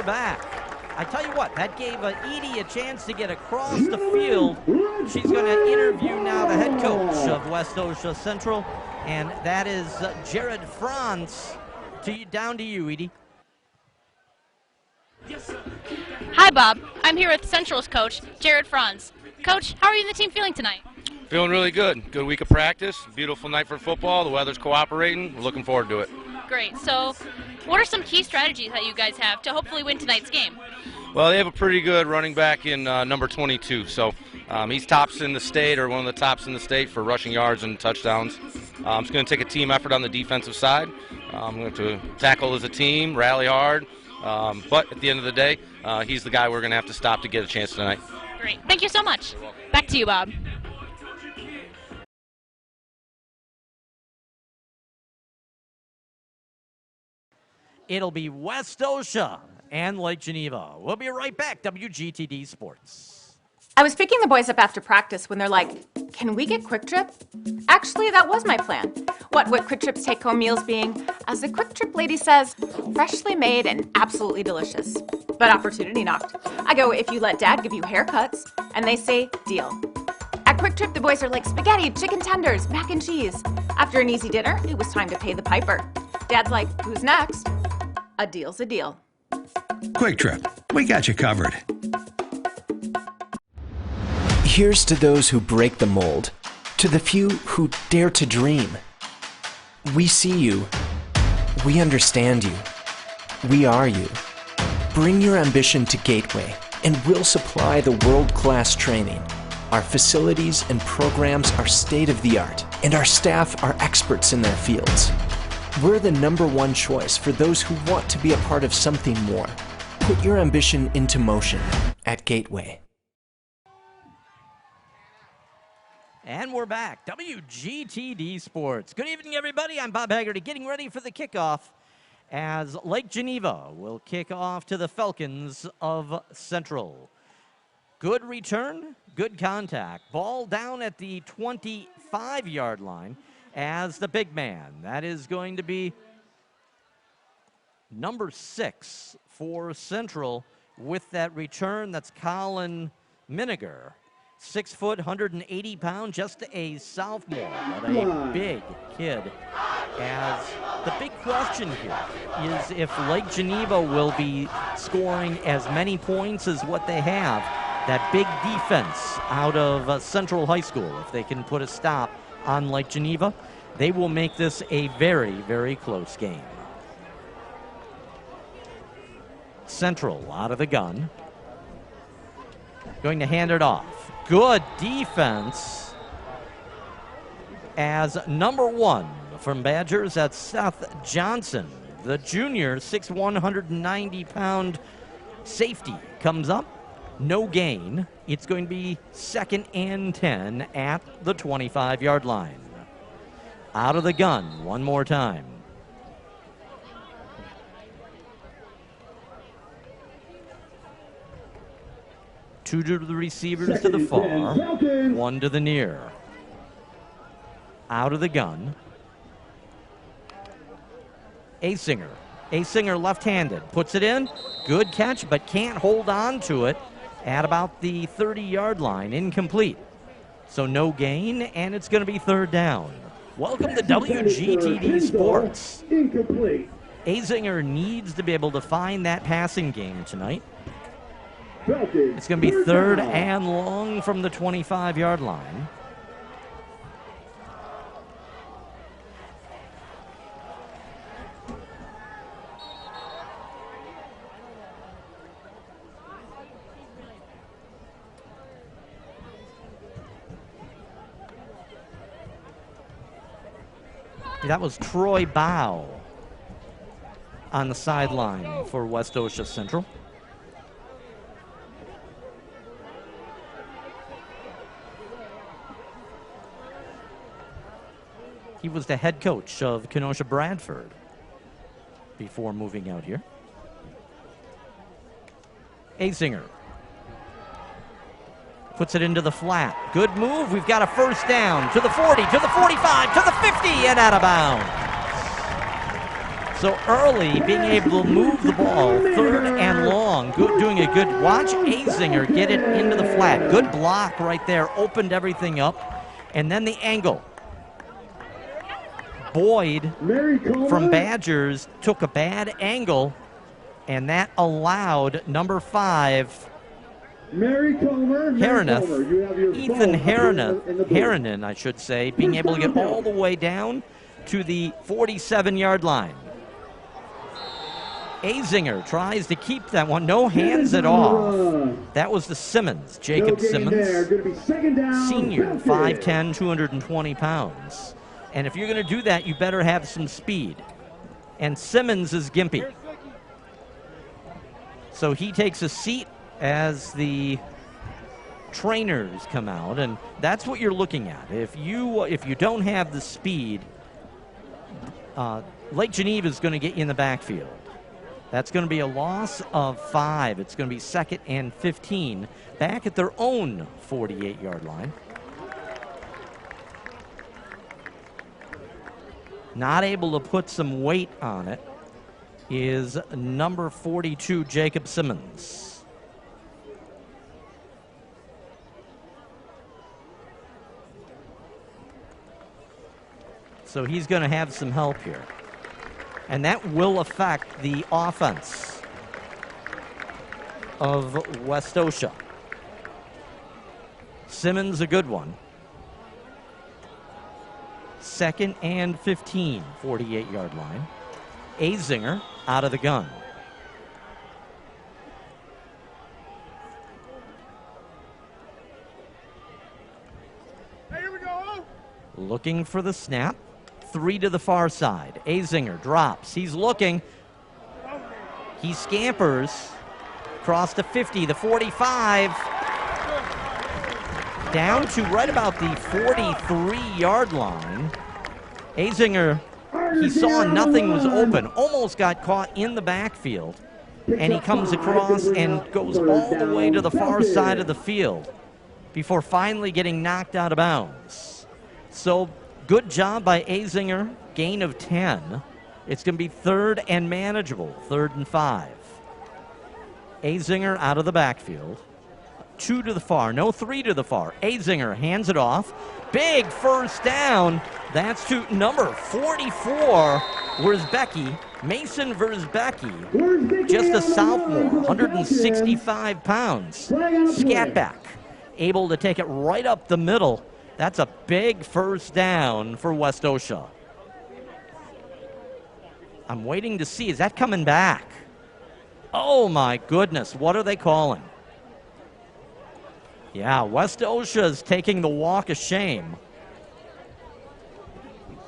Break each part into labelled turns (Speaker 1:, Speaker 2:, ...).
Speaker 1: back. I tell you what, that gave Edie a chance to get across the field. She's going to interview now the head coach of Westosha Central, and that is Jared Franz. Down to you, Edie.
Speaker 2: Hi, Bob. I'm here with Central's coach, Jared Franz. Coach, how are you and the team feeling tonight?
Speaker 3: Feeling really good. Good week of practice. Beautiful night for football. The weather's cooperating. We're looking forward to it.
Speaker 2: Great. So, what are some key strategies that you guys have to hopefully win tonight's game?
Speaker 3: Well, they have a pretty good running back in number 22. So he's tops in the state, or one of the tops in the state for rushing yards and touchdowns. It's going to take a team effort on the defensive side. I'm going to tackle as a team, rally hard. But at the end of the day, he's the guy we're going to have to stop to get a chance tonight.
Speaker 2: Great. Thank you so much. Back to you, Bob.
Speaker 1: It'll be Westosha and Lake Geneva. We'll be right back. WGTD Sports.
Speaker 4: I was picking the boys up after practice when they're like, can we get Quick Trip? Actually, that was my plan. What would Quick Trip's take-home meals being, as the Quick Trip lady says, freshly made and absolutely delicious. But opportunity knocked. I go, if you let Dad give you haircuts, and they say, deal. At Quick Trip, the boys are like spaghetti, chicken tenders, mac and cheese. After an easy dinner, it was time to pay the piper. Dad's like, who's next? A deal's a deal.
Speaker 5: Quick Trip, we got you covered.
Speaker 6: Here's to those who break the mold, to the few who dare to dream. We see you. We understand you. We are you. Bring your ambition to Gateway, and we'll supply the world-class training. Our facilities and programs are state-of-the-art, and our staff are experts in their fields. We're the #1 choice for those who want to be a part of something more. Put your ambition into motion at Gateway.
Speaker 1: And we're back. WGTD Sports. Good evening, everybody. I'm Bob Haggerty, getting ready for the kickoff as Lake Geneva will kick off to the Falcons of Central. Good return, good contact. Ball down at the 25-yard line as the big man. That is going to be number 6 for Central with that return. That's Colin Miniger. 6 foot, 180 pounds, just a sophomore, but a big kid. As the big question here is if Lake Geneva will be scoring as many points as what they have. That big defense out of Central High School, if they can put a stop on Lake Geneva, they will make this a very, very close game. Central out of the gun. Going to hand it off. Good defense as number 1 from Badgers. That's Seth Johnson, the junior, 6'1", 190-pound safety. Comes up, no gain. It's going to be 2nd and 10 at the 25-yard line. Out of the gun one more time. Two to the receivers to the far, one to the near. Out of the gun. Asinger. Asinger left-handed. Puts it in. Good catch, but can't hold on to it at about the 30-yard line. Incomplete. So no gain, and it's going to be 3rd down. Welcome to WGTD Sports.
Speaker 7: Incomplete.
Speaker 1: Asinger needs to be able to find that passing game tonight. It's going to be 3rd and long from the 25-yard line. That was Troy Bow on the sideline for Westosha Central. He was the head coach of Kenosha Bradford before moving out here. Asinger puts it into the flat. Good move. We've got a 1st down to the 40, to the 45, to the 50, and out of bounds. So early, being able to move the ball, third and long, doing a good, watch Azinger get it into the flat. Good block right there, opened everything up. And then the angle. Boyd from Badgers took a bad angle, and that allowed number 5, Ethan Harrinan, I should say, being able to get all the way down to the 47-yard line. Azinger tries to keep that one. No hands at all. That was the Simmons, Jacob Simmons. Senior, 5'10", 220 pounds. And if you're going to do that, you better have some speed. And Simmons is gimpy. So he takes a seat as the trainers come out, and that's what you're looking at. If you don't have the speed, Lake Geneva is going to get you in the backfield. That's going to be a loss of 5. It's going to be 2nd and 15 back at their own 48-yard line. Not able to put some weight on it is number 42, Jacob Simmons. So he's going to have some help here. And that will affect the offense of Westosha. Simmons, a good one. 2nd and 15, 48-yard line. Azinger out of the gun.
Speaker 7: Hey, here we go.
Speaker 1: Looking for the snap. 3 to the far side. Azinger drops. He's looking. He scampers. Across the 50, the 45. Down to right about the 43-yard line. Azinger, he saw nothing was open. Almost got caught in the backfield. And he comes across and goes all the way to the far side of the field before finally getting knocked out of bounds. So good job by Azinger, gain of 10. It's going to be 3rd and manageable, 3rd and 5. Azinger out of the backfield. 2 to the far, no 3 to the far. Azinger hands it off. Big first down. That's to number 44, Verzbecki. Mason Verzbecki, just a sophomore, 165 pounds. Scat back, able to take it right up the middle. That's a big first down for Westosha. I'm waiting to see, is that coming back? Oh my goodness, what are they calling? Yeah, Westosha is taking the walk of shame.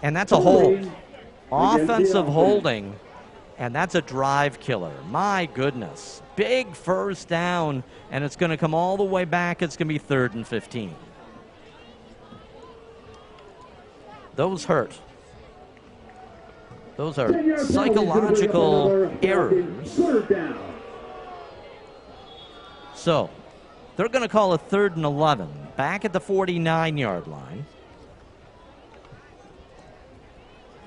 Speaker 1: And that's a hold. Offensive holding, and that's a drive killer. My goodness. Big first down, and it's going to come all the way back. It's going to be 3rd and 15. Those hurt. Those are psychological errors. So, they're going to call it 3rd and 11, back at the 49-yard line.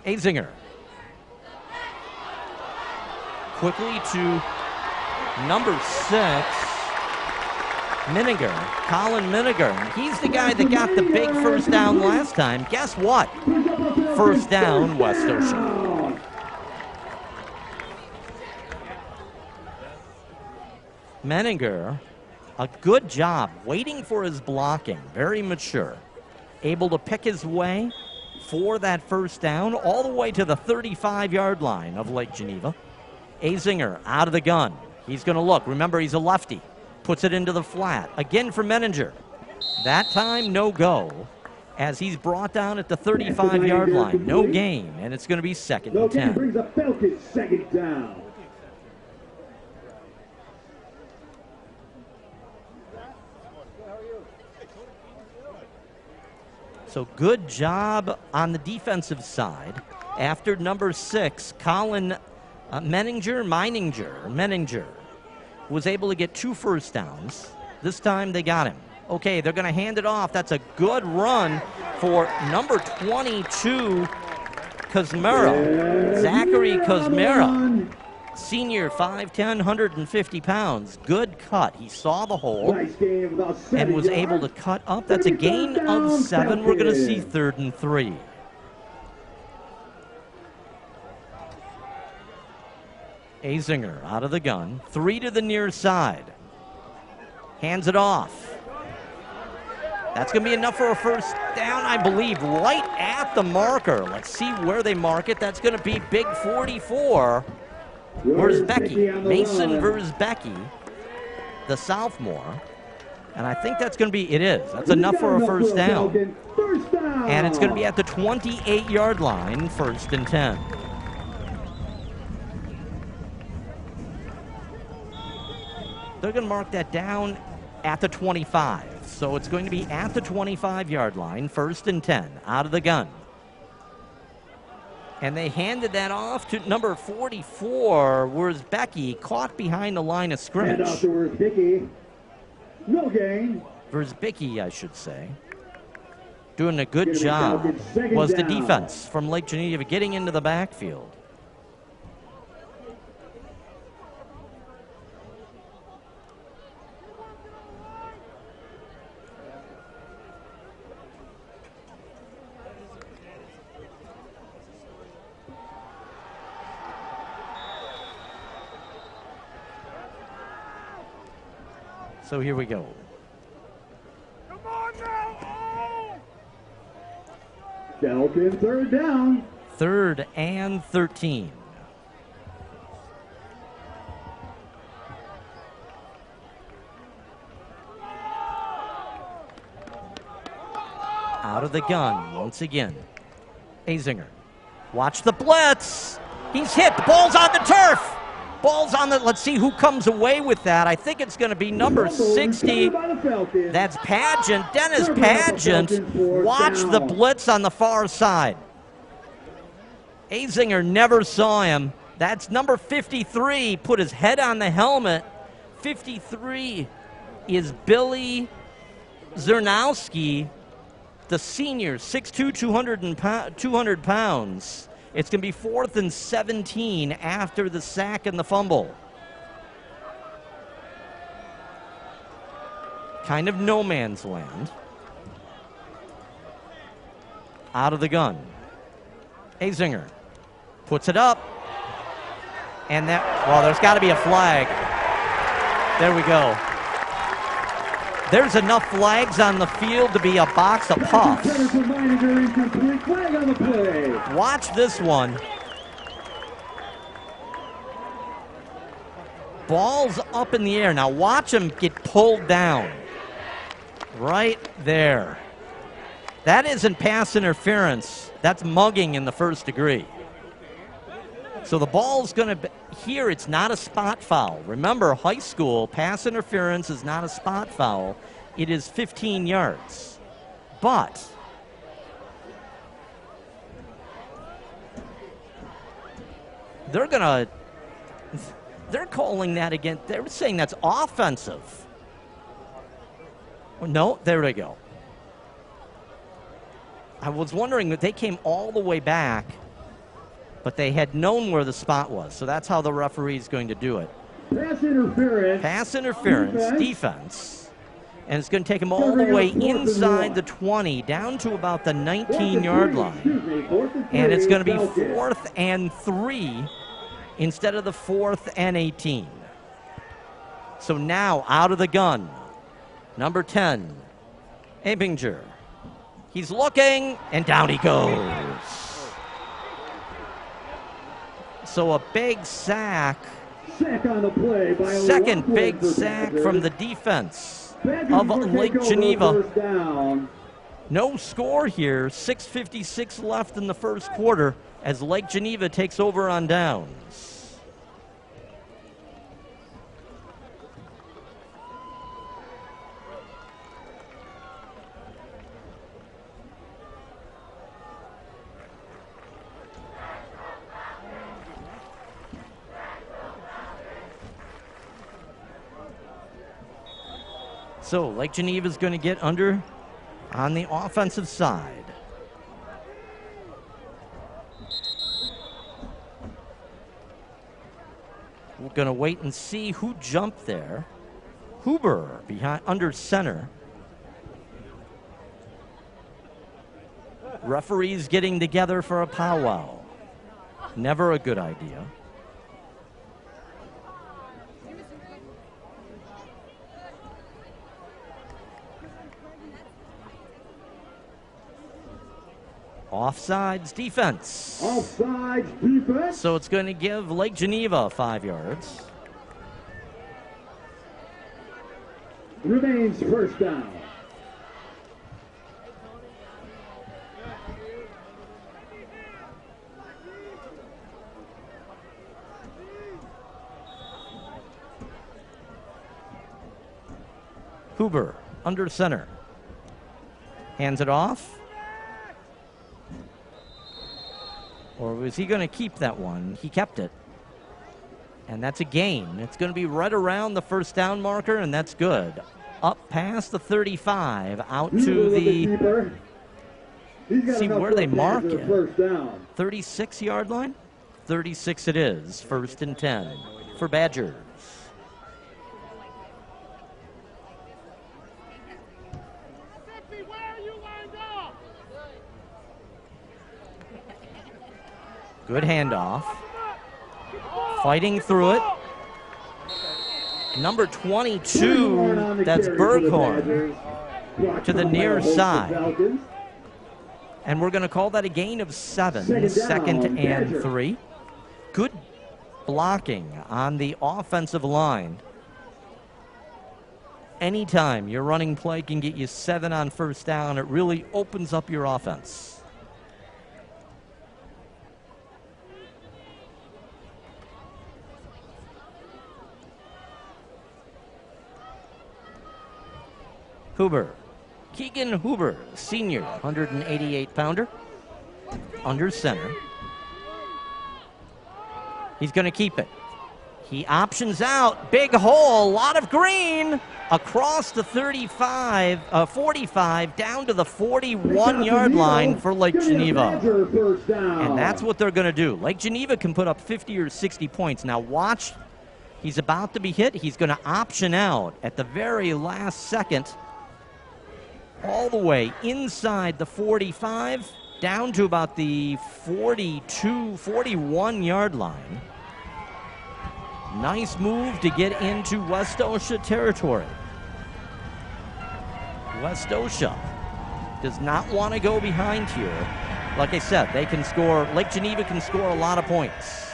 Speaker 1: Azinger. Quickly to number 6, Miniger, Colin Miniger. He's the guy that got the big first down last time. Guess what? First down, Westosha. Miniger, a good job waiting for his blocking. Very mature. Able to pick his way for that first down all the way to the 35-yard line of Lake Geneva. Azinger out of the gun. He's going to look. Remember, he's a lefty. Puts it into the flat. Again for Menninger. That time, no go, as he's brought down at the 35-yard line. No gain, and it's going to be 2nd and 10.
Speaker 7: Brings a Falcons 2nd down.
Speaker 1: So good job on the defensive side. After number 6, Colin Menninger was able to get 2 first downs. This time they got him. Okay, they're going to hand it off. That's a good run for number 22, Kuzmera. Zachary Kuzmera. Senior, 5'10", 150 pounds. Good cut. He saw the hole and was able to cut up. That's a gain of 7. We're going to see 3rd and 3. Azinger out of the gun. 3 to the near side. Hands it off. That's going to be enough for a first down, I believe, right at the marker. Let's see where they mark it. That's going to be big 44. Verzbecki, Mason Verzbecki, the sophomore. And I think that's going to be, it is. That's enough for a first down. And it's going to be at the 28-yard line, 1st and 10. They're going to mark that down at the 25. So it's going to be at the 25-yard line, 1st and 10, out of the gun. And they handed that off to number 44, Verzbecki, caught behind the line of scrimmage.
Speaker 7: And off to Verzbecki. No gain.
Speaker 1: Verzbecki, I should say. Doing a good job was the defense from Lake Geneva getting into the backfield. So here we go.
Speaker 7: Come on now! Delkin, 3rd down.
Speaker 1: 3rd and 13. Out of the gun once again. Azinger. Watch the blitz. He's hit. The ball's on the turf. Ball's on the, let's see who comes away with that. I think it's going to be number 60. That's Pageant, Dennis Pageant. Watch the blitz on the far side. Azinger never saw him. That's number 53, put his head on the helmet. 53 is Billy Zernowski, the senior, 6'2", 200 pounds. It's going to be 4th and 17 after the sack and the fumble. Kind of no man's land. Out of the gun. Azinger puts it up. And that, well, there's got to be a flag. There we go. There's enough flags on the field to be a box of puffs. Watch this one. Ball's up in the air. Now watch him get pulled down. Right there. That isn't pass interference. That's mugging in the 1st degree. So the ball's going to be, here it's not a spot foul. Remember, high school, pass interference is not a spot foul. It is 15 yards. But they're calling that again. They're saying that's offensive. No, there they go. I was wondering that they came all the way back, but they had known where the spot was. So that's how the referee is going to do it.
Speaker 7: Pass interference.
Speaker 1: Pass interference, defense. And it's going to take them all the way inside the 20, down to about the 19-yard line. And it's going to be 4th and 3 instead of the 4th and 18. So now out of the gun, number 10, Abinger. He's looking, and down he goes. So a big sack.
Speaker 7: Sack on the play by
Speaker 1: Second big sack from the defense of Lake Geneva. No score here. 6:56 left in the 1st quarter as Lake Geneva takes over on downs. So Lake Geneva is going to get under on the offensive side. We're going to wait and see who jumped there. Huber behind under center. Referees getting together for a powwow. Never a good idea. Offsides defense.
Speaker 7: Offsides defense.
Speaker 1: So it's going to give Lake Geneva 5 yards.
Speaker 7: Remains first down.
Speaker 1: Huber under center. Hands it off. Or was he going to keep that one? He kept it. And that's a gain. It's going to be right around the first down marker, and that's good. Up past the 35, out to the... See where they mark it. 36-yard line? 36 it is. First and 10 for Badgers. Good handoff. Fighting through it. Number 22, that's Berghorn, to the near side. And we're going to call that a gain of 7, second and 3. Good blocking on the offensive line. Anytime your running play can get you 7 on first down, it really opens up your offense. Huber. Keegan Huber, senior, 188-pounder, under center. He's going to keep it. He options out. Big hole, a lot of green. Across the 45, down to the 41-yard line for Lake Geneva. And that's what they're going to do. Lake Geneva can put up 50 or 60 points. Now watch. He's about to be hit. He's going to option out at the very last second. All the way inside the 45, down to about the 42, 41-yard line. Nice move to get into Westosha territory. Westosha does not want to go behind here. Like I said, they can score, Lake Geneva can score a lot of points.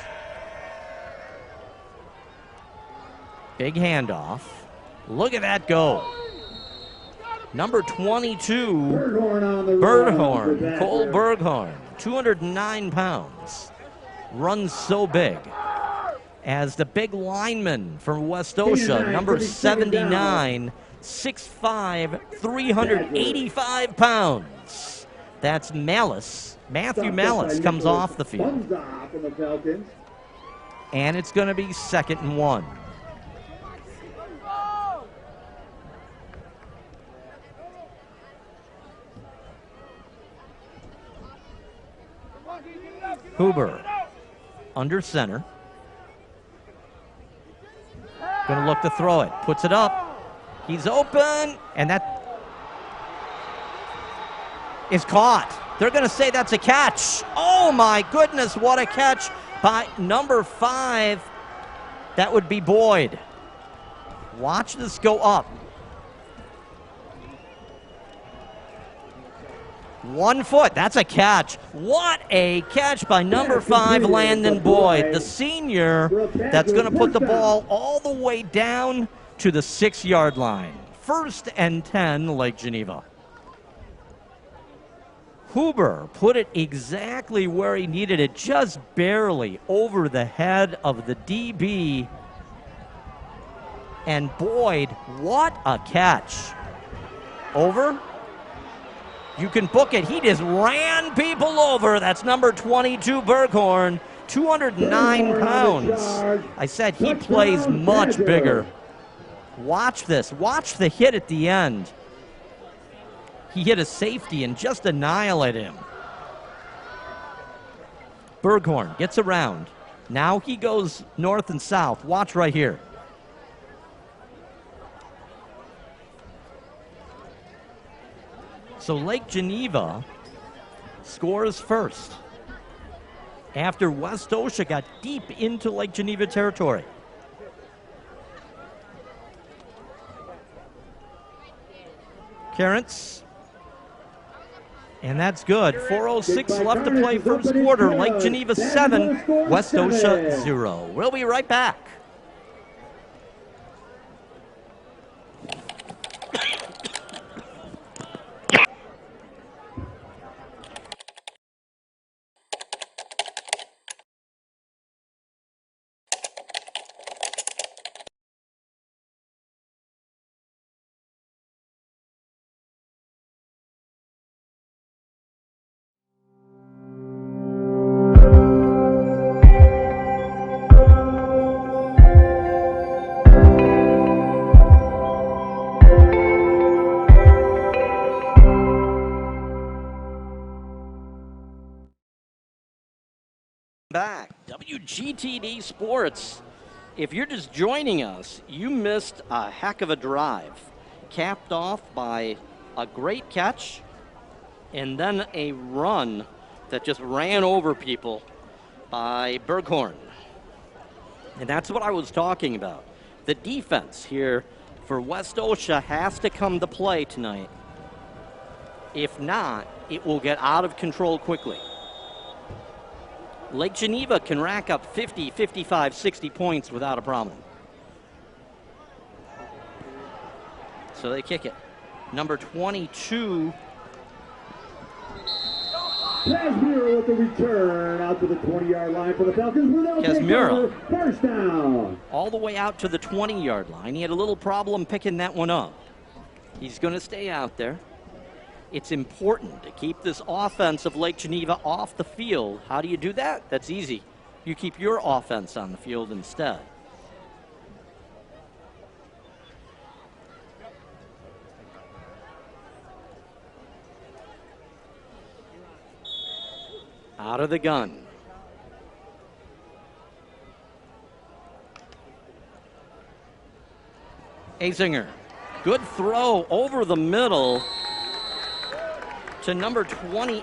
Speaker 1: Big handoff. Look at that go. Number 22, Berghorn, Cole Berghorn, 209 pounds, runs so big. As the big lineman from Westosha, number 79, 6'5", 385 pounds. That's Malice. Matthew Malice comes off the field. And it's going to be 2nd and 1. Huber under center. Going to look to throw it. Puts it up. He's open. And that is caught. They're going to say that's a catch. Oh, my goodness. What a catch by number 5. That would be Boyd. Watch this go up. 1 foot. That's a catch. What a catch by number 5, Landon Boyd, the senior that's going to put the ball all the way down to the 6-yard line. 1st and 10, Lake Geneva. Huber put it exactly where he needed it, just barely over the head of the DB. And Boyd, what a catch. Over. You can book it. He just ran people over. That's number 22, Berghorn, 209 pounds. I said he plays much bigger. Watch this. Watch the hit at the end. He hit a safety and just annihilated him. Berghorn gets around. Now he goes north and south. Watch right here. So Lake Geneva scores first after Westosha got deep into Lake Geneva territory. Carrots. And that's good. 4:06 left to play first quarter. Lake Geneva 7, Westosha 0. We'll be right back. Back. WGTD Sports. If you're just joining us, you missed a heck of a drive. Capped off by a great catch and then a run that just ran over people by Berghorn. And that's what I was talking about. The defense here for Westosha has to come to play tonight. If not, it will get out of control quickly. Lake Geneva can rack up 50, 55, 60 points without a problem. So they kick it. Number 22.
Speaker 7: Casimiro with the return out to the 20-yard line for the Falcons.
Speaker 1: Casimiro.
Speaker 7: First down.
Speaker 1: All the way out to the 20-yard line. He had a little problem picking that one up. He's going to stay out there. It's important to keep this offense of Lake Geneva off the field. How do you do that? That's easy. You keep your offense on the field instead. Out of the gun. Azinger. Good throw over the middle to number 28.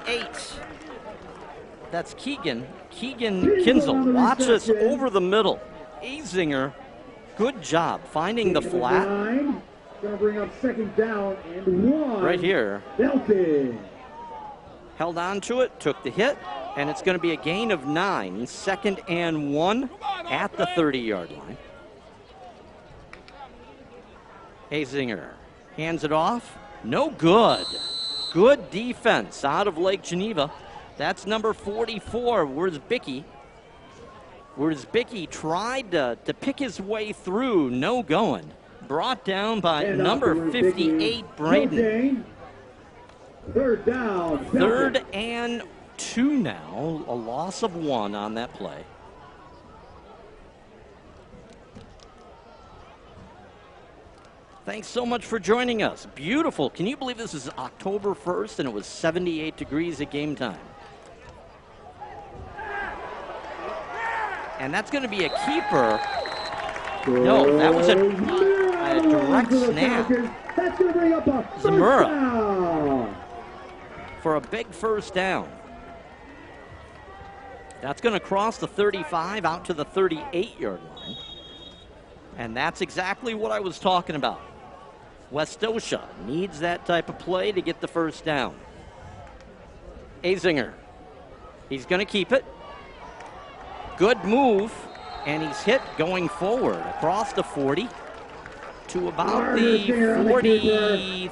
Speaker 1: That's Keegan Kinzel. Watch this over the middle. Azinger, good job finding the flat.
Speaker 7: Going to bring up second down and 1.
Speaker 1: Right here.
Speaker 7: Belton.
Speaker 1: Held on to it, took the hit, and it's going to be a gain of 9. Second and 1 at the 30-yard line. Azinger hands it off. No good. Good defense out of Lake Geneva. That's number 44, Wurzbicki. Wurzbicki tried to pick his way through. No going. Brought down by number 58, Braden.
Speaker 7: Third down.
Speaker 1: Third and 2 now. A loss of 1 on that play. Thanks so much for joining us. Beautiful. Can you believe this is October 1st and it was 78 degrees at game time? And that's going to be a keeper. No, that was a direct snap.
Speaker 7: That's going to bring up a
Speaker 1: Zamora for a big first down. That's going to cross the 35 out to the 38-yard line. And that's exactly what I was talking about. Westosha needs that type of play to get the first down. Azinger. He's going to keep it. Good move. And he's hit going forward across the 40 to about the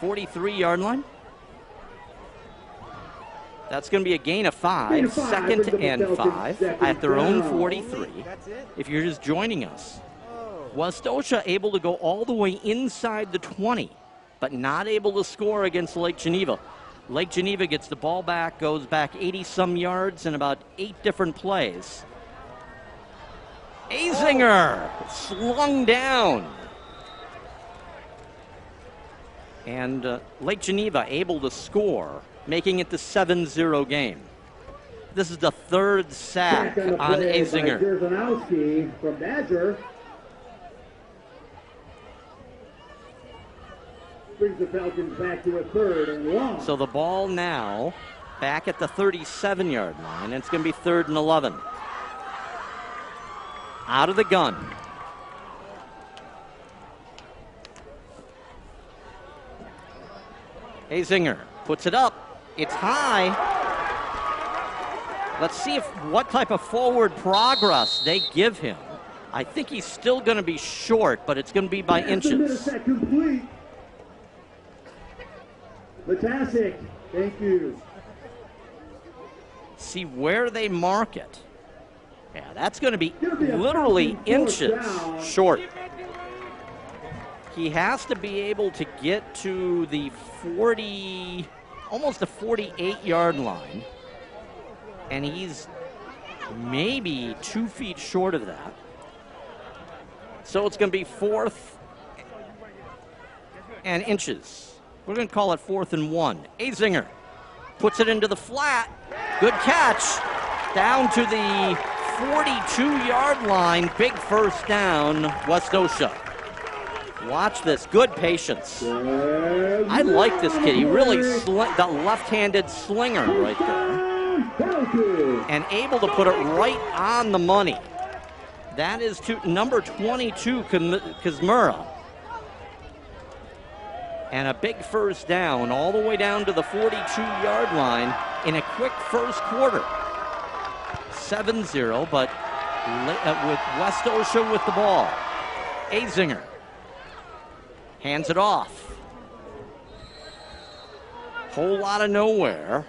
Speaker 1: 43-yard line. That's going to be a gain of 5, second and 5 at their own 43. If you're just joining us, Westosha able to go all the way inside the 20, but not able to score against Lake Geneva. Lake Geneva gets the ball back, goes back 80-some yards in about 8 different plays. Azinger slung down. And Lake Geneva able to score, making it the 7-0 game. This is the third sack
Speaker 7: Back the
Speaker 1: on
Speaker 7: play by
Speaker 1: Azinger.
Speaker 7: Jerzanowski from Badger. Brings the Falcons back to a 3rd and long.
Speaker 1: So the ball now back at the 37-yard line, and it's going to be 3rd and 11. Out of the gun. Azinger puts it up. It's high. Let's see what type of forward progress they give him. I think he's still going to be short, but it's going to be by inches.
Speaker 7: Complete. Fantastic. Thank you.
Speaker 1: See where they mark it. Yeah, that's going to be literally inches short. He has to be able to get to the 40, almost the 48-yard line. And he's maybe 2 feet short of that. So it's going to be 4th and inches. We're going to call it 4th and 1. Azinger puts it into the flat. Good catch. Down to the 42-yard line. Big first down, Westosha. Watch this. Good patience. I like this kid. He really the left-handed slinger right there. And able to put it right on the money. That is to number 22, Kazmura. And a big first down all the way down to the 42-yard line in a quick first quarter. 7-0, but with Westosha with the ball. Azinger hands it off. Whole lot of nowhere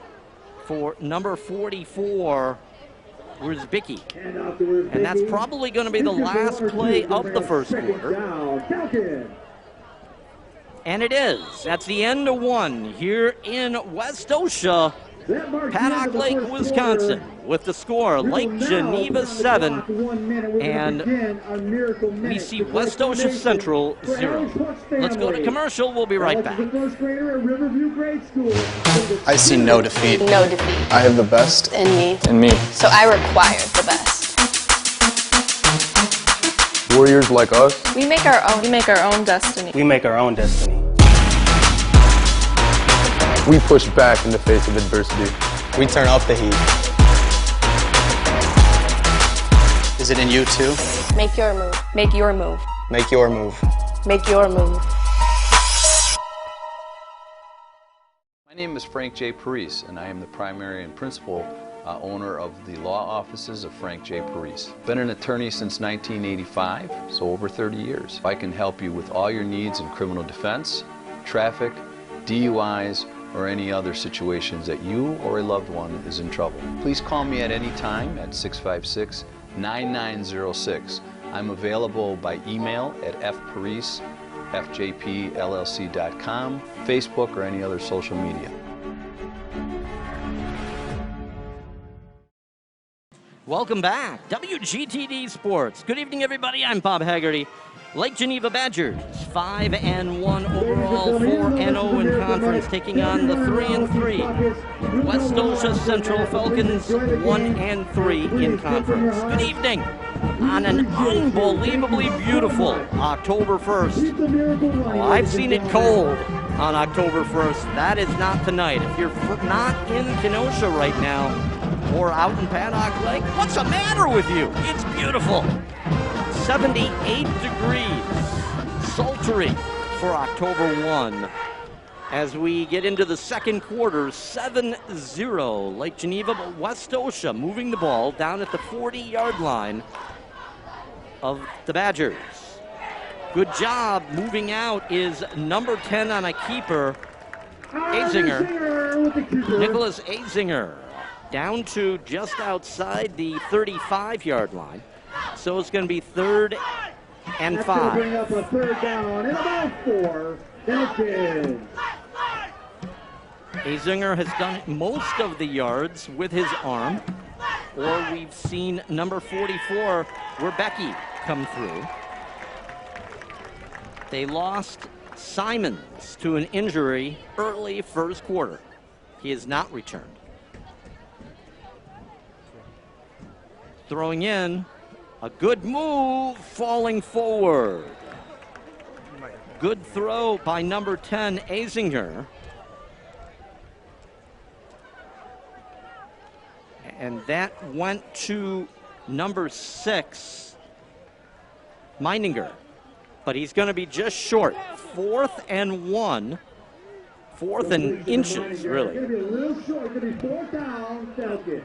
Speaker 1: for number 44, Rizbicki. And that's probably going to be the last play of the first quarter. And it is. That's the end of one here in Westosha, Paddock Lake, Wisconsin, with the score Lake Geneva 7, and we see Westosha Central 0. Let's go to commercial. We'll be right back.
Speaker 8: I see no defeat.
Speaker 9: No defeat.
Speaker 8: I have the best
Speaker 9: In me.
Speaker 8: in me.
Speaker 9: So I require the best.
Speaker 8: Warriors like us.
Speaker 9: We make our own. We make our own destiny.
Speaker 10: We make our own destiny.
Speaker 8: We push back in the face of adversity.
Speaker 10: We turn up the heat. Is it in you too?
Speaker 9: Make your move. Make your move.
Speaker 10: Make your move.
Speaker 9: Make your move.
Speaker 11: My name is Frank J. Parise, and I am the primary and principal owner of the law offices of Frank J. Parise. Been an attorney since 1985, so over 30 years. I can help you with all your needs in criminal defense, traffic, DUIs, or any other situations that you or a loved one is in trouble. Please call me at any time at 656-9906. I'm available by email at fparise@fjpllc.com, Facebook, or any other social media.
Speaker 1: Welcome back. WGTD Sports. Good evening, everybody. I'm Bob Haggerty. Lake Geneva Badgers, 5-1 overall, 4-0 in conference, taking on the 3-3 Westosha Central Falcons, 1-3 in conference. Good evening on an unbelievably beautiful October 1st. Oh, I've seen it cold on October 1st. That is not tonight. If you're not in Kenosha right now or out in Paddock Lake, what's the matter with you? It's beautiful. 78 degrees, sultry for October 1. As we get into the second quarter, 7-0 Lake Geneva, but Westosha moving the ball down at the 40-yard line of the Badgers. Good job moving out is number 10 on a keeper, Azinger. Nicholas Azinger down to just outside the 35-yard line. So it's going to be 3rd and 5.
Speaker 7: Bring up a 3rd down and about 4. Falcons.
Speaker 1: Azinger has done most of the yards with his arm, or we've seen number 44, Rebecki, come through. They lost Simons to an injury early first quarter. He has not returned. Throwing in. A good move, falling forward. Good throw by number 10, Azinger. And that went to number 6, Meininger. But he's going to be just short. 4th and 1. 4th and inches, really.
Speaker 7: Going to be a little short. Going to be 4th down, Falcon.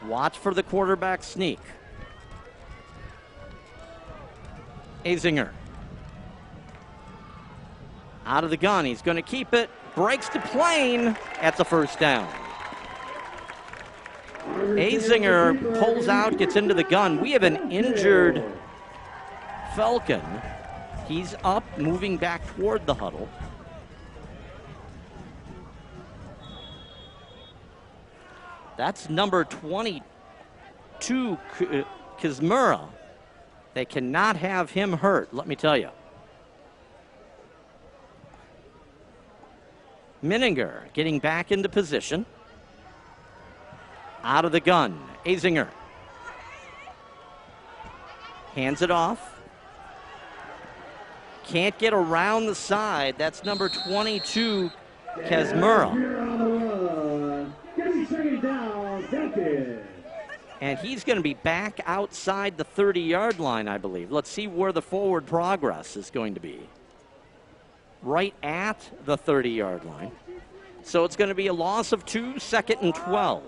Speaker 1: Watch for the quarterback sneak. Azinger. Out of the gun. He's going to keep it. Breaks to plane. That's a first down. Azinger pulls out, gets into the gun. We have an injured Falcon. He's up, moving back toward the huddle. That's number 22, Kizmura. They cannot have him hurt, let me tell you. Mininger getting back into position. Out of the gun, Azinger. Hands it off. Can't get around the side. That's number 22, Kazmura. And he's going to be back outside the 30-yard line, I believe. Let's see where the forward progress is going to be. Right at the 30-yard line. So it's going to be a loss of 2, 2nd and 12.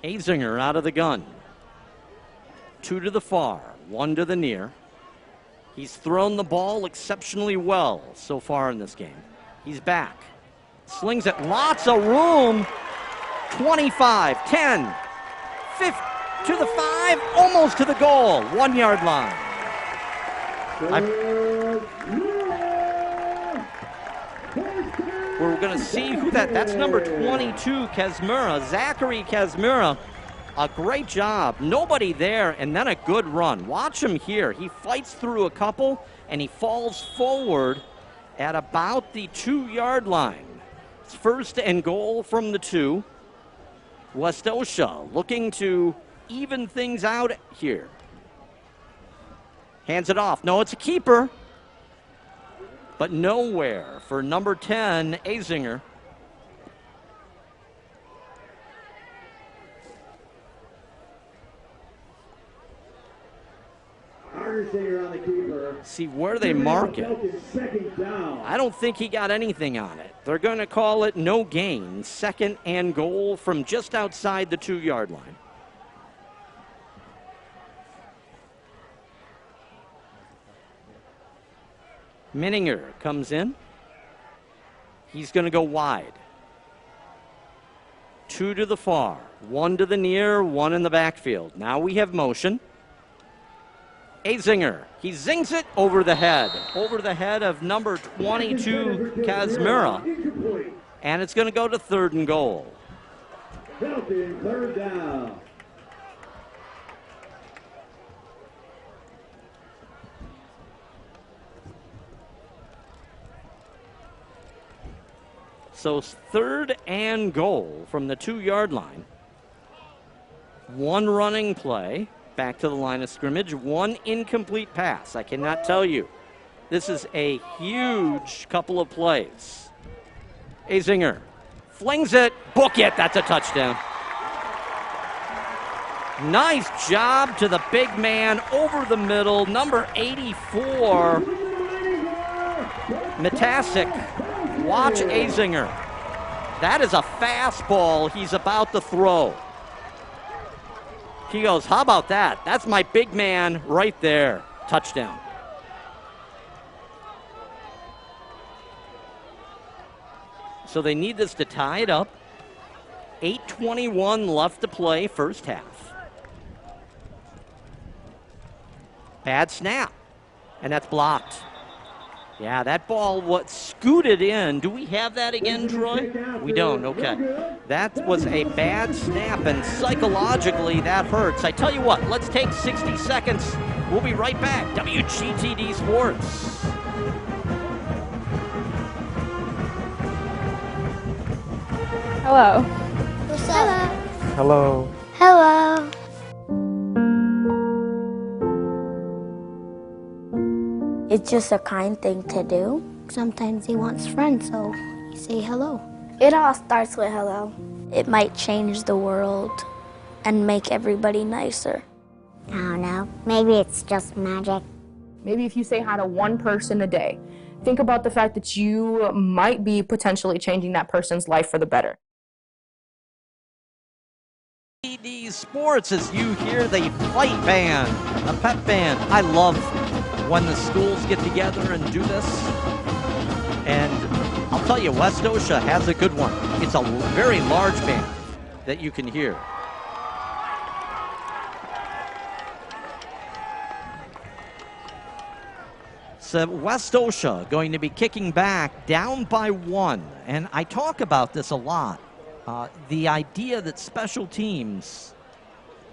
Speaker 1: Azinger out of the gun. 2 to the far, 1 to the near. He's thrown the ball exceptionally well so far in this game. He's back. Slings it, lots of room. 25, 10, 50, to the 5, almost to the goal. 1 yard line. We're going to see who that's number 22, Kazmura. Zachary Kazmura, a great job. Nobody there, and then a good run. Watch him here. He fights through a couple, and he falls forward at about the 2-yard line. It's 1st and goal from the 2. Westosha looking to even things out here. Hands it off. No, it's a keeper. But nowhere for number 10, Azinger. See where they mark it. I don't think he got anything on it. They're going to call it no gain. 2nd and goal from just outside the 2-yard line. Mininger comes in. He's going to go wide. 2 to the far, 1 to the near, 1 in the backfield. Now we have motion. Azinger, he zings it over the head of number 22, Kazmura. And it's going to go to 3rd and goal.
Speaker 7: Falcon, 3rd down.
Speaker 1: So 3rd and goal from the 2-yard line. 1 running play back to the line of scrimmage. 1 incomplete pass. I cannot tell you. This is a huge couple of plays. Azinger flings it. Book it. That's a touchdown. Nice job to the big man over the middle. Number 84, Matasic. Watch Azinger. That is a fastball he's about to throw. He goes, how about that? That's my big man right there. Touchdown. So they need this to tie it up. 8:21 left to play, first half. Bad snap, and that's blocked. Yeah, that ball scooted in. Do we have that again, Troy? We don't, okay. That was a bad snap, and psychologically that hurts. I tell you what, let's take 60 seconds. We'll be right back. WGTD Sports.
Speaker 9: Hello.
Speaker 12: What's up?
Speaker 6: Hello.
Speaker 12: Hello. It's just a kind thing to do. Sometimes he wants friends, so you say hello. It all starts with hello. It might change the world and make everybody nicer. I don't know. Maybe it's just magic.
Speaker 9: Maybe if you say hi to one person a day, think about the fact that you might be potentially changing that person's life for the better.
Speaker 1: WGTD Sports, as you hear the flight band, the pep band. I love when the schools get together and do this. And I'll tell you, Westosha has a good one. It's a very large band that you can hear. So Westosha going to be kicking back down by 1. And I talk about this a lot. The idea that special teams,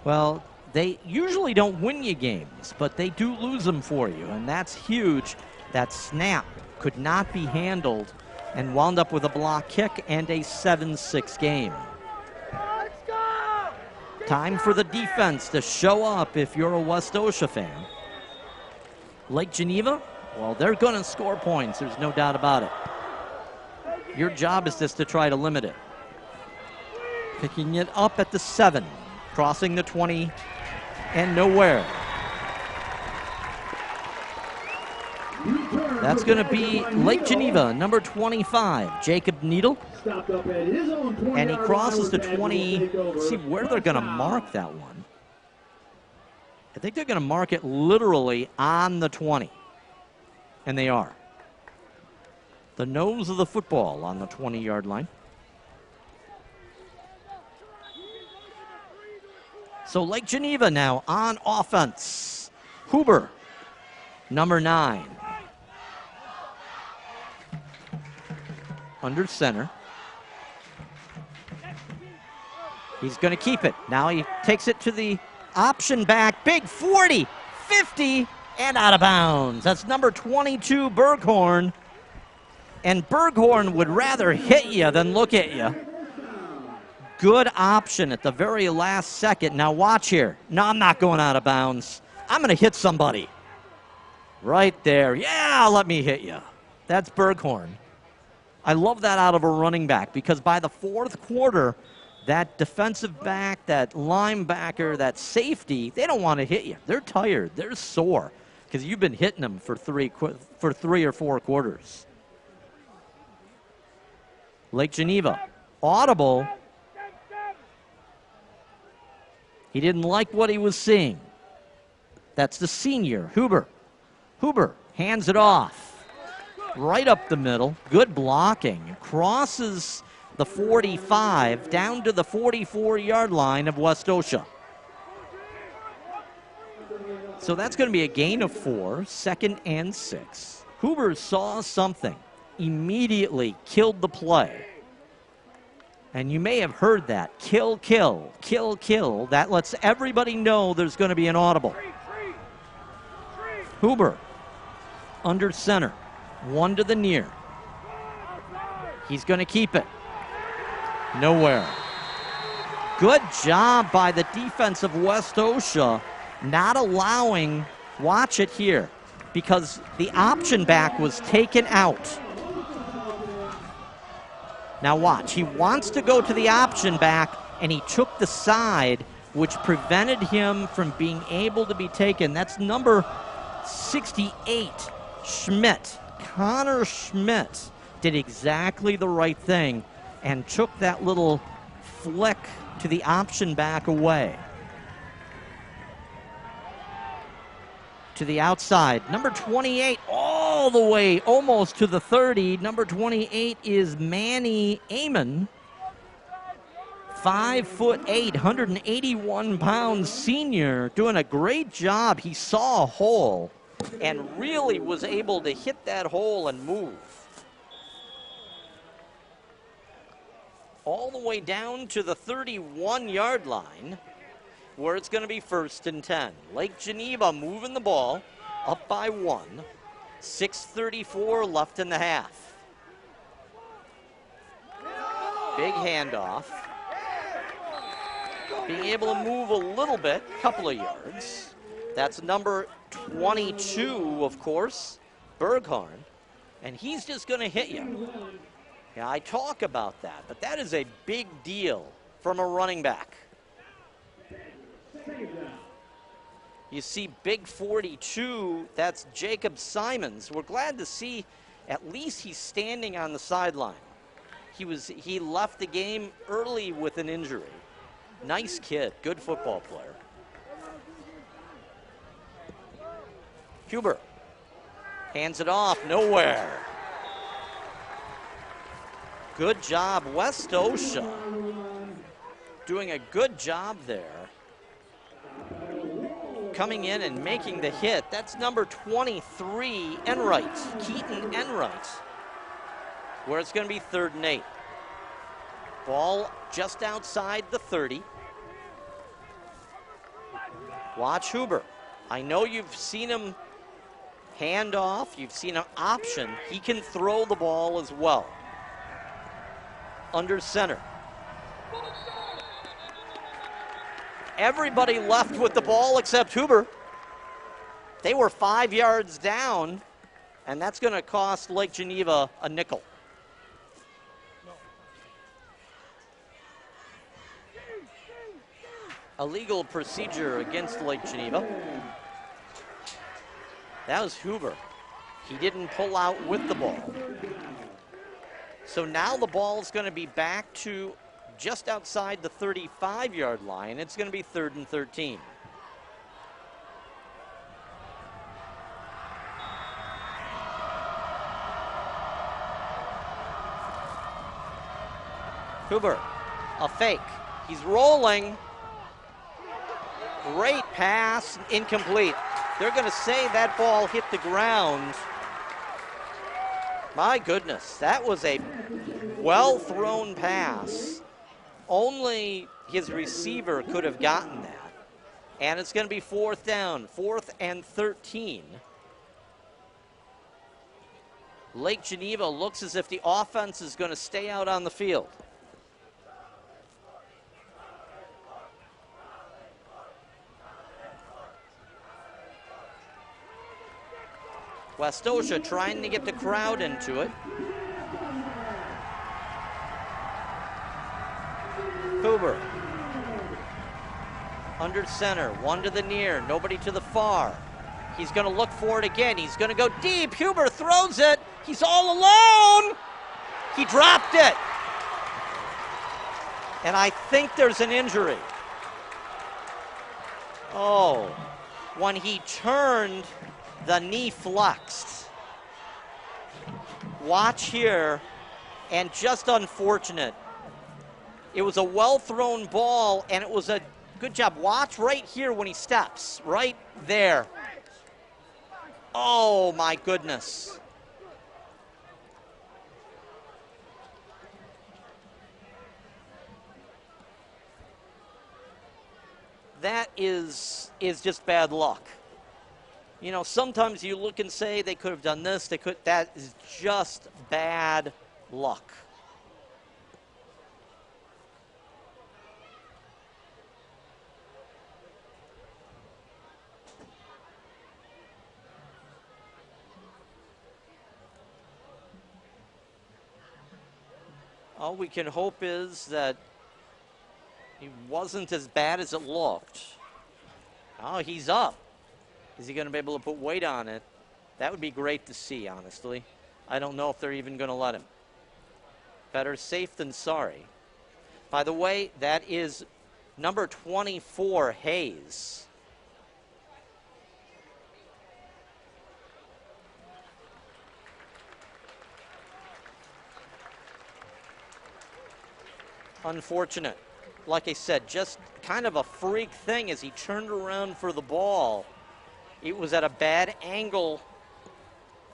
Speaker 1: well, they usually don't win you games, but they do lose them for you, and that's huge. That snap could not be handled and wound up with a block kick and a 7-6 game. Time for the defense to show up if you're a Westosha fan. Lake Geneva, well, they're going to score points. There's no doubt about it. Your job is just to try to limit it. Picking it up at the 7, crossing the 20, and nowhere. That's going to be Lake Geneva, number 25, Jacob Needle. And he crosses the 20. Let's see where they're going to mark that one. I think they're going to mark it literally on the 20. And they are. The nose of the football on the 20-yard line. So Lake Geneva now on offense. Huber, number 9. Under center. He's going to keep it. Now he takes it to the option back. Big 40, 50, and out of bounds. That's number 22, Berghorn. And Berghorn would rather hit you than look at you. Good option at the very last second. Now watch here. No, I'm not going out of bounds. I'm going to hit somebody. Right there. Yeah, let me hit you. That's Berghorn. I love that out of a running back because by the fourth quarter, that defensive back, that linebacker, that safety, they don't want to hit you. They're tired. They're sore because you've been hitting them for three or four quarters. Lake Geneva, audible. He didn't like what he was seeing. That's the senior, Huber. Huber hands it off. Right up the middle. Good blocking. Crosses the 45 down to the 44-yard line of Westosha. So that's going to be a gain of 4, 2nd and 6. Huber saw something. Immediately killed the play. And you may have heard that. Kill, kill, kill, kill. That lets everybody know there's going to be an audible. Huber, under center. 1 to the near. He's going to keep it. Nowhere. Good job by the defense of Westosha not allowing, watch it here, because the option back was taken out. Now watch, he wants to go to the option back, and he took the side, which prevented him from being able to be taken. That's number 68, Schmidt. Connor Schmidt did exactly the right thing and took that little flick to the option back away. To the outside, number 28, all the way almost to the 30. Number 28 is Manny Amon. 5'8", 181-pound senior, doing a great job. He saw a hole and really was able to hit that hole and move. All the way down to the 31-yard line, where it's going to be 1st and 10. Lake Geneva moving the ball up by 1. 6:34 left in the half. Big handoff. Being able to move a little bit, couple of yards. That's number 22, of course, Bergharn. And he's just going to hit you. Yeah, I talk about that, but that is a big deal from a running back. You see big 42, that's Jacob Simons. We're glad to see at least he's standing on the sideline. He left the game early with an injury. Nice kid, good football player. Huber hands it off, nowhere. Good job, Westosha. Doing a good job there. Coming in and making the hit. That's number 23, Enright, Keaton Enright. Where it's going to be 3rd and 8. Ball just outside the 30. Watch Huber. I know you've seen him hand off. You've seen an option. He can throw the ball as well. Under center. Everybody left with the ball except Huber. They were 5 yards down, and that's going to cost Lake Geneva a nickel. Illegal procedure against Lake Geneva. That was Huber. He didn't pull out with the ball. So now the ball is going to be back to just outside the 35-yard line. It's going to be 3rd and 13. Huber, a fake. He's rolling. Great pass, incomplete. They're going to say that ball hit the ground. My goodness, that was a well-thrown pass. Only his receiver could have gotten that. And it's going to be 4th down, 4th and 13. Lake Geneva looks as if the offense is going to stay out on the field. Westosha trying to get the crowd into it. Huber. Under center, one to the near, nobody to the far. He's going to look for it again. He's going to go deep. Huber throws it. He's all alone. He dropped it. And I think there's an injury. Oh, when he turned, the knee flexed. Watch here, and just unfortunate. It was a well-thrown ball, and it was a good job. Watch right here when he steps, right there. Oh, my goodness. That is just bad luck. You know, sometimes you look and say they could have done this, they could. That is just bad luck. All we can hope is that he wasn't as bad as it looked. Oh, he's up. Is he going to be able to put weight on it? That would be great to see, honestly. I don't know if they're even going to let him. Better safe than sorry. By the way, that is number 24, Hayes. Unfortunate. Like I said, just kind of a freak thing as he turned around for the ball. It was at a bad angle,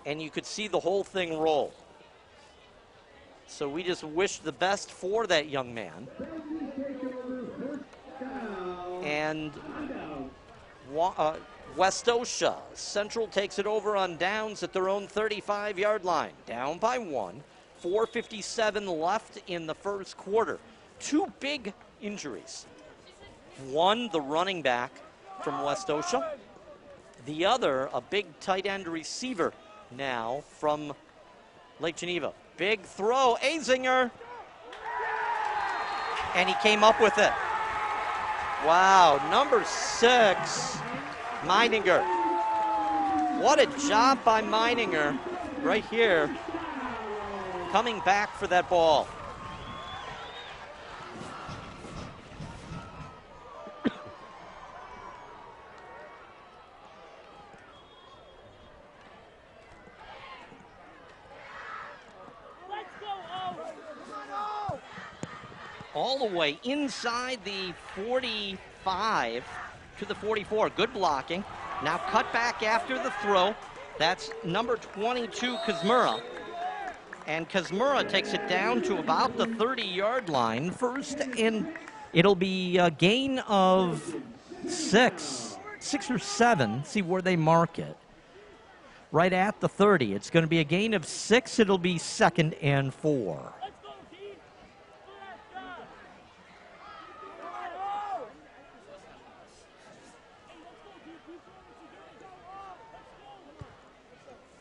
Speaker 1: and you could see the whole thing roll. So we just wish the best for that young man. And Westosha Central takes it over on downs at their own 35-yard line. Down by 1, 4:57 left in the first quarter. Two big injuries. One, the running back from Westosha. The other, a big tight end receiver now from Lake Geneva. Big throw, Azinger. And he came up with it. Wow, number 6, Meininger. What a job by Meininger right here, coming back for that ball. All the way inside the 45 to the 44. Good blocking. Now cut back after the throw. That's number 22, Kazmura. And Kazmura takes it down to about the 30-yard line. First, and it'll be a gain of 6 or 7. See where they mark it. Right at the 30. It's going to be a gain of 6. It'll be 2nd and 4.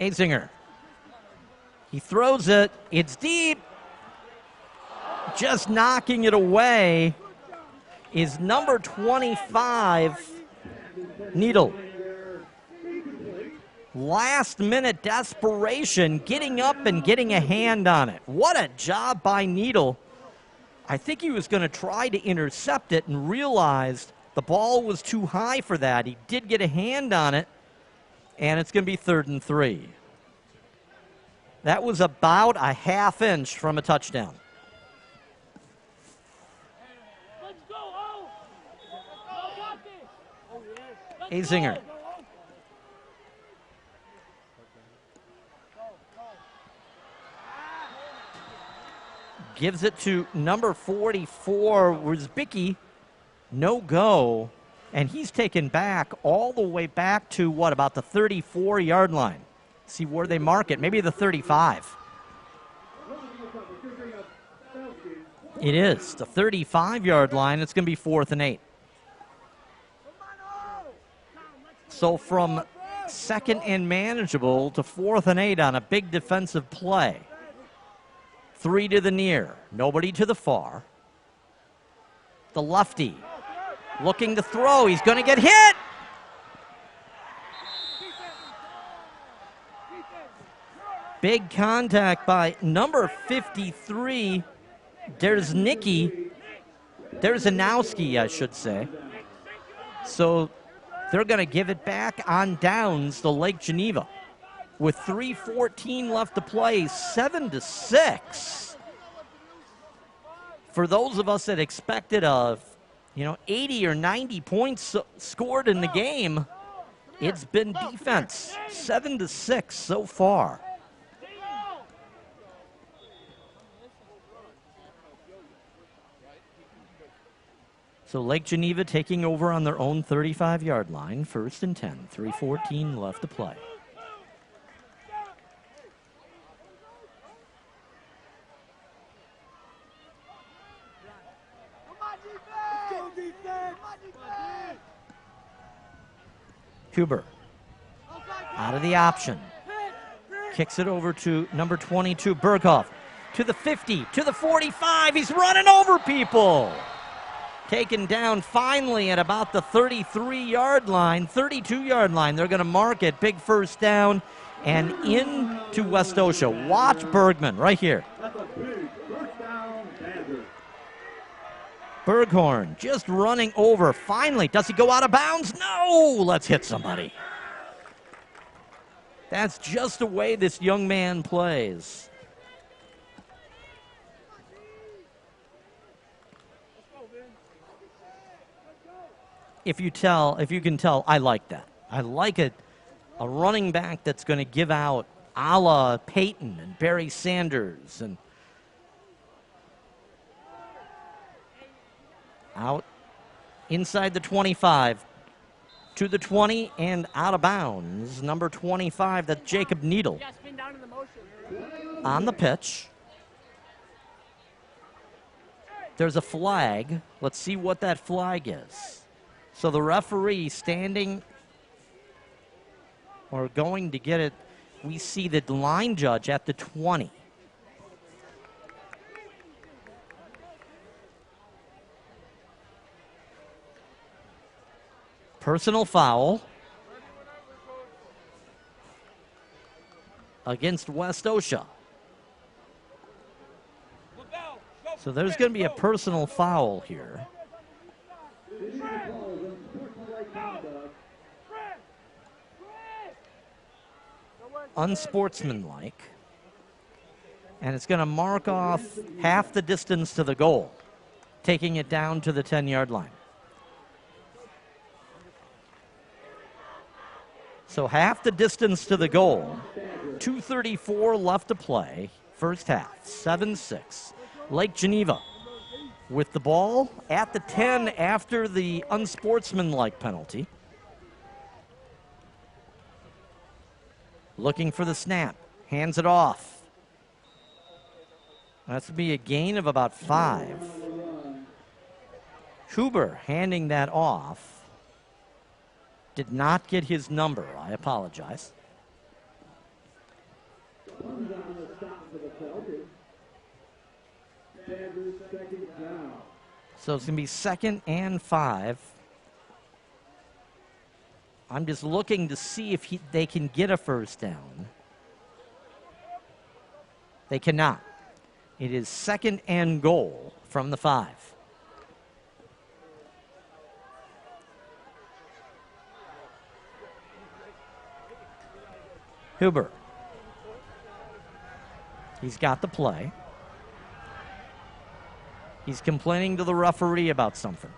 Speaker 1: Azinger. He throws it. It's deep. Just knocking it away is number 25, Needle. Last minute desperation, getting up and getting a hand on it. What a job by Needle. I think he was going to try to intercept it and realized the ball was too high for that. He did get a hand on it. And it's going to be 3rd and 3. That was about a half inch from a touchdown. Azinger. Gives it to number 44, Wierzbicki. No go. And he's taken back all the way back to, what, about the 34-yard line. See where they mark it. Maybe the 35. It is the 35-yard line. It's going to be 4th and 8. So from 2nd and manageable to 4th and 8 on a big defensive play. 3 to the near. Nobody to the far. The lefty. Looking to throw. He's going to get hit. Big contact by number 53, Derzanowski, I should say. So they're going to give it back on downs to Lake Geneva. With 3:14 left to play, 7-6. For those of us that expected 80 or 90 points scored in the game, it's been defense. 7-6 so far. So Lake Geneva taking over on their own 35-yard line, 1st and 10, 3:14 left to play. Huber out of the option. Kicks it over to number 22, Berghoff. To the 50, to the 45. He's running over people. Taken down finally at about the 33-yard line, 32-yard line. They're going to mark it. Big first down and into Westosha. Watch Bergman right here. Berghorn just running over. Finally, does he go out of bounds? No! Let's hit somebody. That's just the way this young man plays. If you can tell, I like that. I like it. A running back that's going to give out a la Peyton and Barry Sanders and out inside the 25 to the 20 and out of bounds. Number 25, that's Jacob Needle. On the pitch. There's a flag. Let's see what that flag is. So the referee standing or going to get it. We see the line judge at the 20. Personal foul against Westosha. So there's going to be a personal foul here. Unsportsmanlike. And it's going to mark off half the distance to the goal, taking it down to the 10-yard line. So half the distance to the goal. 2:34 left to play. First half, 7-6. Lake Geneva with the ball at the 10 after the unsportsmanlike penalty. Looking for the snap. Hands it off. That's going to be a gain of about 5. Huber handing that off. Did not get his number. I apologize. So it's going to be 2nd and 5. I'm just looking to see if they can get a first down. They cannot. It is 2nd and goal from the 5. Huber. He's got the play. He's complaining to the referee about something.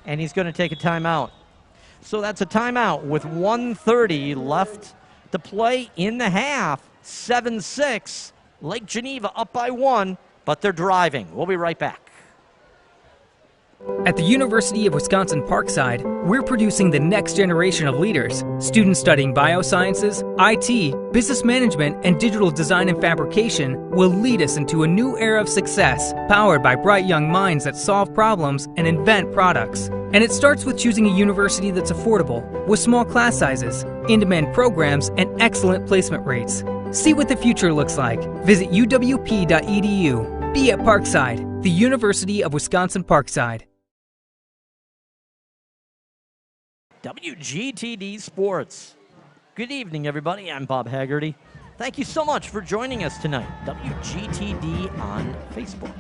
Speaker 1: And he's going to take a timeout. So that's a timeout with 1:30 left to play in the half. 7-6. Lake Geneva up by 1, but they're driving. We'll be right back.
Speaker 13: At the University of Wisconsin-Parkside, we're producing the next generation of leaders. Students studying biosciences, IT, business management, and digital design and fabrication will lead us into a new era of success, powered by bright young minds that solve problems and invent products. And it starts with choosing a university that's affordable, with small class sizes, in-demand programs, and excellent placement rates. See what the future looks like. Visit uwp.edu. Be at Parkside, the University of Wisconsin-Parkside.
Speaker 1: WGTD Sports. Good evening, everybody. I'm Bob Haggerty. Thank you so much for joining us tonight. WGTD on Facebook.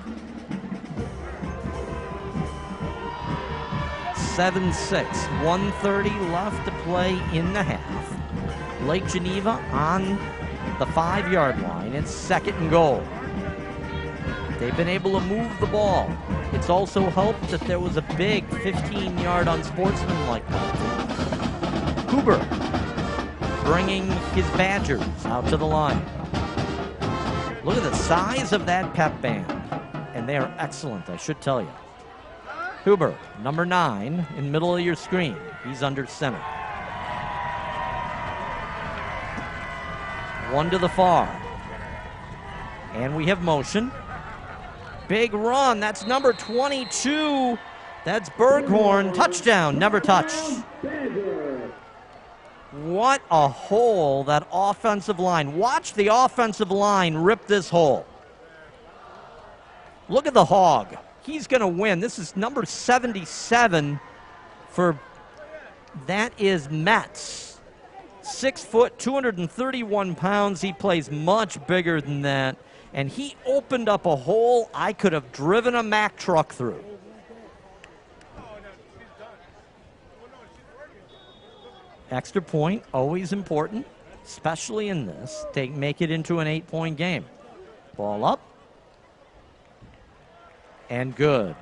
Speaker 1: 7-6, 1:30 left to play in the half. Lake Geneva on the 5-yard line. It's 2nd and goal. They've been able to move the ball. It's also helped that there was a big 15-yard unsportsmanlike penalty. Huber bringing his Badgers out to the line. Look at the size of that pep band. And they are excellent, I should tell you. Huber, number 9, in middle of your screen. He's under center. 1 to the far. And we have motion. Big run. That's number 22. That's Berghorn. Touchdown. Never touched. What a hole that offensive line. Watch the offensive line rip this hole. Look at the hog. He's going to win. This is number 77 for, that is Metz. 6 foot, 231 pounds. He plays much bigger than that. And he opened up a hole I could have driven a Mack truck through. Extra point, always important, especially in this. Make it into an 8-point game. Ball up. And good.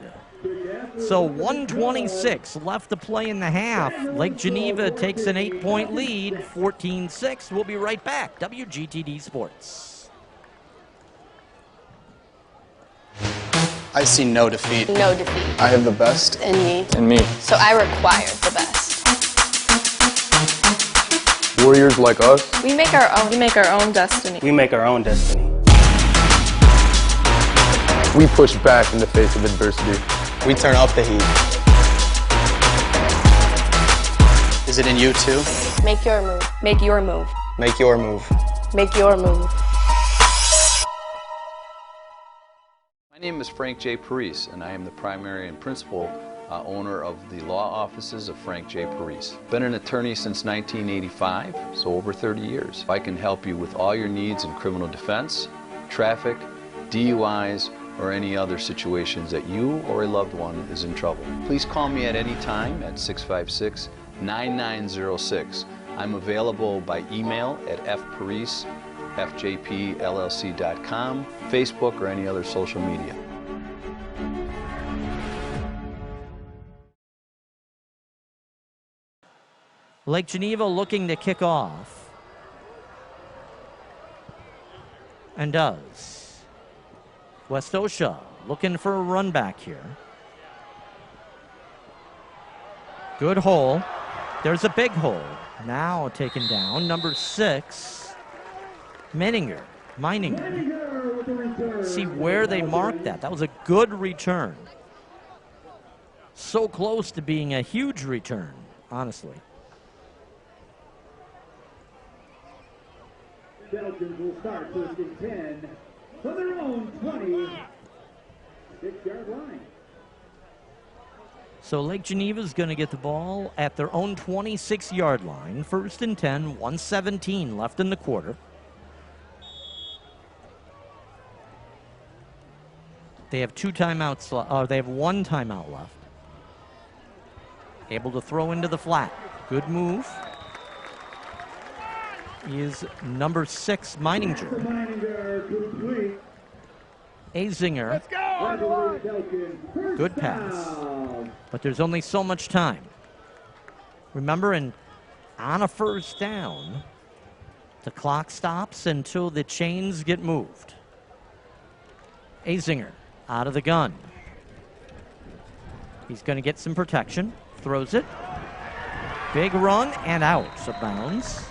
Speaker 1: So 1:26 left to play in the half. Lake Geneva takes an 8-point lead, 14-6. We'll be right back. WGTD Sports.
Speaker 10: I see no defeat.
Speaker 14: No defeat.
Speaker 8: I have the best
Speaker 14: In me.
Speaker 8: in me.
Speaker 14: So I require the best.
Speaker 8: Warriors like us.
Speaker 14: We make our own. We make our own destiny.
Speaker 10: We make our own destiny.
Speaker 8: We push back in the face of adversity.
Speaker 10: We turn up the heat. Is it in you too?
Speaker 14: Make your move. Make your move.
Speaker 10: Make your move.
Speaker 14: Make your move.
Speaker 11: My name is Frank J. Parise, and I am the primary and principal owner of the law offices of Frank J. Parise. Been an attorney since 1985, so over 30 years. I can help you with all your needs in criminal defense, traffic, DUIs, or any other situations that you or a loved one is in trouble. Please call me at any time at 656-9906. I'm available by email at fparise@fjpllc.com, Facebook, or any other social media.
Speaker 1: Lake Geneva looking to kick off. And does. Westosha looking for a run back here. Good hole. There's a big hole. Now taken down. Number 6, Meininger. See where they marked that. That was a good return. So close to being a huge return, honestly.
Speaker 7: Belgians will start first and 10 from their own 26-yard line.
Speaker 1: So Lake Geneva's going to get the ball at their own 26-yard line. First and 10, 1:17 left in the quarter. They have 2 timeouts, they have 1 timeout left. Able to throw into the flat. Good move. Is number 6, Meininger. Azinger. Good pass. But there's only so much time. Remember, on a first down, the clock stops until the chains get moved. Azinger out of the gun. He's going to get some protection. Throws it. Big run and out of bounds.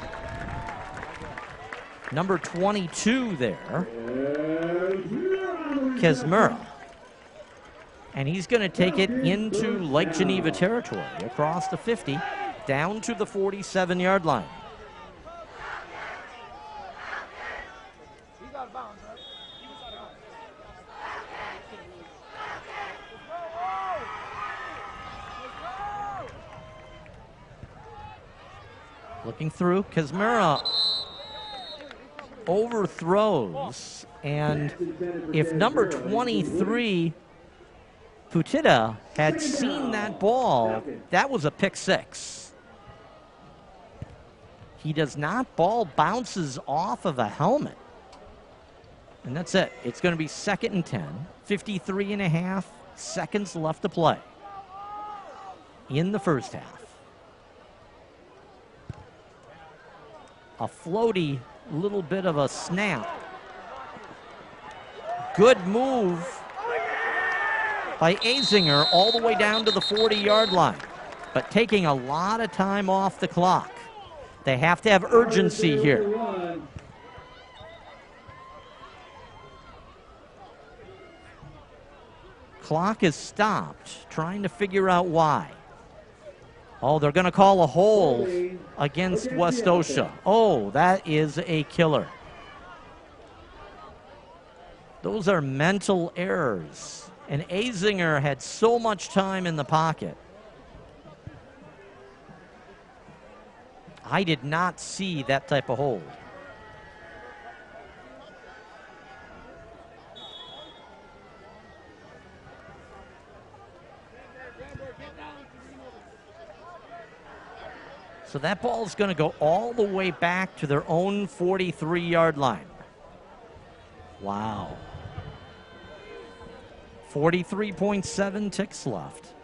Speaker 1: Number 22 there, Kesmura. And he's going to take it into Lake Geneva territory, across the 50, down to the 47-yard line. Looking through, Kesmura overthrows, and if number 23 Putida had seen that ball, that was a pick 6. He does not. Ball bounces off of a helmet, and that's it. It's going to be 2nd and 10, 53.5 seconds left to play in the first half. A floaty, little bit of a snap. Good move by Azinger all the way down to the 40-yard line, but taking a lot of time off the clock. They have to have urgency here. Clock is stopped, trying to figure out why. Oh, they're going to call a hold against Westosha. Oh, that is a killer. Those are mental errors. And Azinger had so much time in the pocket. I did not see that type of hold. So that ball is going to go all the way back to their own 43-yard line. Wow. 43.7 ticks left.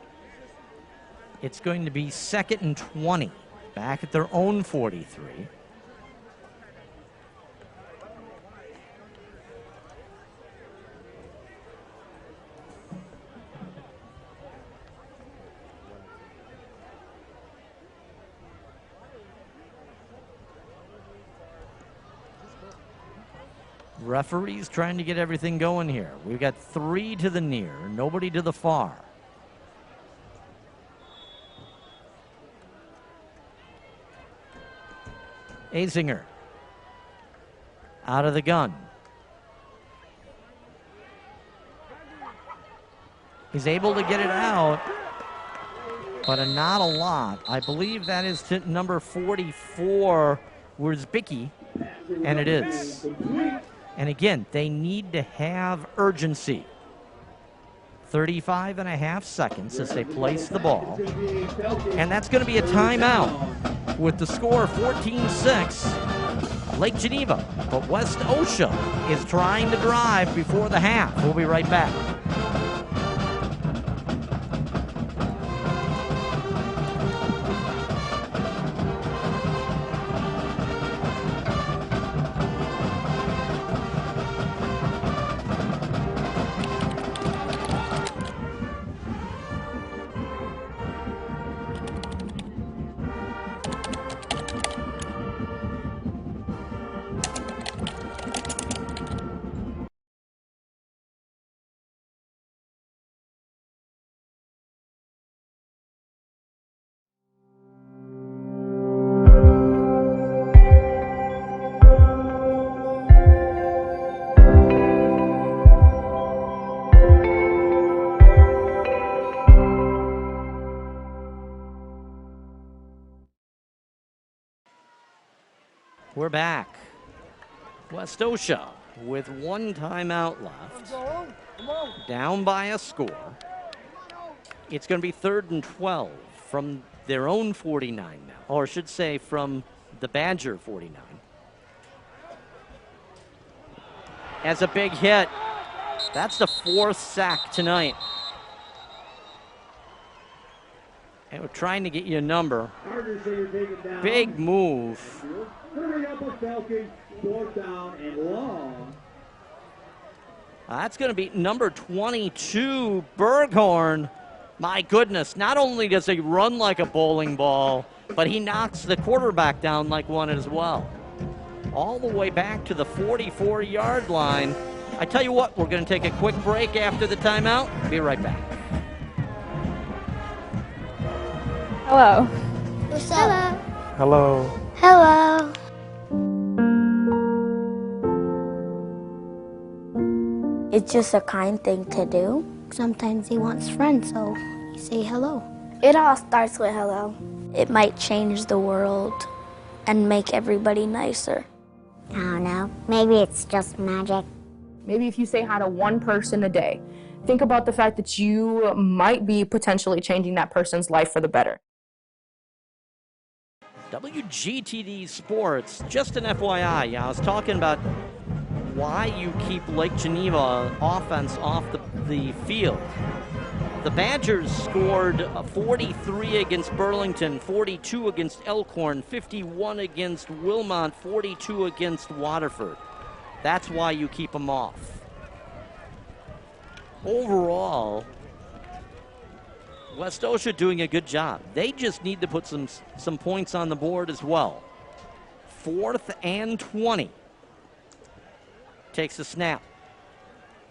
Speaker 1: It's going to be 2nd and 20, back at their own 43. Referees trying to get everything going here. We've got 3 to the near, nobody to the far. Azinger out of the gun. He's able to get it out, but not a lot. I believe that is to number 44, Wierzbicki, and it is. And again, they need to have urgency. 35.5 seconds as they place the ball. And that's going to be a timeout with the score 14-6, Lake Geneva. But Westosha is trying to drive before the half. We'll be right back. We're back. Westosha with 1 timeout left. Down by a score. It's going to be 3rd and 12 from their own 49 now. Or I should say from the Badger 49. As a big hit. That's the 4th sack tonight. And we're trying to get you a number. Big move. That's going to be number 22, Berghorn. My goodness, not only does he run like a bowling ball, but he knocks the quarterback down like one as well. All the way back to the 44-yard line. I tell you what, we're going to take a quick break after the timeout. Be right back.
Speaker 12: Hello. What's up?
Speaker 8: Hello.
Speaker 12: Hello. It's just a kind thing to do. Sometimes he wants friends, so you say hello. It all starts with hello. It might change the world and make everybody nicer. I don't know. Maybe it's just magic.
Speaker 9: Maybe if you say hi to one person a day, think about the fact that you might be potentially changing that person's life for the better.
Speaker 1: WGTD Sports, just an FYI, I was talking about why you keep Lake Geneva offense off the field. The Badgers scored 43 against Burlington, 42 against Elkhorn, 51 against Wilmot, 42 against Waterford. That's why you keep them off. Overall, Westosha doing a good job. They just need to put some points on the board as well. 4th and 20. Takes a snap.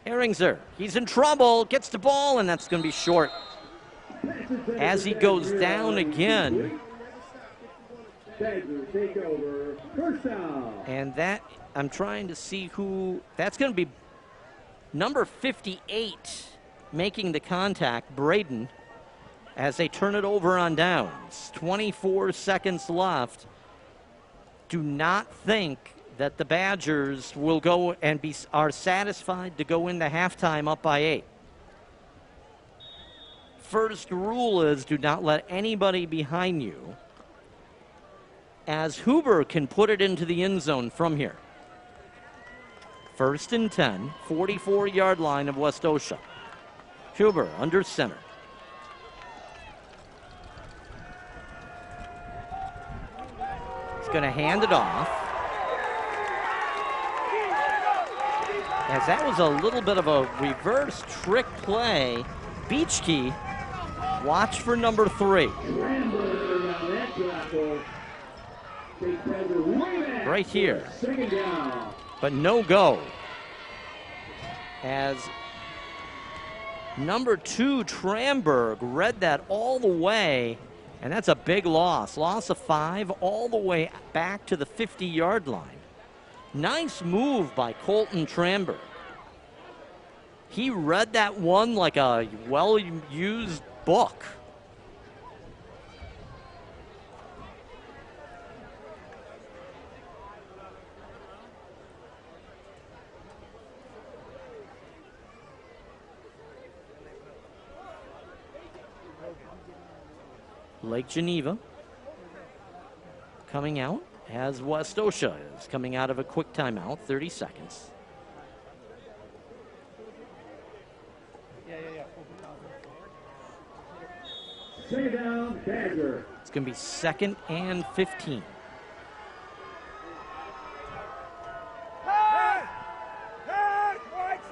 Speaker 1: Herringser, he's in trouble, gets the ball, and that's going to be short. As he goes down again. And that, I'm trying to see who, that's going to be number 58 making the contact, Braden, as they turn it over on downs. 24 seconds left. Do not think that the Badgers will go and are satisfied to go into halftime up by 8. First rule is do not let anybody behind you, as Huber can put it into the end zone from here. 1st and 10, 44-yard line of Westosha. Huber under center. He's going to hand it off. As that was a little bit of a reverse trick play. Beachkey, watch for number 3. Right here. But no go. as number 2, Tramberg, read that all the way, and that's a big loss. Loss of 5 all the way back to the 50-yard line. Nice move by Colton Tramberg. He read that one like a well-used book. Lake Geneva coming out as Westosha is coming out of a quick timeout, 30 seconds.
Speaker 7: Second down, Badger.
Speaker 1: It's going to be 2nd and 15.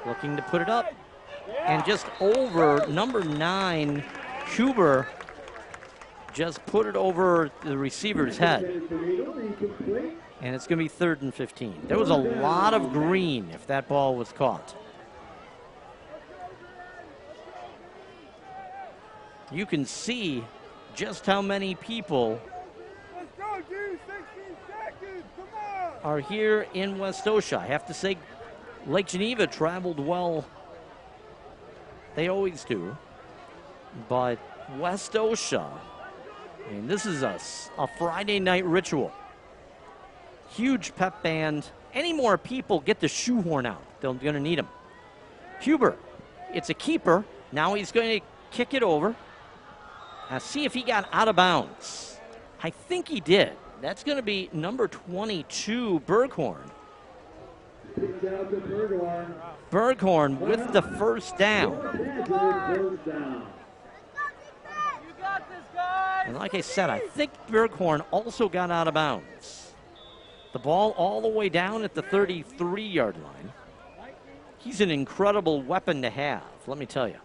Speaker 1: Looking to put it up. And just over number 9, Huber, just put it over the receiver's head. And it's going to be 3rd and 15. There was a lot of green if that ball was caught. You can see just how many people are here in Westosha. I have to say, Lake Geneva traveled well. They always do. But Westosha, I mean, this is a Friday night ritual. Huge pep band. Any more people get the shoehorn out. They're going to need them. Huber, it's a keeper. Now he's going to kick it over. Now see if he got out of bounds. I think he did. That's going to be number 22, Berghorn. Berghorn with the first down. And like I said, I think Berghorn also got out of bounds. The ball all the way down at the 33-yard line. He's an incredible weapon to have, let me tell you.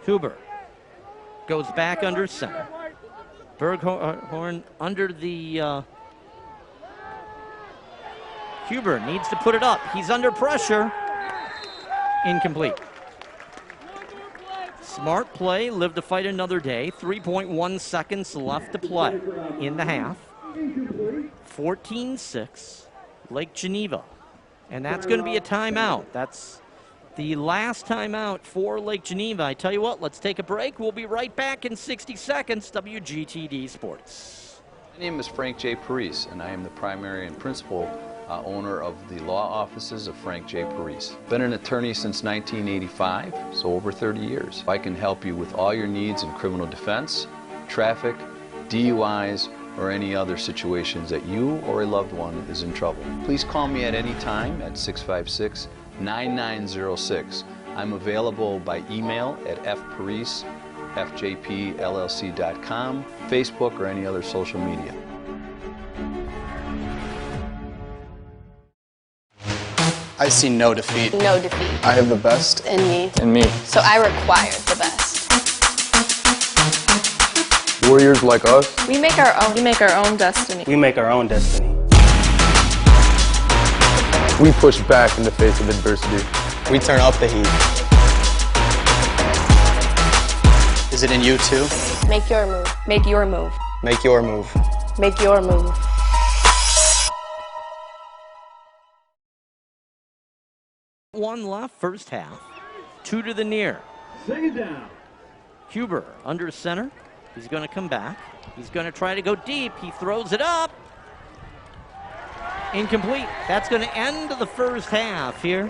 Speaker 1: Huber goes back under center. Berghorn under the... Huber needs to put it up. He's under pressure. Incomplete. Smart play, live to fight another day. 3.1 seconds left to play in the half. 14-6, Lake Geneva. And that's going to be a timeout. That's the last timeout for Lake Geneva. I tell you what, let's take a break. We'll be right back in 60 seconds. WGTD Sports.
Speaker 11: My name is Frank J. Parise, and I am the primary and principal owner of the law offices of Frank J. Parise. Been an attorney since 1985, so over 30 years. I can help you with all your needs in criminal defense, traffic, DUIs, or any other situations that you or a loved one is in trouble. Please call me at any time at 656-9906. I'm available by email at fparise@fjpllc.com, Facebook, or any other social media.
Speaker 10: I see no defeat.
Speaker 14: No defeat.
Speaker 8: I have the best
Speaker 14: In me.
Speaker 8: in me.
Speaker 14: So I require the best.
Speaker 8: Warriors like us.
Speaker 14: We make our own. We make our own destiny.
Speaker 15: We make our own destiny.
Speaker 8: We push back in the face of adversity.
Speaker 10: We turn up the heat. Is it in you too?
Speaker 14: Make your move. Make your move.
Speaker 10: Make your move.
Speaker 14: Make your move.
Speaker 1: One left, first half. 2 to the near.
Speaker 7: Second down.
Speaker 1: Huber under center. He's going to come back. He's going to try to go deep. He throws it up. Incomplete. That's going to end the first half here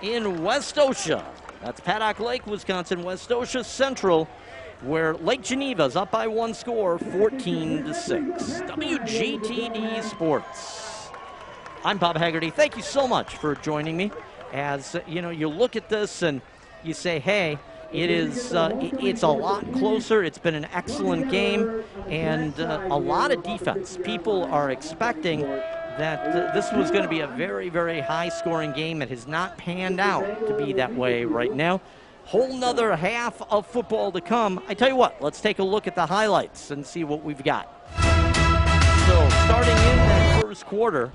Speaker 1: in Westosha. That's Paddock Lake, Wisconsin, Westosha Central, where Lake Geneva's up by 1 score, 14-6. WGTD Sports. I'm Bob Haggerty. Thank you so much for joining me. As you know, you look at this and you say, hey, it's a lot closer. It's been an excellent game and a lot of defense. People are expecting that this was going to be a very, very high-scoring game. It has not panned out to be that way right now. Whole nother half of football to come. I tell you what, let's take a look at the highlights and see what we've got. So starting in that first first quarter.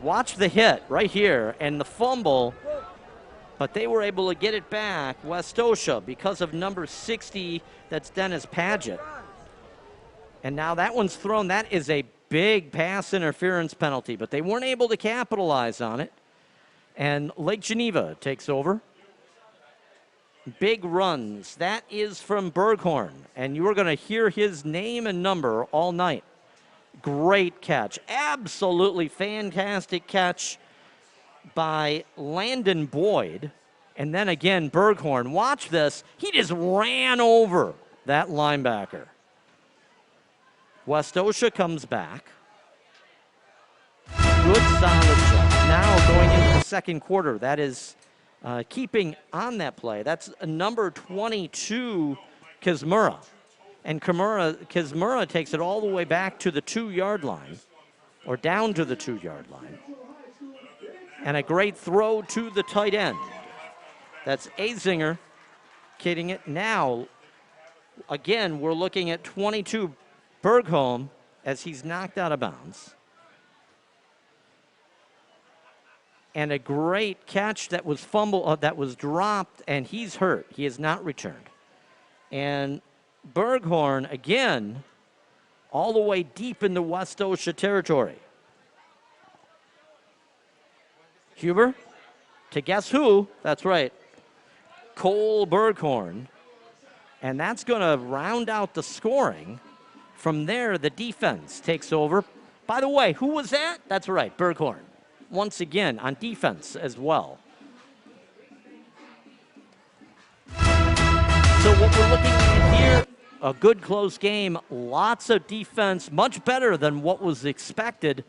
Speaker 1: Watch the hit right here and the fumble, but they were able to get it back, Westosha, because of number 60, that's Dennis Paget. And now that one's thrown. That is a big pass interference penalty, but they weren't able to capitalize on it. And Lake Geneva takes over. Big runs. That is from Berghorn, and you are going to hear his name and number all night. Great catch. Absolutely fantastic catch by Landon Boyd. And then again, Berghorn. Watch this. He just ran over that linebacker. Westosha comes back. Good solid job. Now going into the second quarter, that is keeping on that play. That's number 22, Kizmura. And Kizmura takes it all the way back to the 2-yard line, or down to the 2-yard line. And a great throw to the tight end. That's Azinger kidding it. Now, again, we're looking at 22, Bergholm, as he's knocked out of bounds. And a great catch that was that was dropped, and he's hurt. He has not returned. And Berghorn, again, all the way deep into Westosha territory. Huber, to guess who? That's right, Cole Berghorn. And that's going to round out the scoring. From there, the defense takes over. By the way, who was that? That's right, Berghorn. Once again, on defense as well. So what we're looking at here, a good close game, lots of defense, much better than what was expected.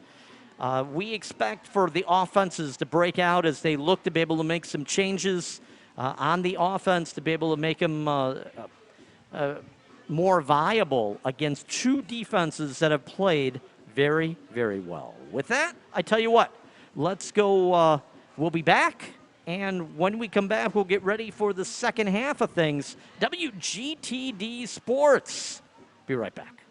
Speaker 1: We expect for the offenses to break out as they look to be able to make some changes on the offense, to be able to make them more viable against two defenses that have played very, very well. With that, I tell you what, let's go. We'll be back, and when we come back, we'll get ready for the second half of things. WGTD Sports. Be right back.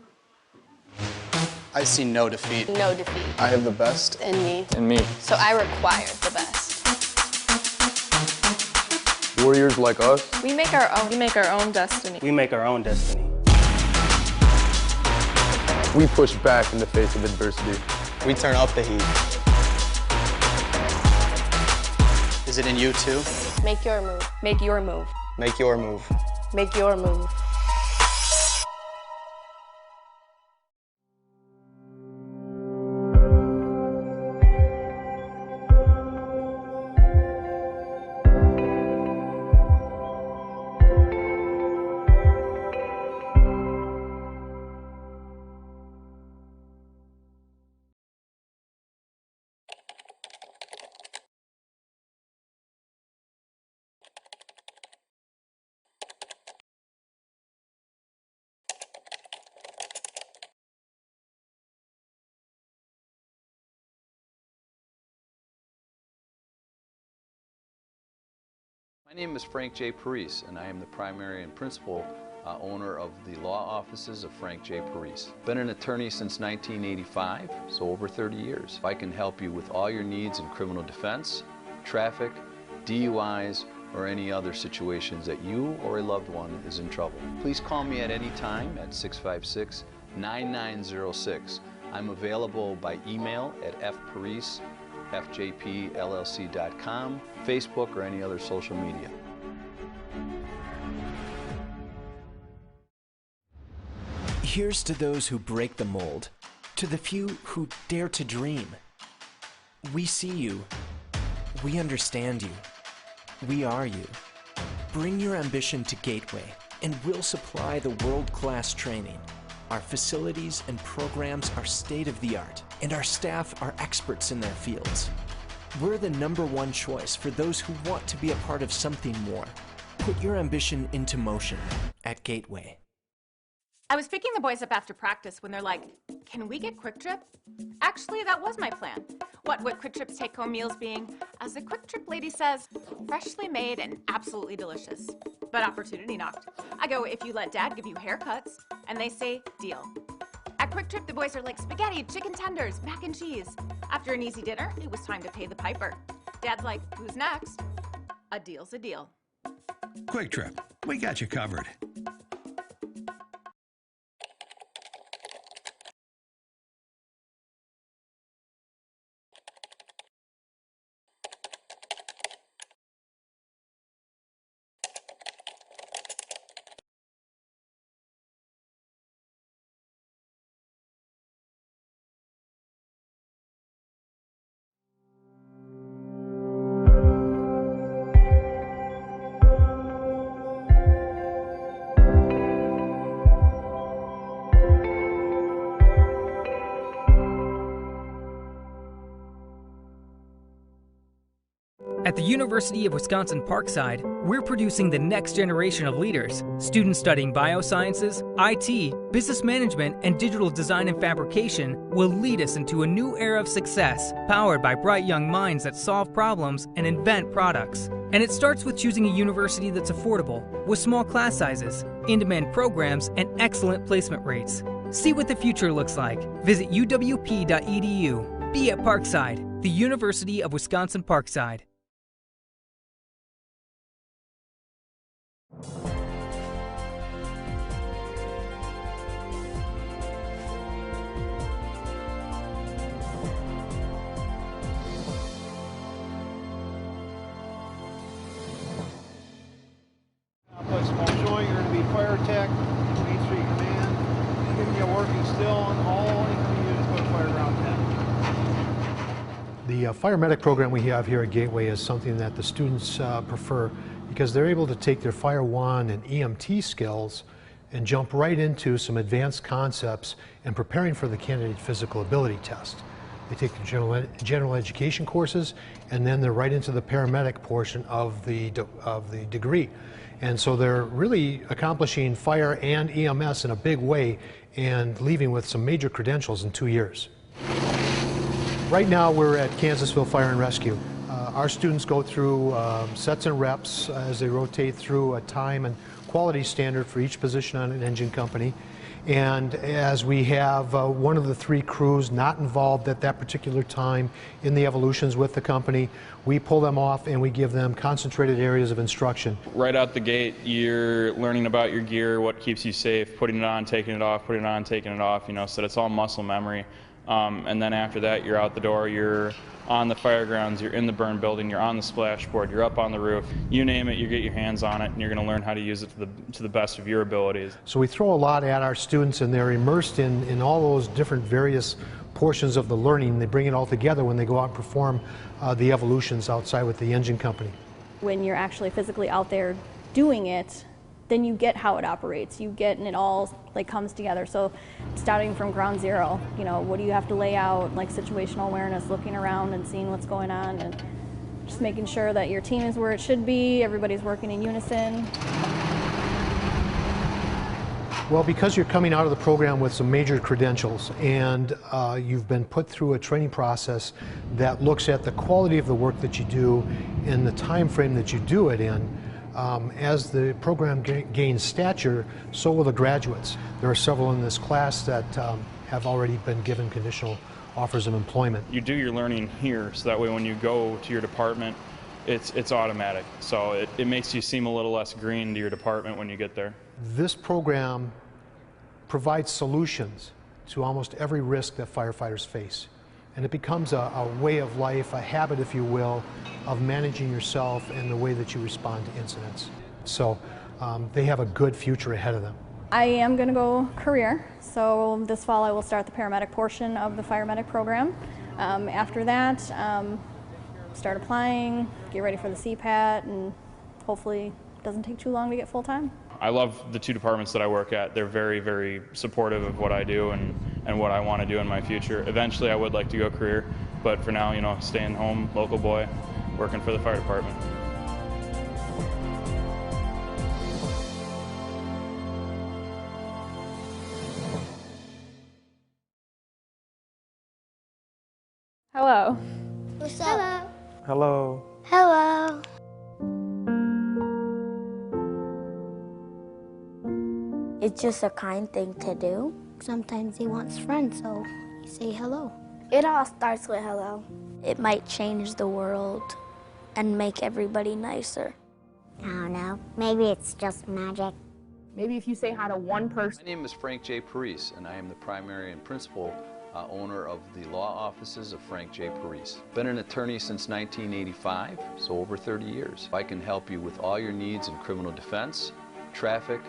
Speaker 10: I see no defeat.
Speaker 14: No defeat.
Speaker 8: I have the best
Speaker 14: In me.
Speaker 8: in me.
Speaker 14: So I require the best.
Speaker 8: Warriors like us.
Speaker 14: We make our own. We make our own destiny.
Speaker 15: We make our own destiny.
Speaker 8: We push back in the face of adversity.
Speaker 10: We turn up the heat. Is it in you too?
Speaker 14: Make your move. Make your move.
Speaker 10: Make your move.
Speaker 14: Make your move.
Speaker 11: My name is Frank J. Parise, and I am the primary and principal owner of the law offices of Frank J. Parise. Been an attorney since 1985, so over 30 years. I can help you with all your needs in criminal defense, traffic, DUIs, or any other situations that you or a loved one is in trouble. Please call me at any time at 656-9906. I'm available by email at fparise@fjpllc.com, Facebook, or any other social media.
Speaker 6: Here's to those who break the mold, to the few who dare to dream. We see you. We understand you. We are you. Bring your ambition to Gateway, and we'll supply the world-class training. Our facilities and programs are state-of-the-art, and our staff are experts in their fields. We're the #1 choice for those who want to be a part of something more. Put your ambition into motion at Gateway.
Speaker 4: I was picking the boys up after practice when they're like, can we get Quick Trip? Actually, that was my plan. What Quick Trip's take-home meals being, as the Quick Trip lady says, freshly made and absolutely delicious. But opportunity knocked. I go, if you let Dad give you haircuts, and they say, deal. At Quick Trip, the boys are like spaghetti, chicken tenders, mac and cheese. After an easy dinner, it was time to pay the piper. Dad's like, who's next? A deal's a deal.
Speaker 5: Quick Trip, we got you covered.
Speaker 13: At the University of Wisconsin-Parkside, we're producing the next generation of leaders. Students studying biosciences, IT, business management, and digital design and fabrication will lead us into a new era of success, powered by bright young minds that solve problems and invent products. And it starts with choosing a university that's affordable, with small class sizes, in-demand programs, and excellent placement rates. See what the future looks like. Visit uwp.edu. Be at Parkside, the University of Wisconsin-Parkside.
Speaker 15: Showing you're going to be fire tech, Main Street Command, and giving you a working still, and all anything you do is put a fire ground tent. The fire medic program we have here at Gateway is something that the students prefer because they're able to take their fire wand and EMT skills and jump right into some advanced concepts and preparing for the candidate physical ability test. They take the general education courses, and then they're right into the paramedic portion of the degree. And so they're really accomplishing fire and EMS in a big way and leaving with some major credentials in 2 years. Right now we're at Kansasville Fire and Rescue. Our students go through sets and reps as they rotate through a time and quality standard for each position on an engine company. And as we have one of the 3 crews not involved at that particular time in the evolutions with the company, we pull them off and we give them concentrated areas of instruction.
Speaker 16: Right out the gate, you're learning about your gear, what keeps you safe, putting it on, taking it off, putting it on, taking it off, you know, so it's all muscle memory. And then after that, you're out the door, you're on the fire grounds, you're in the burn building, you're on the splash board, you're up on the roof, you name it, you get your hands on it, and you're going to learn how to use it to the best of your abilities.
Speaker 15: So we throw a lot at our students, and they're immersed in all those different various portions of the learning. They bring it all together when they go out and perform the evolutions outside with the engine company.
Speaker 17: When you're actually physically out there doing it, then you get how it operates. You get, and it all like comes together. So starting from ground zero, you know, what do you have to lay out, like situational awareness, looking around and seeing what's going on, and just making sure that your team is where it should be, everybody's working in unison.
Speaker 15: Well, because you're coming out of the program with some major credentials and you've been put through a training process that looks at the quality of the work that you do and the time frame that you do it in, as the program gains stature, so will the graduates. There are several in this class that have already been given conditional offers of employment.
Speaker 16: You do your learning here, so that way when you go to your department, it's automatic. So it makes you seem a little less green to your department when you get there.
Speaker 15: This program provides solutions to almost every risk that firefighters face. And it becomes a way of life, a habit, if you will, of managing yourself and the way that you respond to incidents. So they have a good future ahead of them.
Speaker 17: I am going to go career, so this fall I will start the paramedic portion of the fire medic program. After that, start applying, get ready for the CPAT, and hopefully it doesn't take too long to get full-time.
Speaker 16: I love the 2 departments that I work at. They're very, very supportive of what I do and what I want to do in my future. Eventually I would like to go career, but for now, you know, staying home, local boy, working for the fire department.
Speaker 17: Hello.
Speaker 12: What's up?
Speaker 15: Hello.
Speaker 12: Hello. It's just a kind thing to do. Sometimes he wants friends, so you say hello. It all starts with hello. It might change the world and make everybody nicer. I don't know. Maybe it's just magic.
Speaker 9: Maybe if you say hi to one person.
Speaker 11: My name is Frank J. Parise, and I am the primary and principal owner of the law offices of Frank J. Parise. Been an attorney since 1985, so over 30 years. I can help you with all your needs in criminal defense, traffic,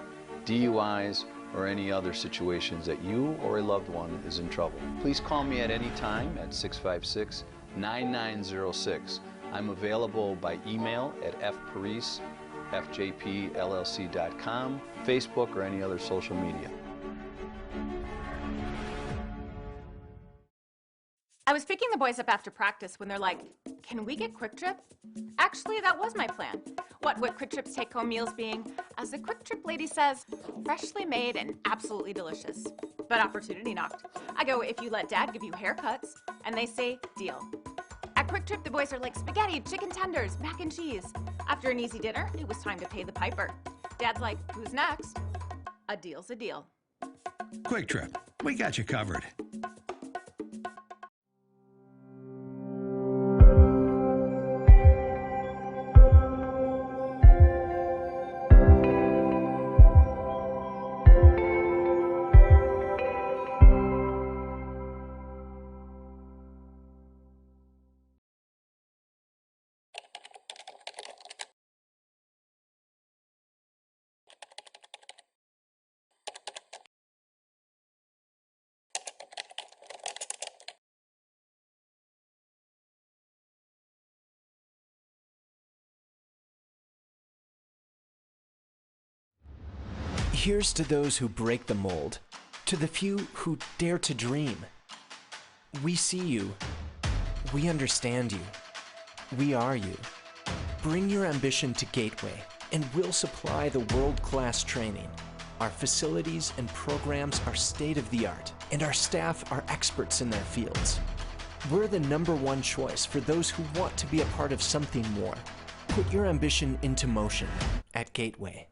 Speaker 11: DUIs, or any other situations that you or a loved one is in trouble. Please call me at any time at 656-9906. I'm available by email at fparise@fjpllc.com, Facebook, or any other social media.
Speaker 4: I was picking the boys up after practice when they're like, can we get Quick Trip? Actually, that was my plan. What Quick Trip's take-home meals being, as the Quick Trip lady says, freshly made and absolutely delicious. But opportunity knocked. I go, if you let Dad give you haircuts, and they say, deal. At Quick Trip, the boys are like spaghetti, chicken tenders, mac and cheese. After an easy dinner, it was time to pay the piper. Dad's like, who's next? A deal's a deal.
Speaker 5: Quick Trip, we got you covered.
Speaker 6: Here's to those who break the mold, to the few who dare to dream. We see you. We understand you. We are you. Bring your ambition to Gateway, and we'll supply the world-class training. Our facilities and programs are state-of-the-art, and our staff are experts in their fields. We're the #1 choice for those who want to be a part of something more. Put your ambition into motion at Gateway.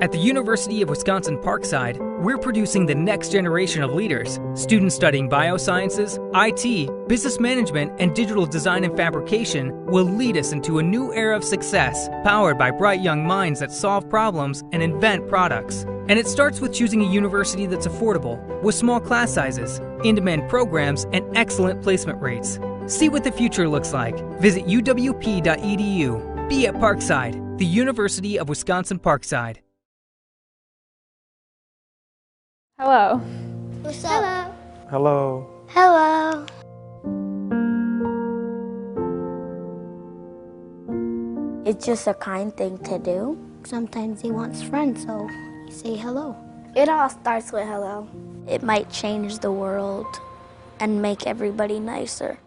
Speaker 13: At the University of Wisconsin-Parkside, we're producing the next generation of leaders. Students studying biosciences, IT, business management, and digital design and fabrication will lead us into a new era of success, powered by bright young minds that solve problems and invent products. And it starts with choosing a university that's affordable, with small class sizes, in-demand programs, and excellent placement rates. See what the future looks like. Visit uwp.edu. Be at Parkside, the University of Wisconsin-Parkside.
Speaker 14: Hello.
Speaker 12: What's up?
Speaker 18: Hello.
Speaker 12: Hello. It's just a kind thing to do. Sometimes he wants friends, so you say hello. It all starts with hello. It might change the world and make everybody nicer.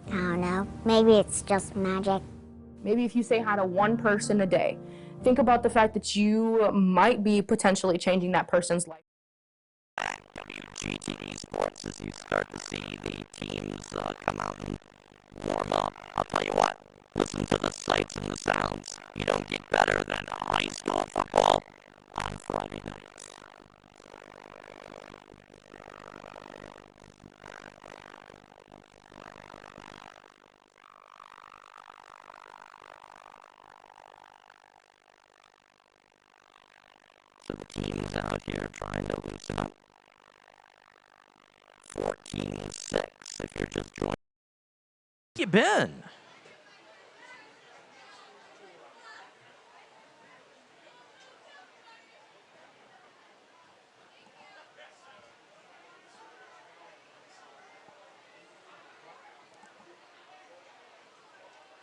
Speaker 12: I don't know. Maybe it's just magic.
Speaker 9: Maybe if you say hi to one person a day, think about the fact that you might be potentially changing that person's life.
Speaker 1: WGTD Sports, as you start to see the teams come out and warm up. I'll tell you what, listen to the sights and the sounds. You don't get better than high school football on Friday nights. So the teams out here trying to loosen up. 14-6 if you're just joining. Where you been?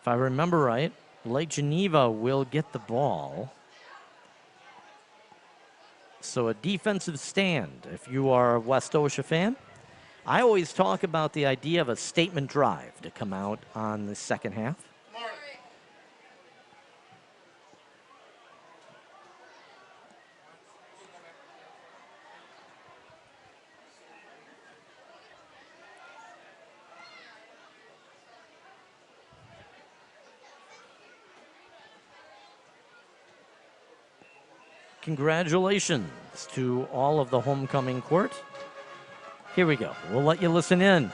Speaker 1: If I remember right, Lake Geneva will get the ball. So a defensive stand, if you are a Westosha fan. I always talk about the idea of a statement drive to come out on the second half. Congratulations to all of the homecoming court. Here we go. We'll let you listen in.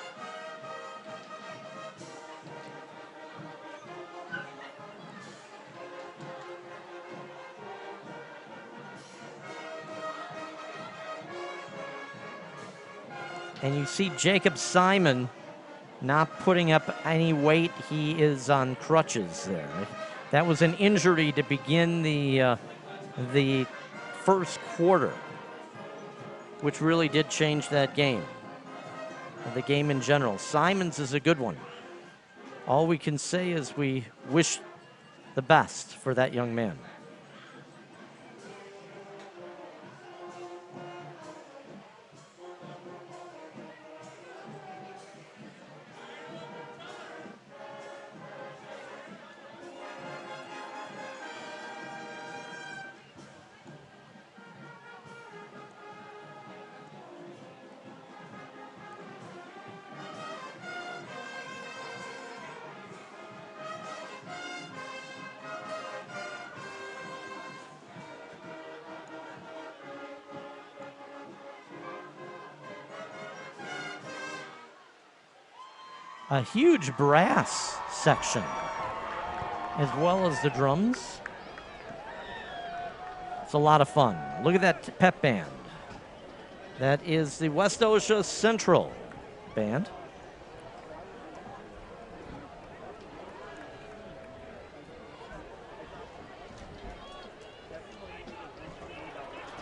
Speaker 1: And you see Jacob Simon not putting up any weight. He is on crutches there. That was an injury to begin the first quarter, which really did change that game, the game in general. Simons is a good one. All we can say is we wish the best for that young man. A huge brass section, as well as the drums. It's a lot of fun. Look at that pep band. That is the Westosha Central Band.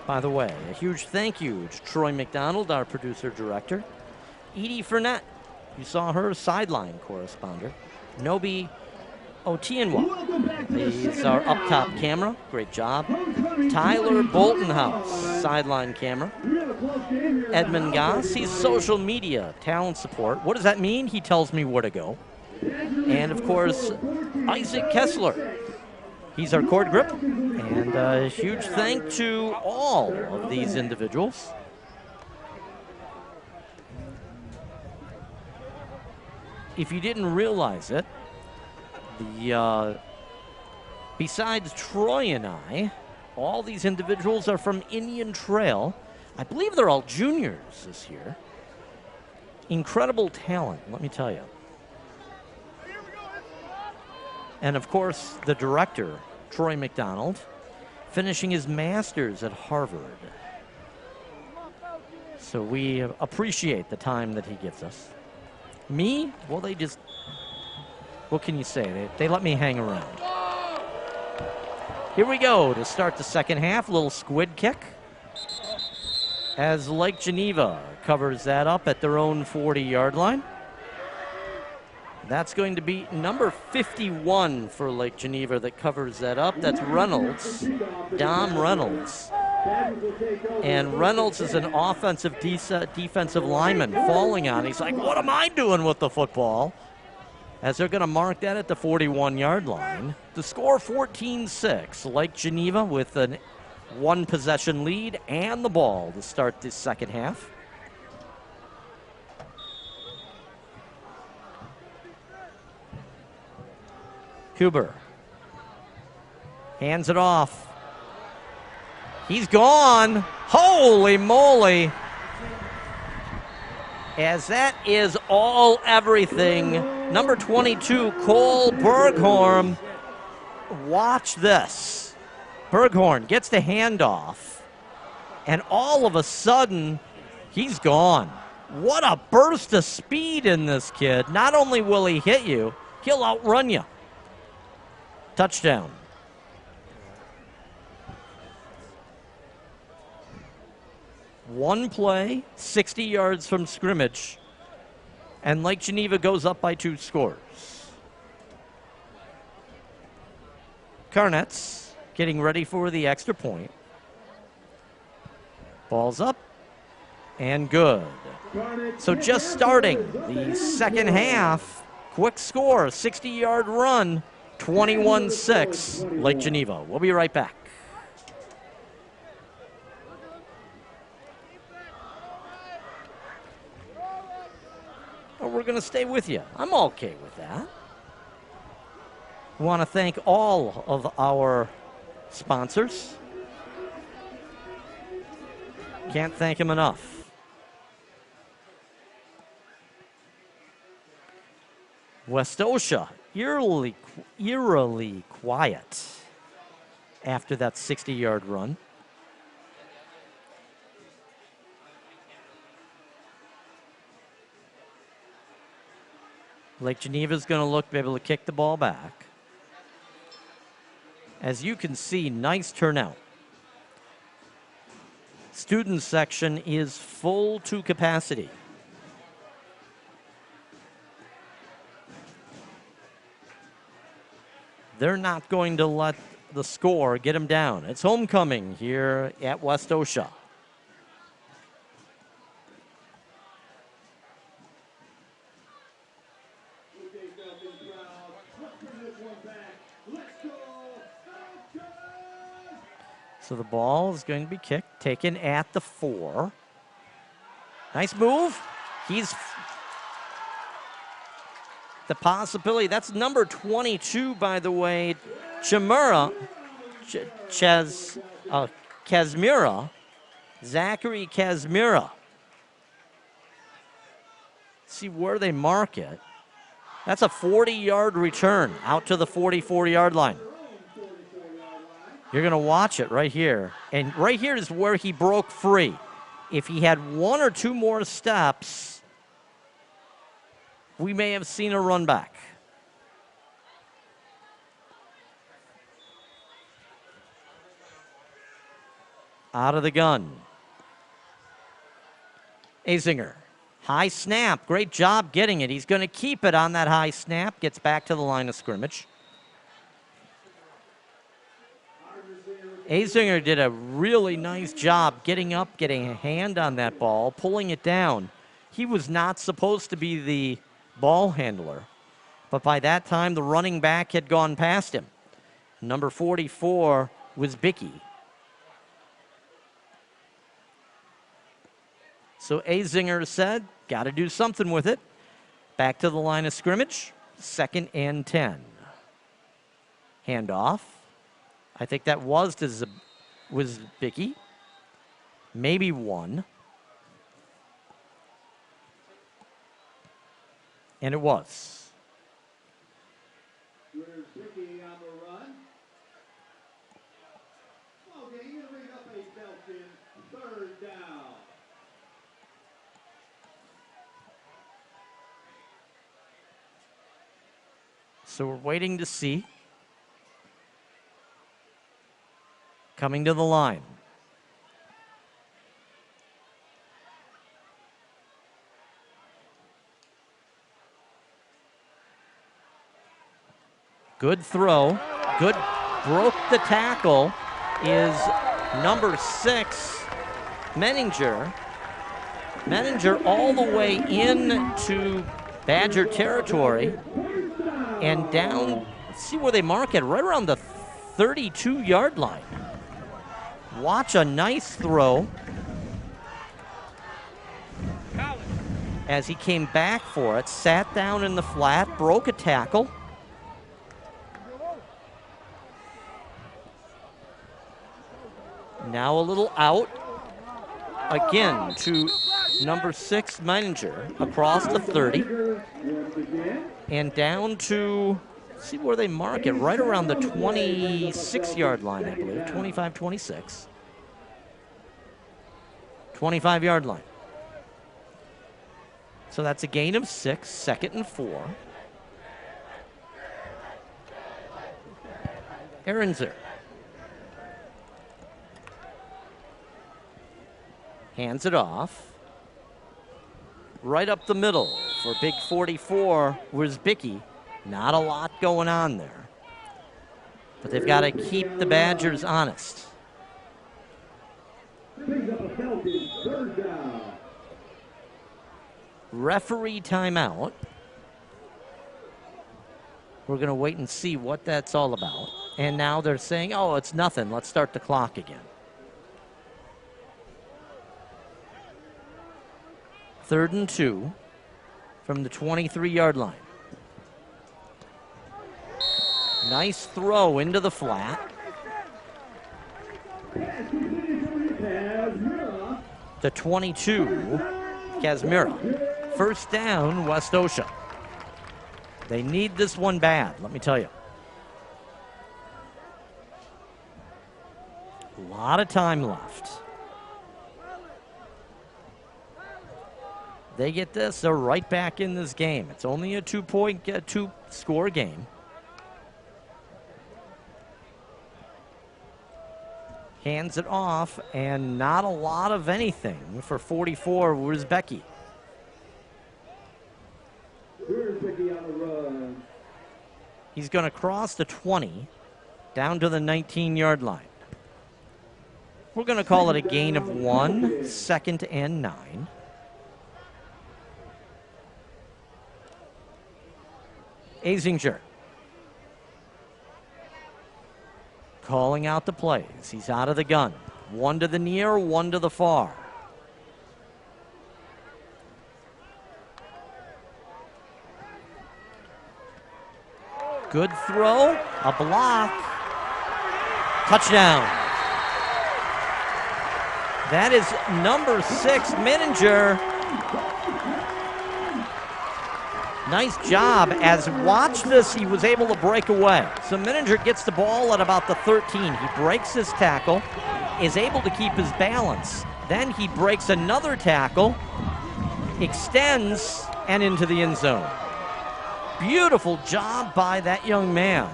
Speaker 1: By the way, a huge thank you to Troy McDonald, our producer-director. Edie Fournette, you saw her, sideline correspondent. Nobi Otienwa is our up-top camera. Great job. Tyler Boltonhouse, sideline camera. Edmund Goss, he's social media talent support. What does that mean? He tells me where to go. And, of course, Isaac Kessler. He's our court grip. And a huge thank to all of these individuals. If you didn't realize it, besides Troy and I, all these individuals are from Indian Trail. I believe they're all juniors this year. Incredible talent, let me tell you. And of course, the director, Troy McDonald, finishing his master's at Harvard. So we appreciate the time that he gives us. Me? Well, they just, what can you say? They let me hang around. Here we go to start the second half. Little squid kick as Lake Geneva covers that up at their own 40-yard line. That's going to be number 51 for Lake Geneva that covers that up. That's Reynolds, Dom Reynolds. And Reynolds is an offensive defensive lineman falling on. He's like, what am I doing with the football? As they're going to mark that at the 41-yard line. The score 14-6. Lake Geneva with a one-possession lead and the ball to start this second half. Huber hands it off. He's gone. Holy moly. As that is all everything. Number 22, Cole Berghorn. Watch this. Berghorn gets the handoff, and all of a sudden, he's gone. What a burst of speed in this kid. Not only will he hit you, he'll outrun you. Touchdown. One play, 60 yards from scrimmage, and Lake Geneva goes up by 2 scores. Carnets getting ready for the extra point. Ball's up and good. So just starting the second half, quick score, 60-yard run, 21-6, Lake Geneva. We'll be right back. Oh, we're going to stay with you. I'm okay with that. We want to thank all of our sponsors. Can't thank them enough. Westosha, eerily quiet after that 60-yard run. Lake Geneva's going to be able to kick the ball back. As you can see, nice turnout. Student section is full to capacity. They're not going to let the score get them down. It's homecoming here at Westosha. So the ball is going to be kicked, taken at the 4. Nice move. He's the possibility. That's number 22, by the way, Chimura, Kazmira, Zachary Kazmira. See where they mark it. That's a 40-yard return out to the 44-yard line. You're going to watch it right here. And right here is where he broke free. If he had 1 or 2 more steps, we may have seen a run back. Out of the gun. Azinger. High snap. Great job getting it. He's going to keep it on that high snap. Gets back to the line of scrimmage. Azinger did a really nice job getting up, getting a hand on that ball, pulling it down. He was not supposed to be the ball handler, but by that time the running back had gone past him. Number 44 was Bicky. So Azinger said, got to do something with it. Back to the line of scrimmage, 2nd and 10. Handoff. I think that was Bicky. Maybe 1. And it was.
Speaker 7: Here's Bicky on the run. Okay, you're going to bring up a Belton 3rd down.
Speaker 1: So we're waiting to see. Coming to the line. Good throw. Good. Broke the tackle is number 6, Menninger. Menninger all the way into Badger territory and down. Let's see where they mark it. Right around the 32-yard line. Watch a nice throw as he came back for it, sat down in the flat, broke a tackle. Now a little out. Again to number 6, Menninger, across the 30. And down to, see where they mark it, right around the 26-yard line, I believe, 25, 26. 25-yard line. So that's a gain of 6, 2nd and 4. Ehrenzer. Hands it off. Right up the middle for big 44 was Bicky. Not a lot going on there. But they've got to keep the Badgers honest. Referee timeout. We're going to wait and see what that's all about. And now they're saying, oh, it's nothing. Let's start the clock again. 3rd and 2 from the 23-yard line. Nice throw into the flat. The 22, Kazmira. First down, Westosha. They need this one bad, let me tell you. A lot of time left. They get this, they're right back in this game. It's only a two-score game. Hands it off, and not a lot of anything for 44, Wierzbicki. He's going to cross the 20 down to the 19-yard line. We're going to call it a gain of 1, 2nd and 9. Azinger calling out the plays. He's out of the gun. 1 to the near, 1 to the far. Good throw, a block, touchdown. That is number 6, Mininger. Nice job. As watch this, he was able to break away. So Mininger gets the ball at about the 13. He breaks his tackle, is able to keep his balance. Then he breaks another tackle, extends, and into the end zone. Beautiful job by that young man.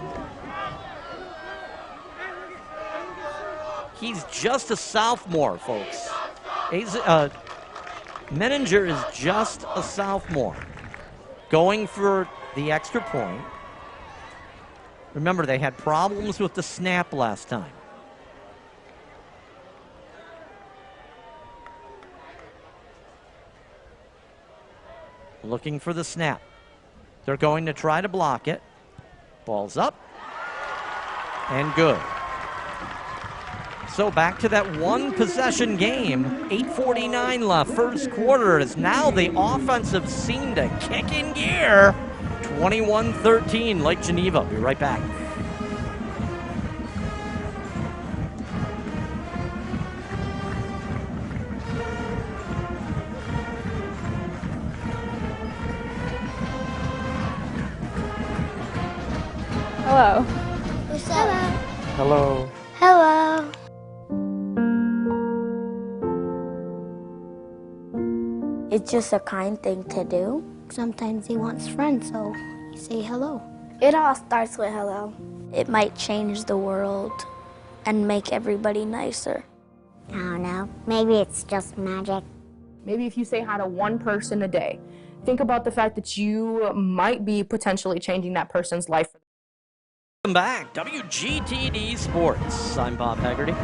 Speaker 1: He's just a sophomore, folks. Mininger is just a sophomore. Going for the extra point. Remember, they had problems with the snap last time. Looking for the snap. They're going to try to block it. Ball's up. And good. So back to that one possession game. 8:49 left. First quarter is now the offensive scene to kick in gear. 21-13 Lake Geneva. Be right back.
Speaker 14: Hello.
Speaker 12: Hello.
Speaker 15: Hello.
Speaker 12: Hello. It's just a kind thing to do. Sometimes he wants friends, so you say hello. It all starts with hello. It might change the world and make everybody nicer.
Speaker 18: I don't know. Maybe it's just magic.
Speaker 9: Maybe if you say hi to one person a day, think about the fact that you might be potentially changing that person's life.
Speaker 1: Welcome back. WGTD Sports. I'm Bob Haggerty.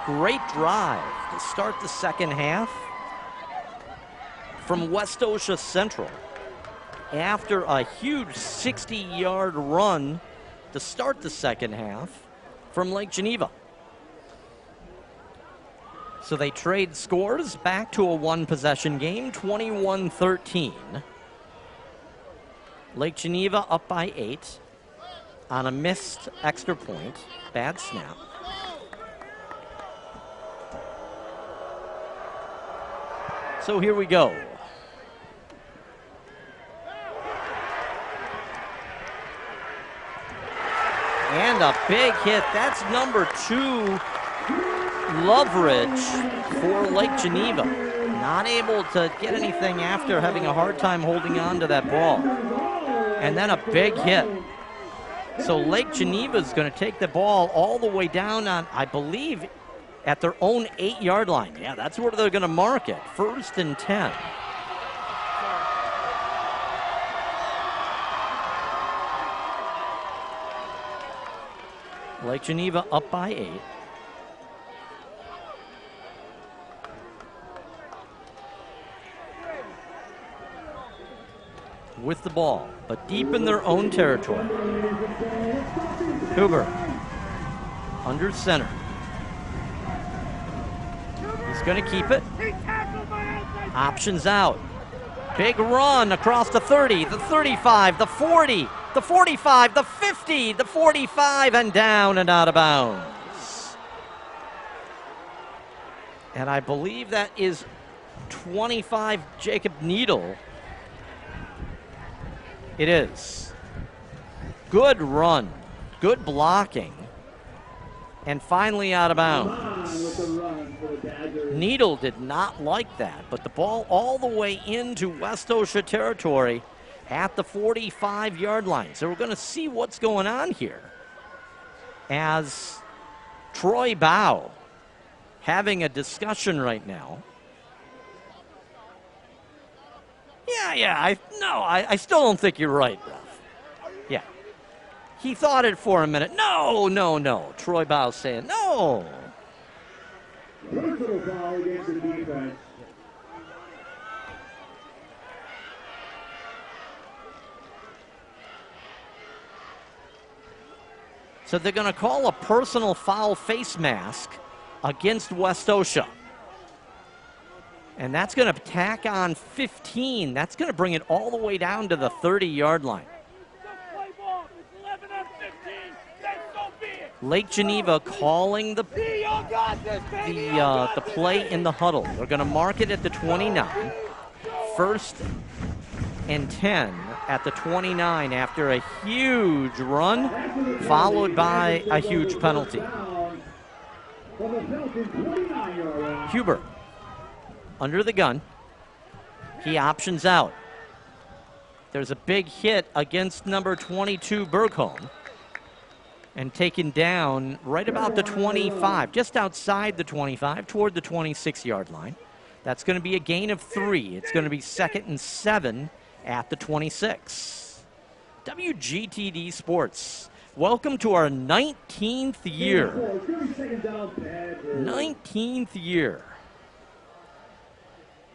Speaker 1: Great drive to start the second half from Westosha Central after a huge 60-yard run to start the second half from Lake Geneva. So they trade scores back to a one-possession game, 21-13. Lake Geneva up by 8 on a missed extra point. Bad snap. So here we go. And a big hit. That's number 2, Loveridge for Lake Geneva. Not able to get anything after having a hard time holding on to that ball. And then a big hit. So Lake Geneva is going to take the ball all the way down on, I believe, at their own 8-yard line. Yeah, that's where they're going to mark it. 1st and 10. Lake Geneva up by 8. With the ball, but deep in their own territory. Huber under center. He's going to keep it. Options out. Big run across the 30, the 35, the 40, the 45, the 50, the 45, and down and out of bounds. And I believe that is 25, Jacob Needle. It is. Good run, good blocking, and finally out of bounds. Needle did not like that, but the ball all the way into Westosha territory at the 45-yard line. So we're going to see what's going on here as Troy Bow having a discussion right now. I still don't think you're right, Ref. Yeah. He thought it for a minute. No. Troy Bow saying, no.
Speaker 7: Personal foul against the defense.
Speaker 1: So they're going to call a personal foul face mask against Westosha. And that's going to tack on 15. That's going to bring it all the way down to the 30-yard line. Lake Geneva calling the play in the huddle. They're going to mark it at the 29. 1st and 10 at the 29 after a huge run, followed by a huge penalty. Huber under the gun. He options out. There's a big hit against number 22, Bergholm, and taken down right about the 25, just outside the 25, toward the 26-yard line. That's going to be a gain of 3. It's going to be 2nd and 7 at the 26. WGTD Sports, welcome to our 19th year. 19th year.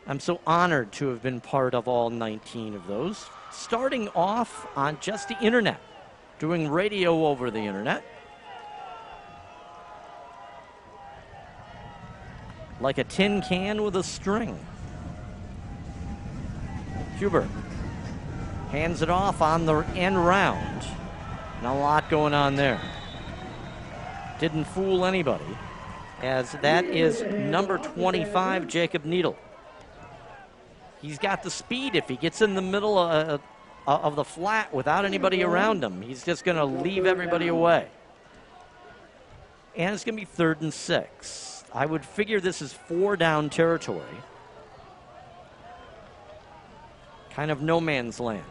Speaker 1: I'm so honored to have been part of all 19 of those, starting off on just the internet, doing radio over the internet. Like a tin can with a string. Huber hands it off on the end round. Not a lot going on there. Didn't fool anybody, as that is number 25, Jacob Needle. He's got the speed. If he gets in the middle of the flat without anybody around him, he's just going to leave everybody away. And it's going to be 3rd and 6. I would figure this is 4-down territory. Kind of no man's land.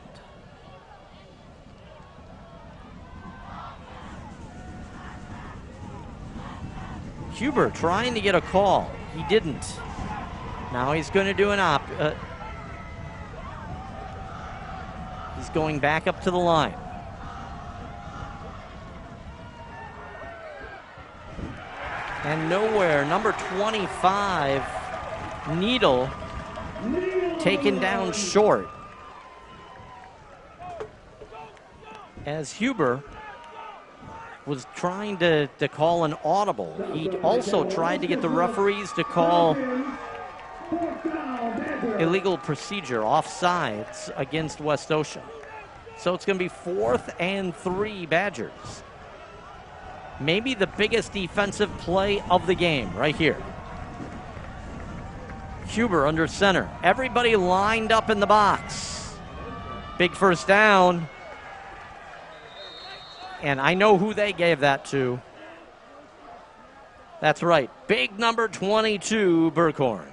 Speaker 1: Huber trying to get a call. He didn't. Now he's going to do an he's going back up to the line. And nowhere, number 25, Needle, taken down short. As Huber was trying to call an audible. He also tried to get the referees to call illegal procedure, offsides, against Westosha. So it's going to be 4th and 3 Badgers. Maybe the biggest defensive play of the game right here. Huber under center. Everybody lined up in the box. Big first down. And I know who they gave that to. That's right. Big number 22, Berghorn.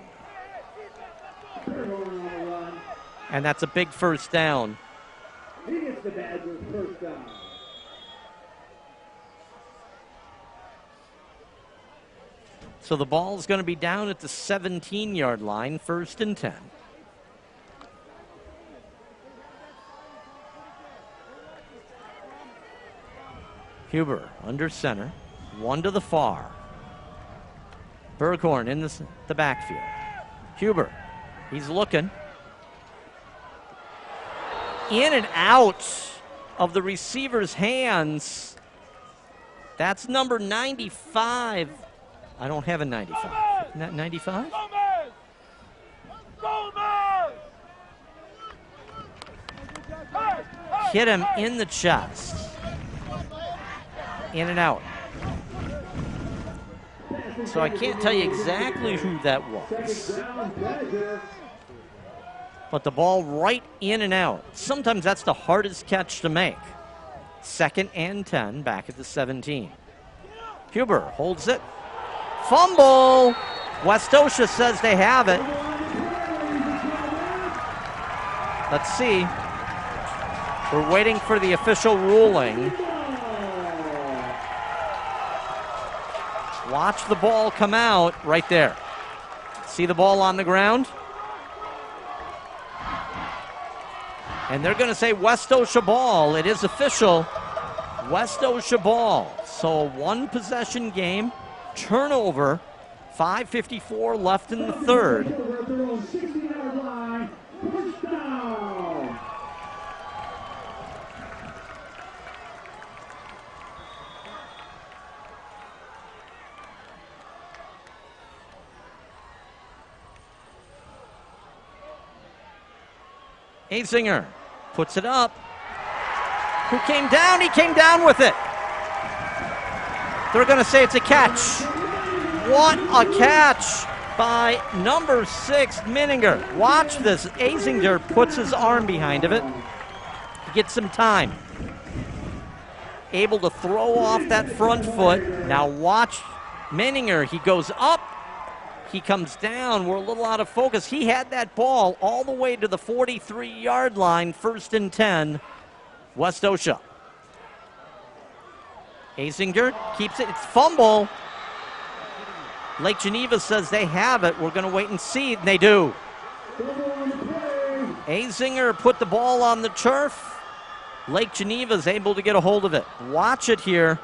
Speaker 1: And that's a big first down.
Speaker 7: He gets the Badgers first down.
Speaker 1: So the ball is going to be down at the 17-yard line, 1st and 10. Huber under center, one to the far. Berghorn in the backfield. Huber, he's looking. In and out of the receiver's hands. That's number 95. I don't have a 95. Isn't that 95? Hit him in the chest. In and out. So I can't tell you exactly who that was. But the ball right in and out. Sometimes that's the hardest catch to make. 2nd and 10, back at the 17. Huber holds it. Fumble! Westosha says they have it. Let's see. We're waiting for the official ruling. Watch the ball come out right there. See the ball on the ground? And they're going to say Westosha ball. It is official. Westosha ball. So a one-possession game. Turnover. 5:54 left in the third. Azinger puts it up. Who came down? He came down with it. They're going to say it's a catch. What a catch by number 6, Mininger. Watch this. Azinger puts his arm behind of it. Gets some time. Able to throw off that front foot. Now watch Mininger. He goes up. He comes down. We're a little out of focus. He had that ball all the way to the 43-yard line, 1st and 10, Westosha. Azinger keeps it. It's fumble. Lake Geneva says they have it. We're going to wait and see, and they do. Azinger put the ball on the turf. Lake Geneva is able to get a hold of it. Watch it here.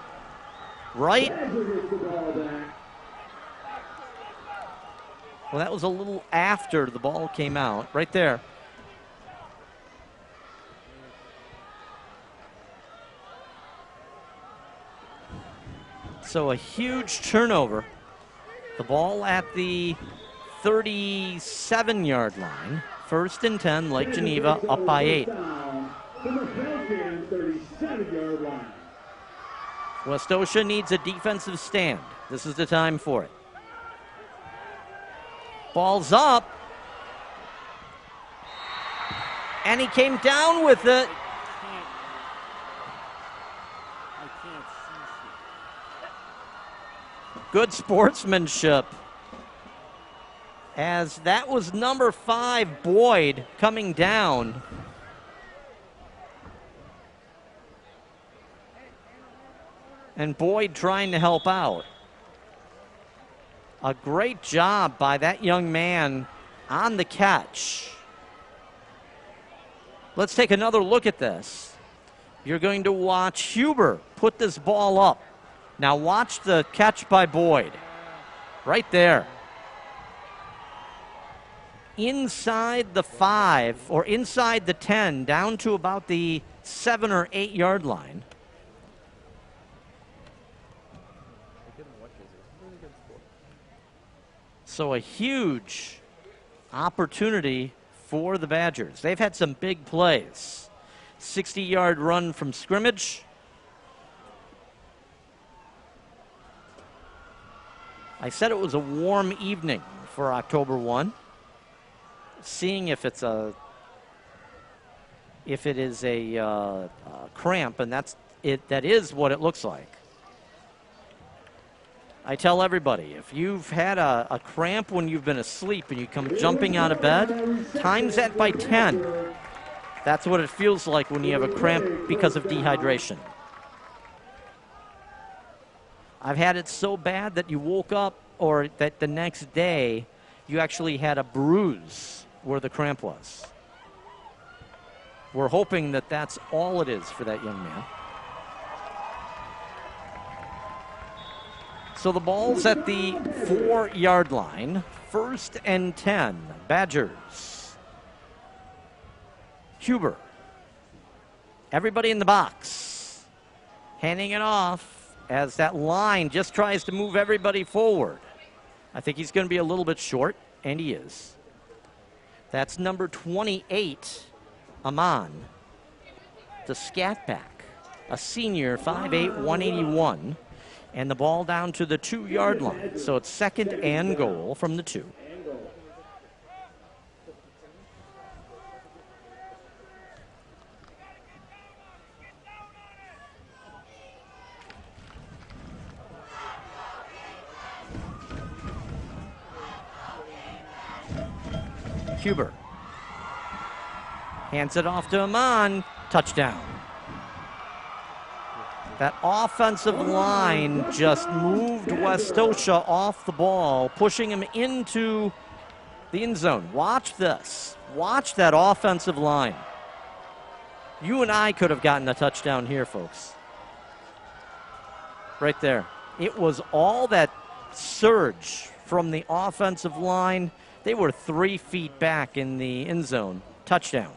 Speaker 1: Right. Well, that was a little after the ball came out. Right there. So a huge turnover. The ball at the 37-yard line. 1st and 10, Lake Geneva up by 8. Westosha needs a defensive stand. This is the time for it. Ball's up. And he came down with it. Good sportsmanship. As that was number 5, Boyd, coming down. And Boyd trying to help out. A great job by that young man on the catch. Let's take another look at this. You're going to watch Huber put this ball up. Now watch the catch by Boyd. Right there. Inside the 5, or inside the 10, down to about the 7 or 8 yard line. So a huge opportunity for the Badgers. They've had some big plays. 60-yard run from scrimmage. I said it was a warm evening for October 1. Seeing if it is a cramp, and that is what it looks like. I tell everybody, if you've had a cramp when you've been asleep and you come jumping out of bed, times that by 10. That's what it feels like when you have a cramp because of dehydration. I've had it so bad that you woke up, or that the next day you actually had a bruise where the cramp was. We're hoping that that's all it is for that young man. So the ball's at the 4-yard line. 1st and 10, Badgers. Huber. Everybody in the box. Handing it off as that line just tries to move everybody forward. I think he's going to be a little bit short, and he is. That's number 28, Amon, the scat back, a senior, 5'8", 181, and the ball down to the 2-yard line. So it's 2nd and goal from the 2. Huber hands it off to Amon. Touchdown. That offensive line just moved Westosha off the ball, pushing him into the end zone. Watch this. Watch that offensive line. You and I could have gotten a touchdown here, folks. Right there. It was all that surge from the offensive line. They were 3 feet back in the end zone. Touchdown.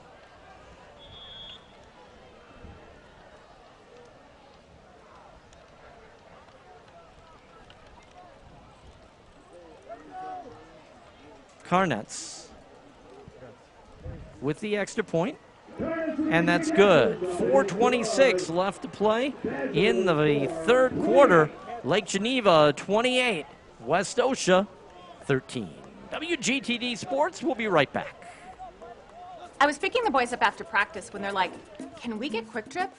Speaker 1: Carnets with the extra point, and that's good. 4:26 left to play in the 3rd quarter. Lake Geneva 28, Westosha 13. WGTD Sports, we'll be right back.
Speaker 4: I was picking the boys up after practice when they're like, can we get Quick Trip?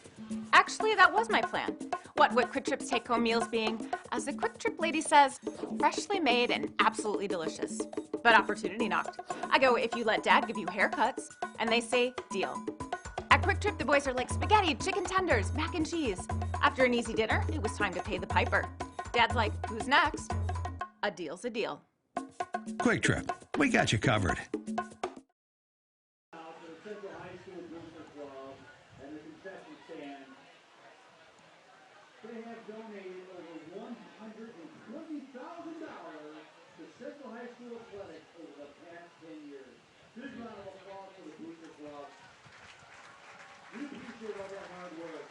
Speaker 4: Actually, that was my plan. What with Quick Trip's take-home meals being, as the Quick Trip lady says, freshly made and absolutely delicious. But opportunity knocked. I go, if you let Dad give you haircuts, and they say, deal. At Quick Trip, the boys are like spaghetti, chicken tenders, mac and cheese. After an easy dinner, it was time to pay the piper. Dad's like, who's next? A deal's a deal.
Speaker 5: Quick Trip, we got you covered.
Speaker 7: They have donated over $120,000 to Central High School athletics over the past 10 years. Big round of applause for the Booster Club. We appreciate all their hard work.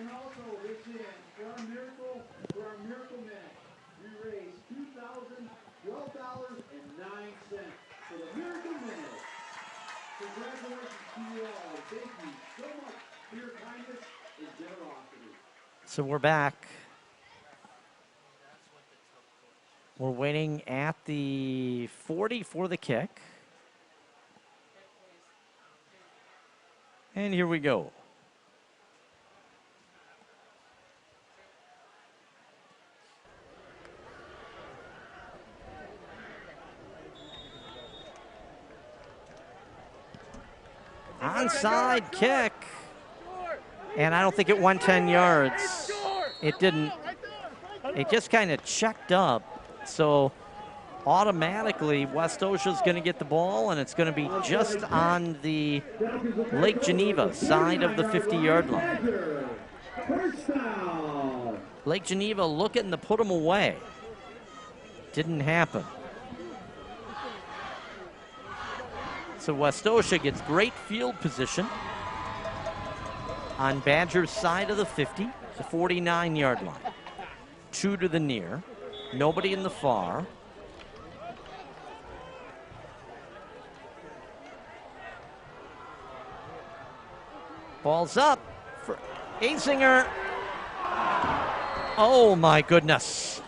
Speaker 7: And also, this in for our miracle minute, we raised $12.09 for the Miracle Minute. Congratulations to you all. Thank you so much for your kindness and generosity.
Speaker 1: So we're back. We're waiting at the 40 for the kick. And here we go. Onside kick. And I don't think it went 10 yards. It didn't. It just kind of checked up. So automatically, Westosha's going to get the ball, and it's going to be just on the Lake Geneva side of the 50-yard line. Lake Geneva looking to put them away. Didn't happen. So Westosha gets great field position on Badger's side of the 50, the 49-yard line. 2 to the near, nobody in the far. Ball's up for Azinger. Oh my goodness.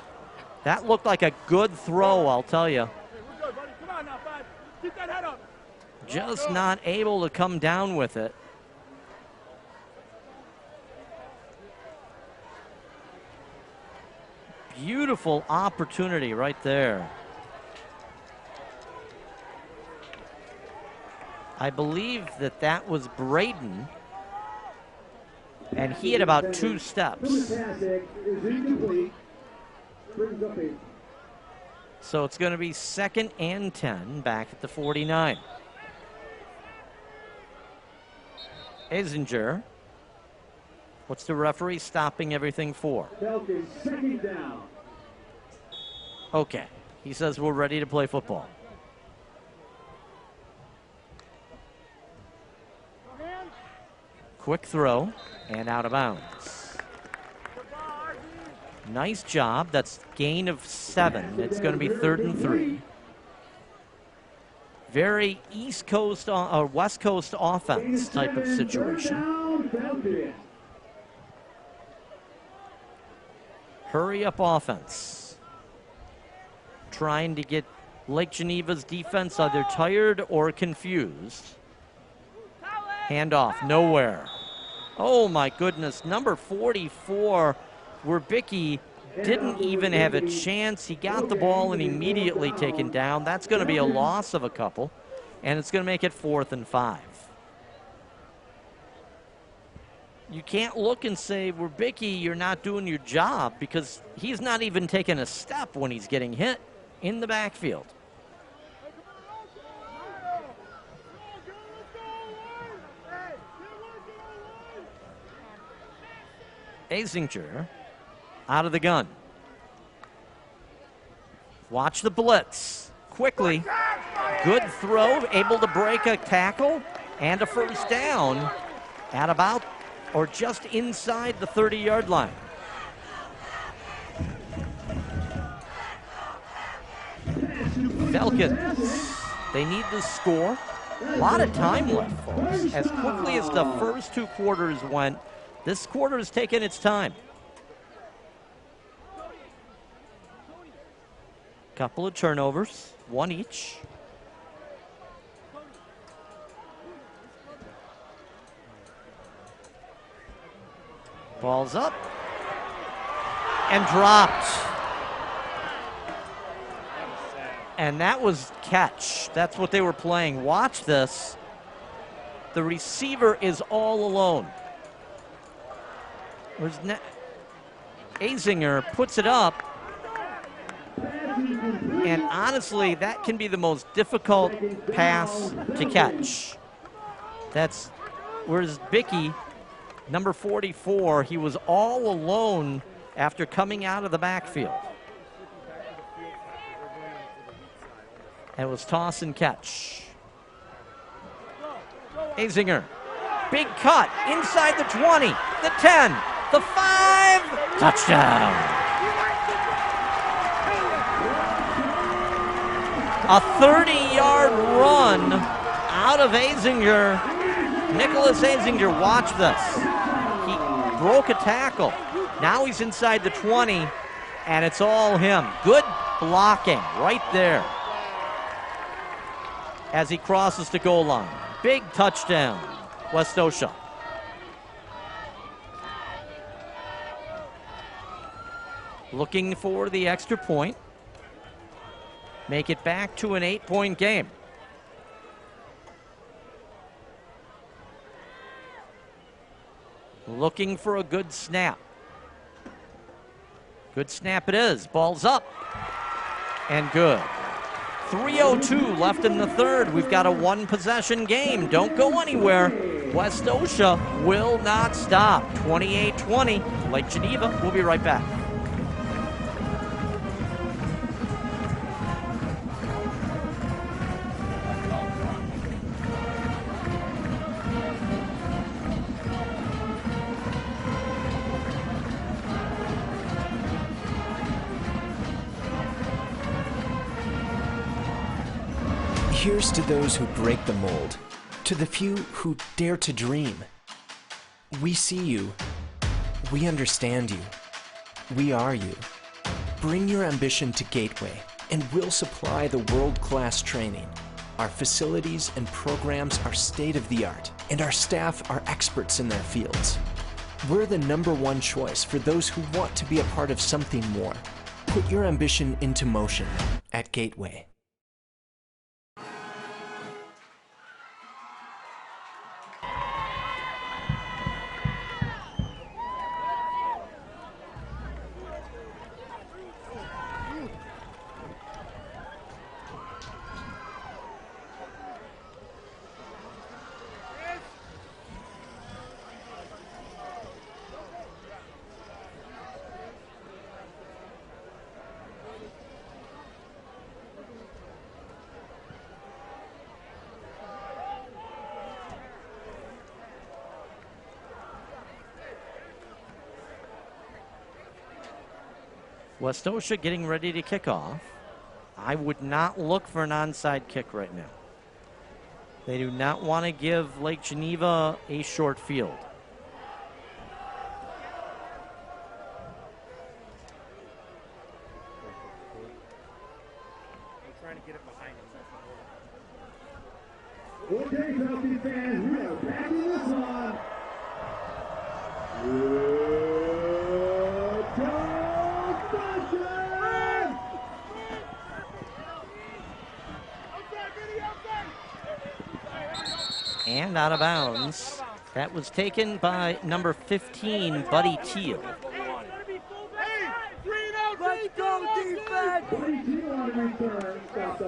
Speaker 1: That looked like a good throw, I'll tell you. Just not able to come down with it. Beautiful opportunity right there. I believe that was Braden, and he had about 2 steps. So it's going to be 2nd and 10 back at the 49. Azinger. What's the referee stopping everything for?
Speaker 7: Falcons, 2nd down.
Speaker 1: Okay. He says we're ready to play football. Quick throw and out of bounds. Nice job. That's gain of 7. It's going to be 3rd and 3. Very East Coast or West Coast offense type of situation. Hurry up offense. Trying to get Lake Geneva's defense either tired or confused. Handoff, nowhere. Oh my goodness, number 44, Werbicki didn't even have a chance. He got the ball and immediately taken down. That's going to be a loss of a couple, and it's going to make it 4th and 5. You can't look and say, Werbicki, you're not doing your job, because he's not even taking a step when he's getting hit in the backfield. Azinger out of the gun. Watch the blitz. Quickly. Good throw. Able to break a tackle and a first down at about or just inside the 30-yard line. Falcons. They need the score. A lot of time left, folks. As quickly as the first 2 quarters went, this quarter has taken its time. Couple of turnovers, 1 each. Ball's up and dropped. And that was catch. That's what they were playing. Watch this. The receiver is all alone. Azinger puts it up, and honestly, that can be the most difficult pass to catch. That's whereas Bicky, number 44, he was all alone after coming out of the backfield. And it was toss and catch. Azinger, big cut inside the 20, the 10. The 5, touchdown. A 30-yard run out of Azinger. Nicholas Azinger, watch this. He broke a tackle. Now he's inside the 20, and it's all him. Good blocking right there as he crosses the goal line. Big touchdown, Westosha. Looking for the extra point. Make it back to an 8-point game. Looking for a good snap. Good snap it is. Ball's up. And good. 3:02 left in the third. We've got a 1-possession game. Don't go anywhere. Westosha will not stop. 28-20. Lake Geneva. We'll be right back.
Speaker 6: Here's to those who break the mold, to the few who dare to dream. We see you. We understand you. We are you. Bring your ambition to Gateway, and we'll supply the world-class training. Our facilities and programs are state-of-the-art, and our staff are experts in their fields. We're the #1 choice for those who want to be a part of something more. Put your ambition into motion at Gateway.
Speaker 1: Westosha getting ready to kick off. I would not look for an onside kick right now. They do not want to give Lake Geneva a short field.
Speaker 7: Okay, Chelsea fans, we are backing this one.
Speaker 1: And out of bounds. That was taken by number 15, Buddy Teal.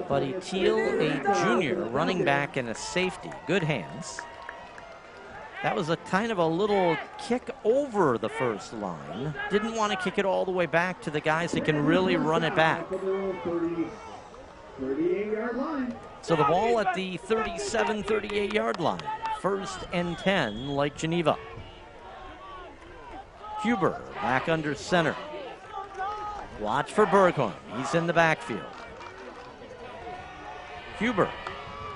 Speaker 1: Buddy Teal, a junior, running back and a safety. Good hands. That was a kind of a little kick over the first line. Didn't want to kick it all the way back to the guys that can really run it back.
Speaker 7: 38-yard line.
Speaker 1: So the ball at the 37, 38-yard line. 1st and 10, Lake Geneva. Huber back under center. Watch for Berghorn. He's in the backfield. Huber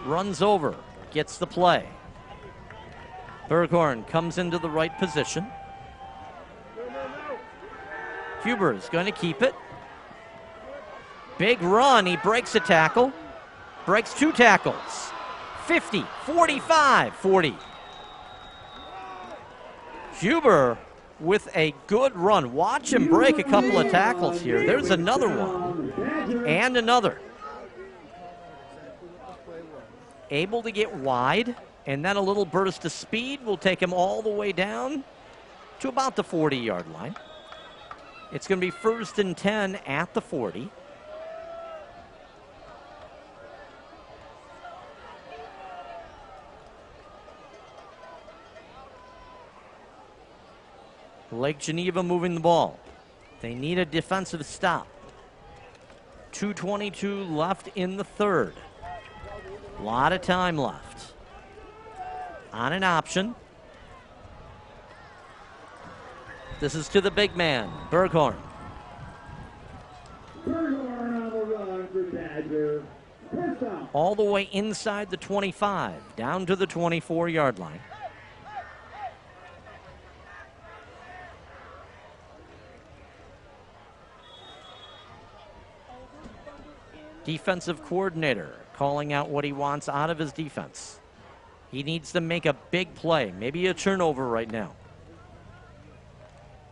Speaker 1: runs over, gets the play. Berghorn comes into the right position. Huber is going to keep it. Big run. He breaks a tackle. Breaks 2 tackles. 50, 45, 40. Huber with a good run. Watch him break a couple of tackles here. There's another one. And another. Able to get wide, and then a little burst of speed will take him all the way down to about the 40-yard line. It's going to be 1st and 10 at the 40. Lake Geneva moving the ball. They need a defensive stop. 2:22 left in the third. A lot of time left. On an option. This is to the big man, Berghorn.
Speaker 7: Berghorn on the run for Badger. First down.
Speaker 1: All the way inside the 25, down to the 24-yard line. Defensive coordinator calling out what he wants out of his defense. He needs to make a big play, maybe a turnover right now.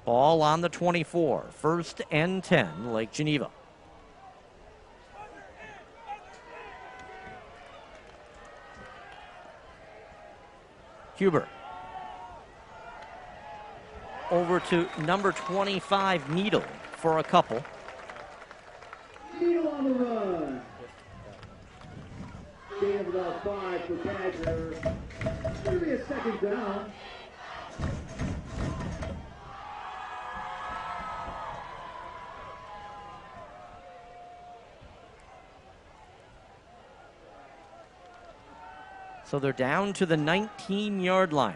Speaker 1: Ball on the 24, 1st and 10, Lake Geneva. Huber. Over to number 25, Needle, for a couple.
Speaker 7: Needle on the run. Gain of about 5 for Badger. It's going to be a 2nd down.
Speaker 1: So they're down to the 19-yard line.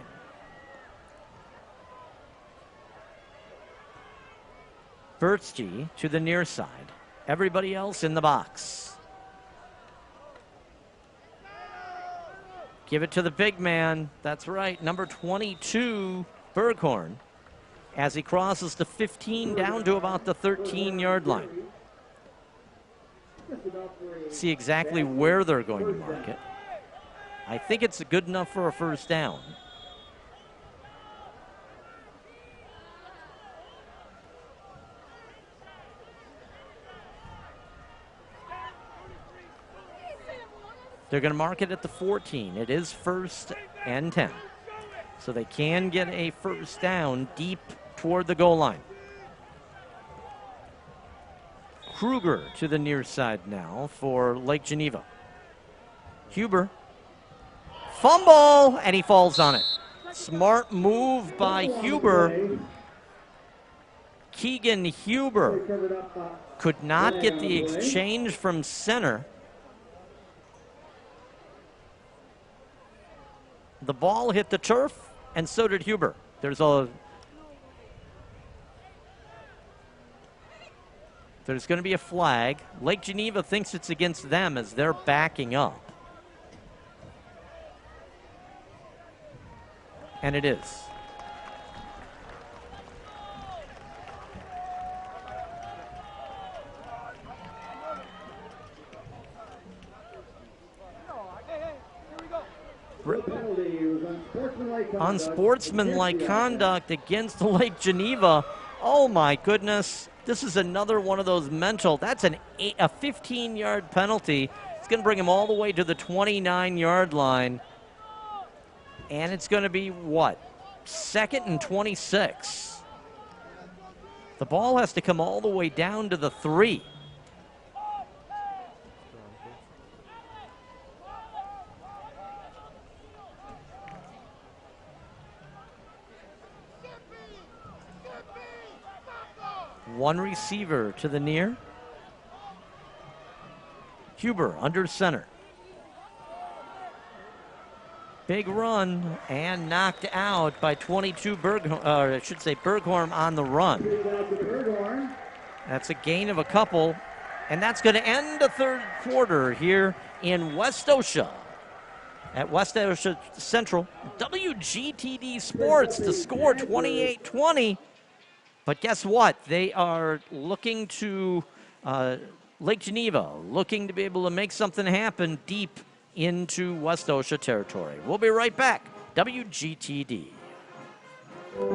Speaker 1: Bertsky to the near side. Everybody else in the box. Give it to the big man. That's right, number 22, Berghorn, as he crosses the 15 down to about the 13-yard line. See exactly where they're going to mark it. I think it's good enough for a 1st down. They're going to mark it at the 14. It is 1st and 10. So they can get a 1st down deep toward the goal line. Kruger to the near side now for Lake Geneva. Huber. Fumble, and he falls on it. Smart move by Huber. Keegan Huber could not get the exchange from center. The ball hit the turf, and so did Huber. There's a There's going to be a flag. Lake Geneva thinks it's against them as they're backing up. And it is. Unsportsmanlike conduct against Lake Geneva. Oh my goodness. This is another one of those mental. That's a 15-yard penalty. It's going to bring him all the way to the 29-yard line. And it's going to be what? 2nd and 26. The ball has to come all the way down to the 3. One receiver to the near. Huber under center. Big run and knocked out by 22 Bergholm on the run. That's a gain of a couple, and that's going to end the third quarter here in Westosha at Westosha Central. WGTD Sports to score 28-20. But guess what? They are looking to Lake Geneva, looking to be able to make something happen deep into Westosha territory. We'll be right back. WGTD.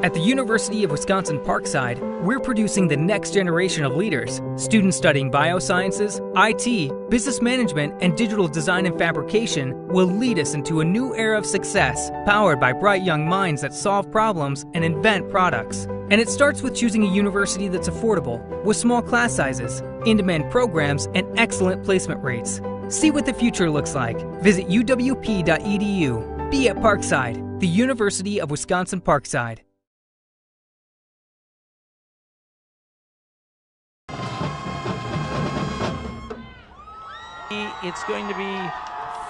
Speaker 13: At the University of Wisconsin-Parkside, we're producing the next generation of leaders. Students studying biosciences, IT, business management, and digital design and fabrication will lead us into a new era of success, powered by bright young minds that solve problems and invent products. And it starts with choosing a university that's affordable, with small class sizes, in-demand programs, and excellent placement rates. See what the future looks like. Visit uwp.edu. Be at Parkside, the University of Wisconsin-Parkside.
Speaker 1: It's going to be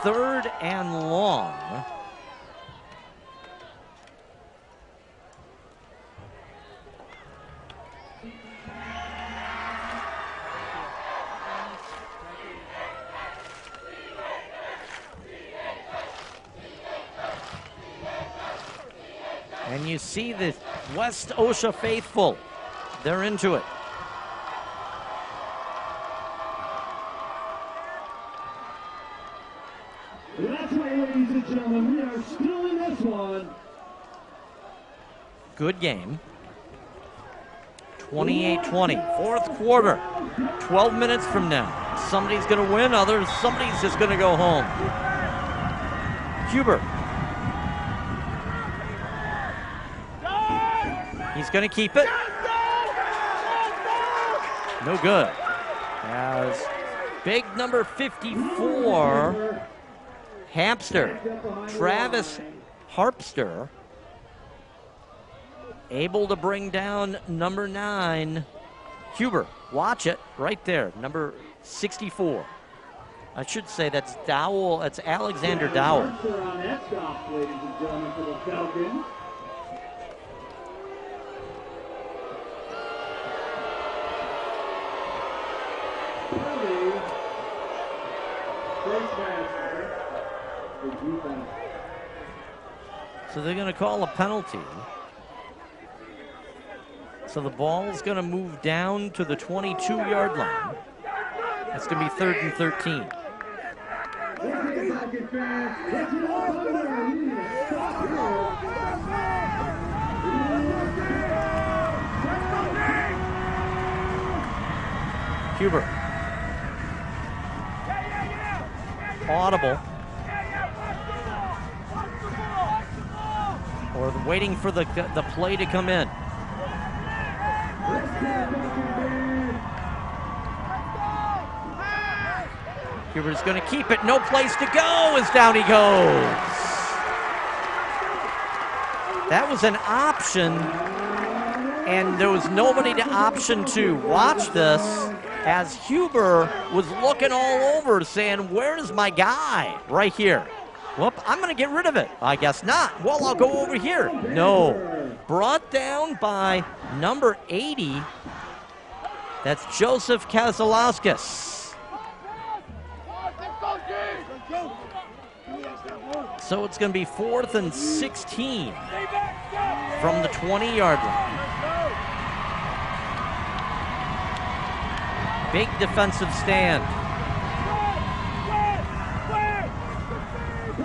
Speaker 1: 3rd and long. And you see the Westosha faithful. They're into it.
Speaker 7: That's right, ladies and gentlemen. We are still in this one.
Speaker 1: Good game. 28-20. Fourth quarter. 12 minutes from now. Somebody's going to win. Somebody's just going to go home. Huber. He's going to keep it. No good. As big number 54, Travis Harpster, able to bring down number 9, Huber. Watch it right there, number 64. I should say that's Dowell. That's Alexander Dowell. So they're going to call a penalty. So the ball is going to move down to the 22-yard line. That's going to be 3rd and 13. Huber. Audible. Or waiting for the play to come in. Huber's going to keep it. No place to go as down he goes. That was an option, and there was nobody to option to. Watch this as Huber was looking all over saying, where's my guy? Right here. Whoop, I'm going to get rid of it. I guess not. Well, I'll go over here. No. Brought down by number 80, That's Joseph Kazalauskas. So it's going to be 4th and 16 from the 20-yard line. Big defensive stand.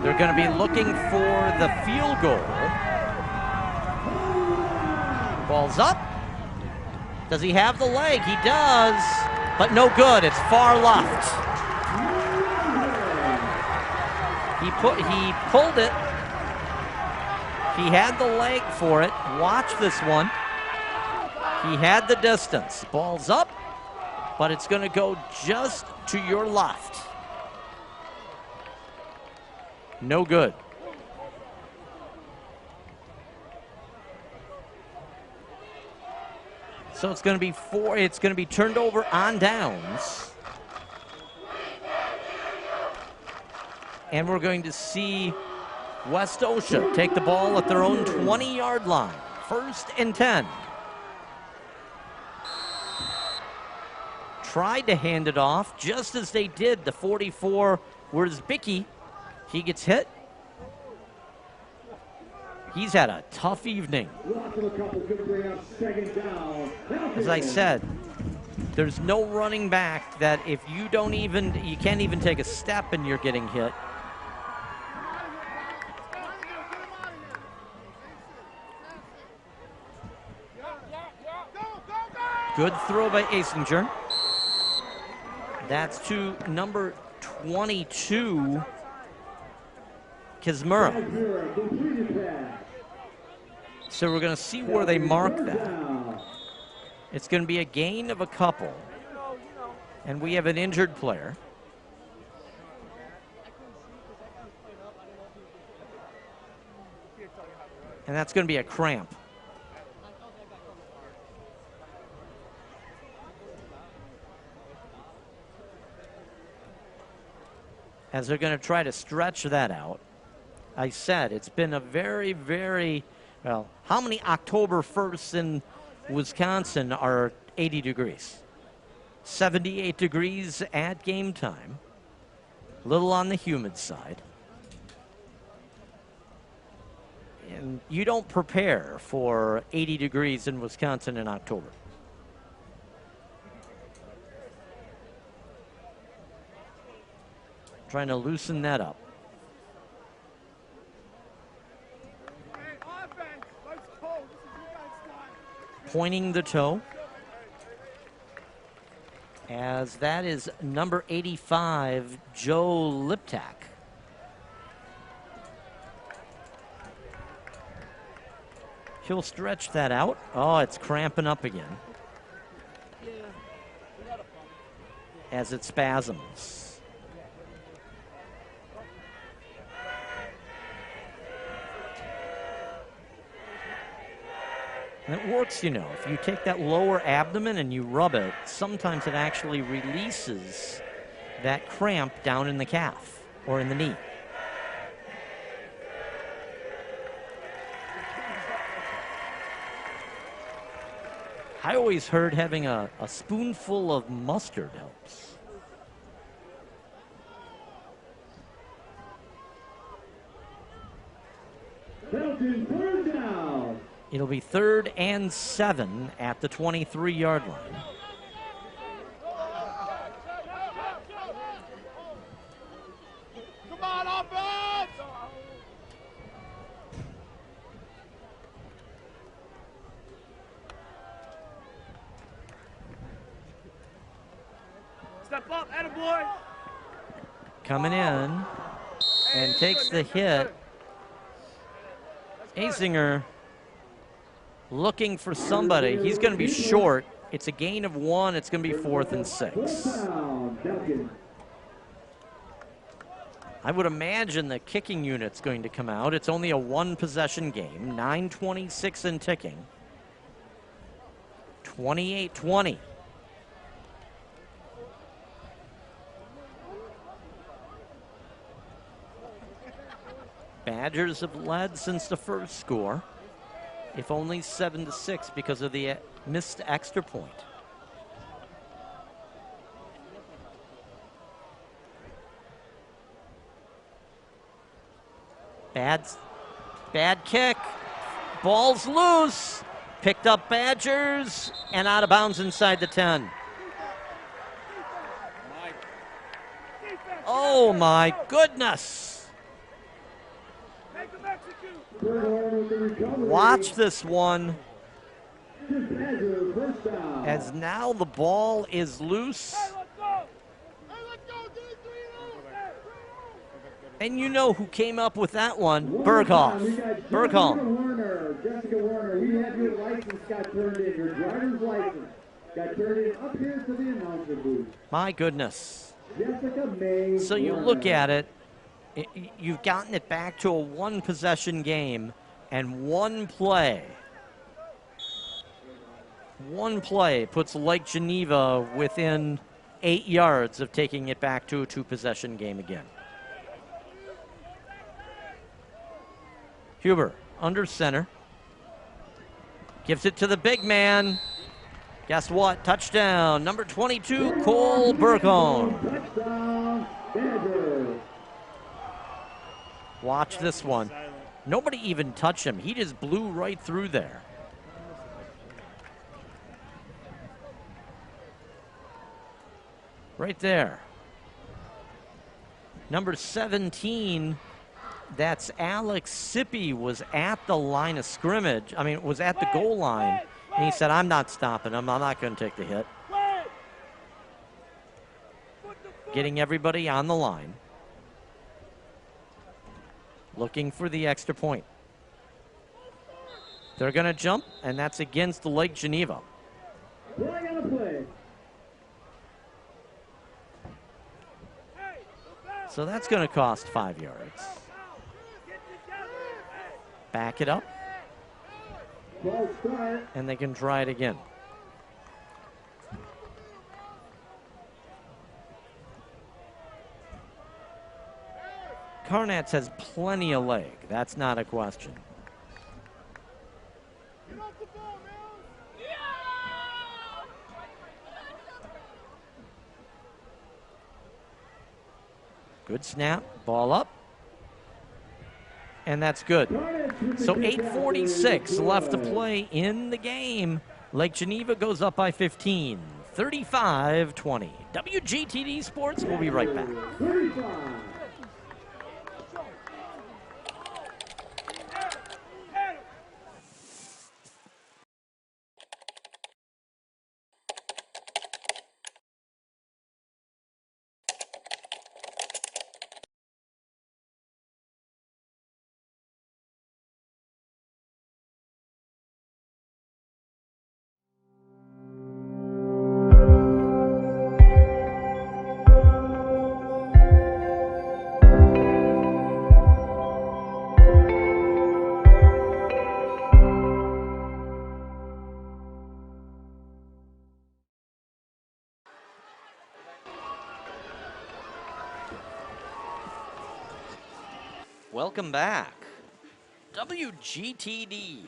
Speaker 1: They're going to be looking for the field goal. Ball's up. Does he have the leg? He does, but no good. It's far left. He pulled it. He had the leg for it. Watch this one. He had the distance. Ball's up, but it's going to go just to your left. No good. So it's going to be turned over on downs. And we're going to see Westosha take the ball at their own 20-yard line. 1st and 10. Tried to hand it off just as they did. The 44 was Bicky. He gets hit. He's had a tough evening. As I said, there's no running back that if you can't even take a step and you're getting hit. Good throw by Asinger. That's to number 22, Kismura. So we're going to see where they mark that. It's going to be a gain of a couple. And we have an injured player. And that's going to be a cramp. As they're going to try to stretch that out. I said it's been a very, very, well, how many October 1st in Wisconsin are 80 degrees? 78 degrees at game time. A little on the humid side. And you don't prepare for 80 degrees in Wisconsin in October. Trying to loosen that up. Pointing the toe. As that is number 85, Joe Liptak. He'll stretch that out. Oh, it's cramping up again. As it spasms. And it works, you know. If you take that lower abdomen and you rub it, sometimes it actually releases that cramp down in the calf or in the knee. I always heard having a spoonful of mustard helps. It'll be 3rd and 7 at the 23-yard line.
Speaker 7: Come on, offense! Step up, attaboy!
Speaker 1: Coming in and takes the hit. Asinger looking for somebody. He's going to be short. It's a gain of 1. It's going to be 4th and 6. I would imagine the kicking unit's going to come out. It's only a 1-possession game. 9:26 and ticking. 28-20. Badgers have led since the first score, if only 7-6 because of the missed extra point. Bad kick. Ball's loose. Picked up Badgers and out of bounds inside the 10. Oh my goodness. Watch this one. As now the ball is loose. And you know who came up with that one? Berghoff. Bergholm.
Speaker 7: Jessica Warner, we have your license got turned in. Your driver's license got turned in up here to the announcer booth.
Speaker 1: My goodness.
Speaker 7: Jessica May.
Speaker 1: So you look at it, you've gotten it back to a one-possession game, and one play puts Lake Geneva within 8 yards of taking it back to a two-possession game again. Huber under center. Gives it to the big man. Guess what? Touchdown. Number 22, Cole Bergholm.
Speaker 7: Touchdown, Badgers.
Speaker 1: Watch this one. Nobody even touched him. He just blew right through there. Right there. Number 17, that's Alex Sippy, was at the line of scrimmage. I mean, was at the goal line. And he said, I'm not stopping him. I'm not going to take the hit. Getting everybody on the line. Looking for the extra point. They're going to jump, and that's against the Lake Geneva.
Speaker 7: Play on a play.
Speaker 1: So that's going to cost 5 yards. Back it up. And they can try it again. Carnats has plenty of leg. That's not a question. Good snap, ball up. And that's good. So 8:46 left to play in the game. Lake Geneva goes up by 15, 35-20. WGTD Sports, we'll be right back. Welcome back. WGTD.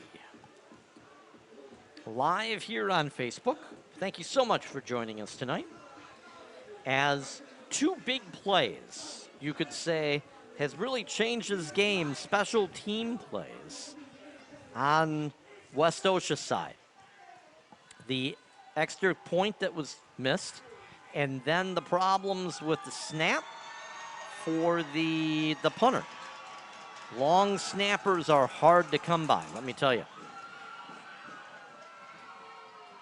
Speaker 1: Live here on Facebook. Thank you so much for joining us tonight. As two big plays, you could say, has really changed this game, special team plays on Westosha side. The extra point that was missed, and then the problems with the snap for the punter. Long snappers are hard to come by, let me tell you.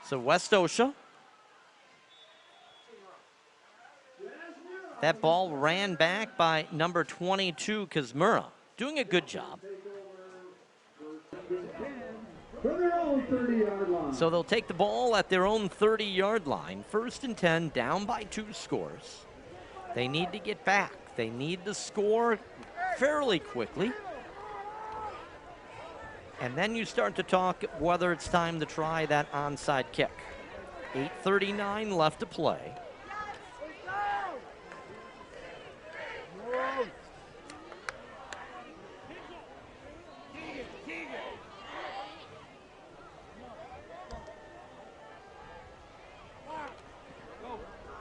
Speaker 1: So Westosha. That ball ran back by number 22, Kazmura. Doing a good job. So they'll take the ball at their own 30-yard line. 1st and 10, down by 2 scores. They need to get back. They need to score fairly quickly. And then you start to talk whether it's time to try that onside kick. 8:39 left to play.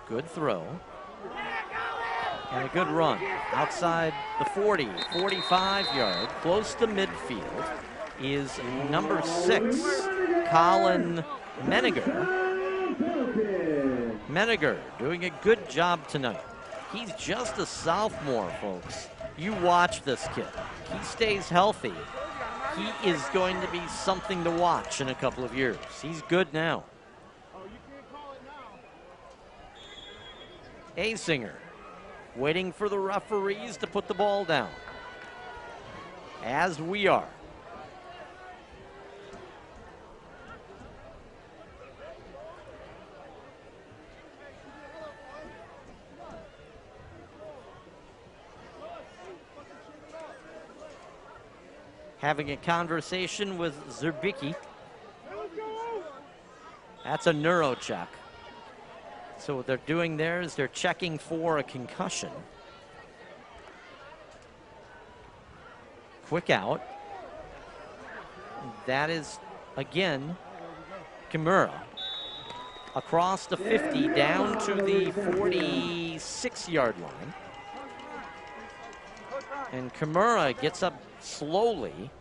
Speaker 1: Good throw. And a good run. Outside the 40, 45 yards. close to midfield is number 6, Colin Meniger. Meniger doing a good job tonight. He's just a sophomore, folks. You watch this kid. He stays healthy. He is going to be something to watch in a couple of years. He's good now. Asinger waiting for the referees to put the ball down. As we are. Having a conversation with Zerbicki. That's a neuro check. So what they're doing there is they're checking for a concussion. Quick out. That is, again, Kimura. Across the 50, down to the 46-yard line. And Kimura gets up slowly.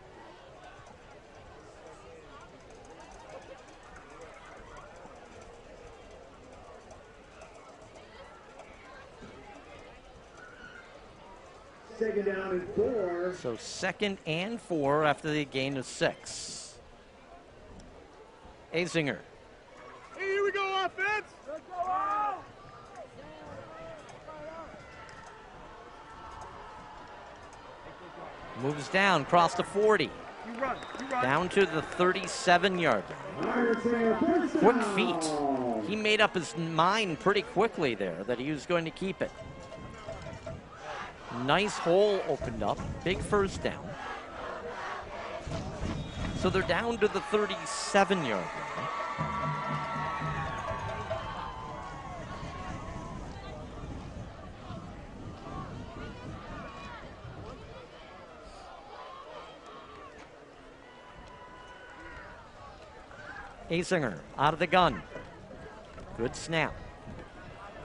Speaker 7: Second down and 4.
Speaker 1: So 2nd and 4 after the gain of 6. Asinger.
Speaker 7: Hey, here we go, offense. Let's go.
Speaker 1: Moves down, across the 40.
Speaker 7: You run.
Speaker 1: Down to the 37-yard line. Quick feet. He made up his mind pretty quickly there that he was going to keep it. Nice hole opened up. Big first down. So they're down to the 37-yard line. Asinger out of the gun. Good snap.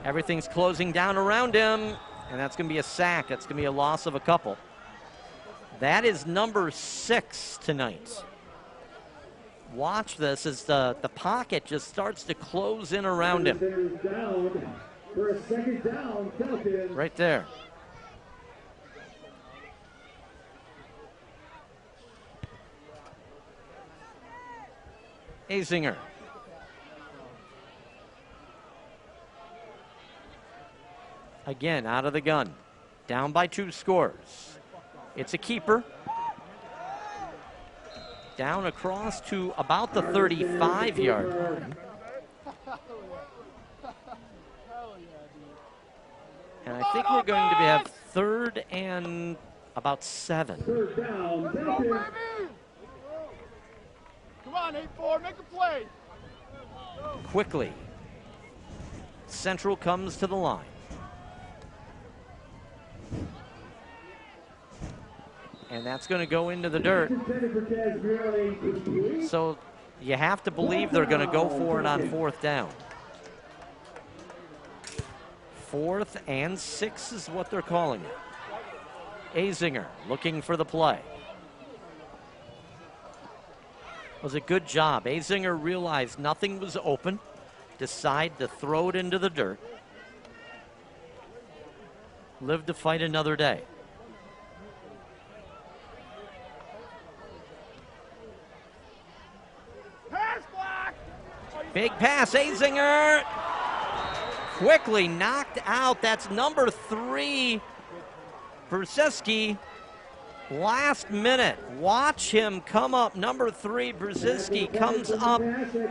Speaker 1: Everything's closing down around him, and that's going to be a sack. That's going to be a loss of a couple. That is number 6 tonight. Watch this as the pocket just starts to close in around him.
Speaker 7: Down for a second down, Falcons.
Speaker 1: Right there. Asinger. Again, out of the gun. Down by 2 scores. It's a keeper. Down across to about the 35-yard line. And I think we're going to have 3rd and about 7.
Speaker 7: Third down, Falcons. Come on, 8-4, make a play.
Speaker 1: Quickly. Central comes to the line. And that's going to go into the dirt. So you have to believe they're going to go for it on 4th down. 4th and 6 is what they're calling it. Asinger looking for the play. Was a good job. Asinger realized nothing was open, decided to throw it into the dirt. Live to fight another day.
Speaker 7: Pass block.
Speaker 1: Big pass, Asinger. Quickly knocked out. That's number 3, Brzezinski. Last minute, watch him come up. Number 3, Brzezinski, comes up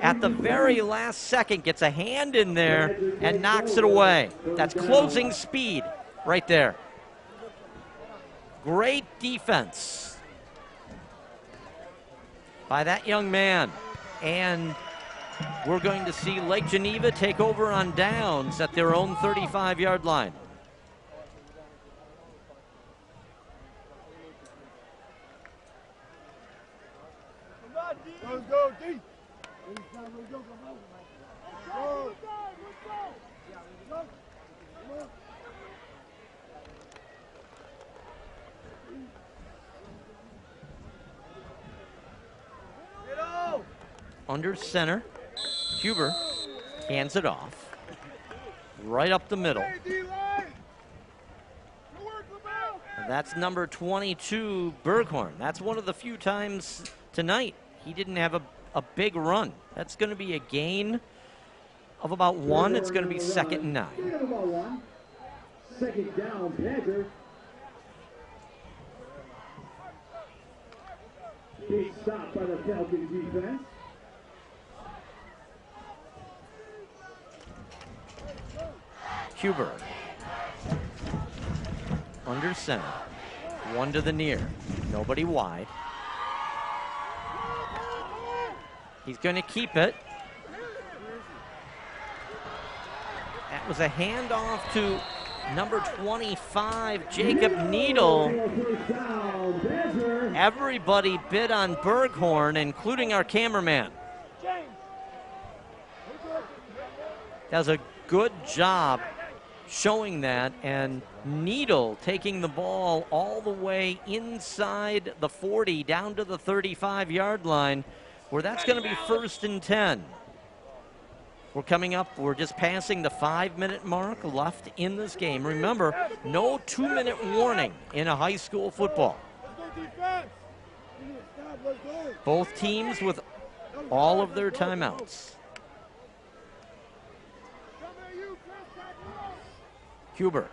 Speaker 1: at the very last second, gets a hand in there, and knocks it away. That's closing speed right there. Great defense by that young man. And we're going to see Lake Geneva take over on downs at their own 35-yard line.
Speaker 7: Let's go, D.
Speaker 1: under center. Huber hands it off. Right up the middle. And that's number 22, Berghorn. That's one of the few times tonight he didn't have a big run. That's going to be a gain of about 1. It's going to be 2nd and 9.
Speaker 7: Second down, Panther. Big stop by the Falcons defense.
Speaker 1: Huber. Under center. 1 to the near. Nobody wide. He's going to keep it. That was a handoff to number 25, Jacob Needle. Everybody bid on Berghorn, including our cameraman. Does a good job showing that, and Needle taking the ball all the way inside the 40 down to the 35-yard line, where that's going to be 1st and 10. We're coming up, we're just passing the 5-minute mark left in this game. Remember, no 2-minute warning in a high school football. Both teams with all of their timeouts. Huber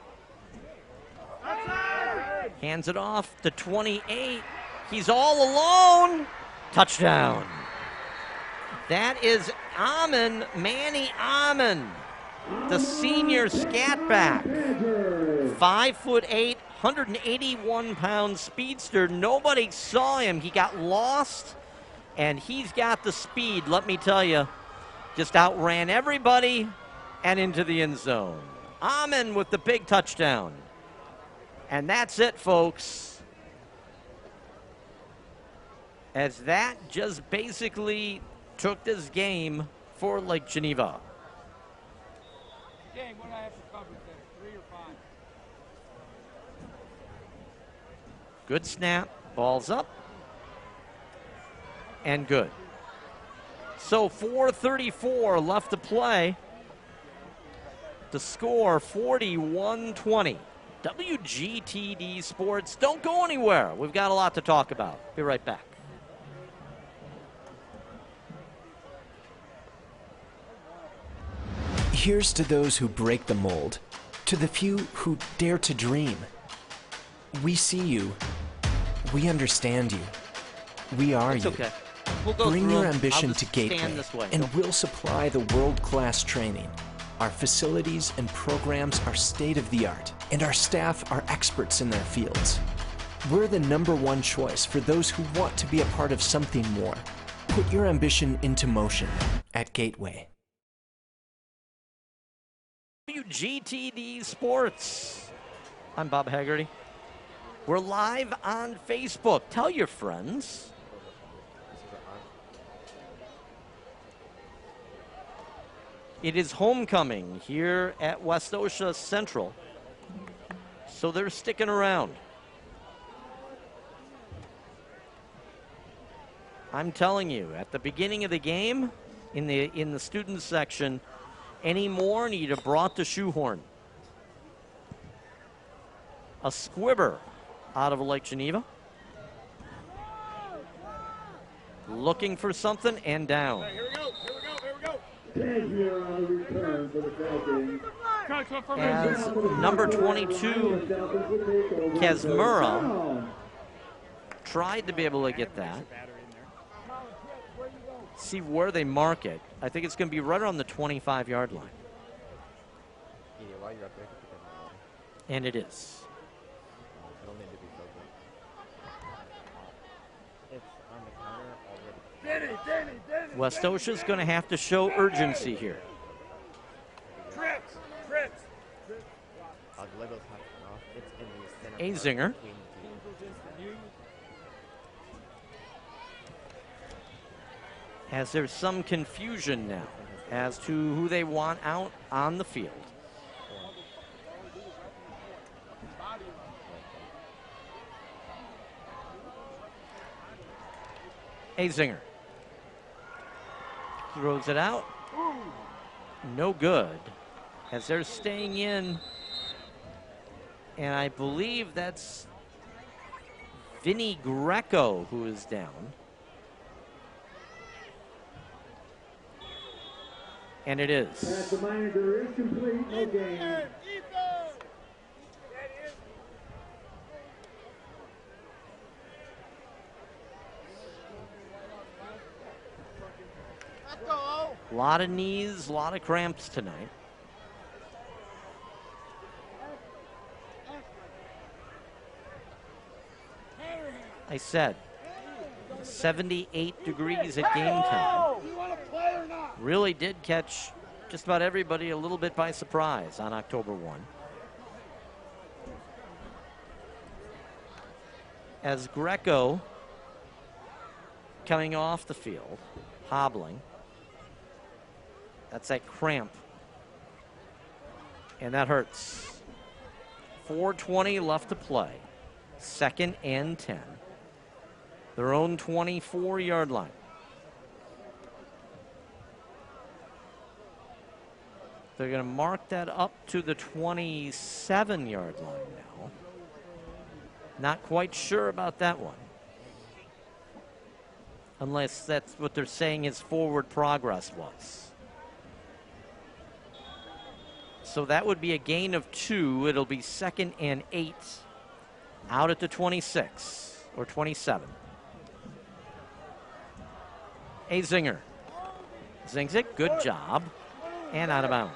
Speaker 1: hands it off to 28. He's all alone. Touchdown. That is Manny Amon, the senior scat back. 5'8", 181-pound speedster. Nobody saw him. He got lost, and he's got the speed, let me tell you. Just outran everybody and into the end zone. Amon with the big touchdown. And that's it, folks. As that just basically took this game for Lake Geneva.
Speaker 19: Game, what do I have for coverage there? 3 or 5?
Speaker 1: Good snap, ball's up, and good. So 4:34 left to play. The score 41-20. WGTD Sports. Don't go anywhere. We've got a lot to talk about. Be right back.
Speaker 6: Here's to those who break the mold, to the few who dare to dream. We see you. We understand you. We are
Speaker 1: It's
Speaker 6: you.
Speaker 1: okay. We'll go
Speaker 6: Bring
Speaker 1: through
Speaker 6: your
Speaker 1: them.
Speaker 6: ambition
Speaker 1: I'll
Speaker 6: to
Speaker 1: just
Speaker 6: Gateway,
Speaker 1: stand this way.
Speaker 6: and we'll supply the world-class training. Our facilities and programs are state-of-the-art, and our staff are experts in their fields. We're the #1 choice for those who want to be a part of something more. Put your ambition into motion at Gateway.
Speaker 1: WGTD Sports. I'm Bob Haggerty. We're live on Facebook. Tell your friends. It is homecoming here at Westosha Central, so they're sticking around. I'm telling you, at the beginning of the game, in the student section, any more and you'd have brought the shoehorn. A squibber out of Lake Geneva. Looking for something and down.
Speaker 7: Here on the return for the Falcons.
Speaker 1: As number 22, Kazmura, tried to be able to get that. See where they mark it. I think it's going to be right around the 25-yard line. And it is. Westosha's going to have to show urgency here. Azinger. As there's some confusion now as to who they want out on the field. Azinger. Throws it out. No good. As they're staying in, and I believe that's Vinny Greco who is down. And it is.
Speaker 7: Pass to Meininger is complete, no gain.
Speaker 1: A lot of knees, a lot of cramps tonight. I said 78 degrees at game time. Really did catch just about everybody a little bit by surprise on October 1. As Greco coming off the field, hobbling. That's that cramp. And that hurts. 4:20 left to play. 2nd and 10. Their own 24-yard line. They're going to mark that up to the 27-yard line now. Not quite sure about that one. Unless that's what they're saying his forward progress was. So that would be a gain of 2. It'll be 2nd and 8 out at the 26 or 27. Azinger zings it. Good job. And out of bounds.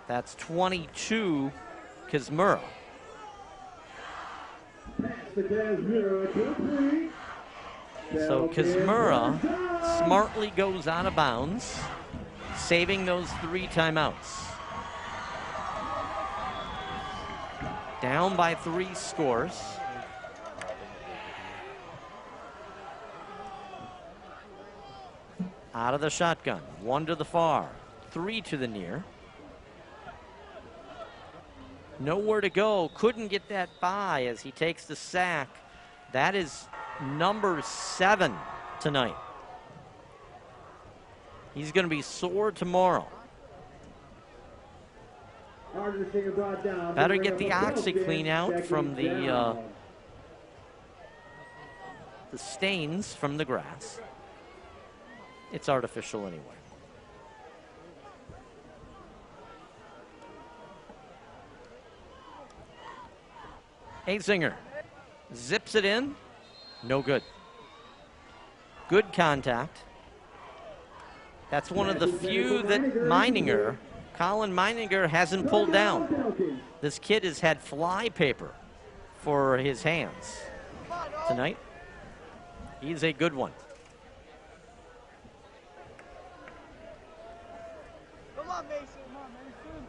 Speaker 1: That's 22, Kismura. So Kismura smartly goes out of bounds, saving those 3 timeouts. Down by 3 scores. Out of the shotgun. 1 to the far, 3 to the near. Nowhere to go. Couldn't get that by as he takes the sack. That is number 7 tonight. He's going to be sore tomorrow. Better get the OxyClean out from the stains from the grass. It's artificial anyway. Azinger zips it in. No good. Good contact. That's one of the few that Colin Meininger hasn't pulled down. This kid has had fly paper for his hands tonight. He's a good one.
Speaker 19: Come on, Mason. Come on, Mason.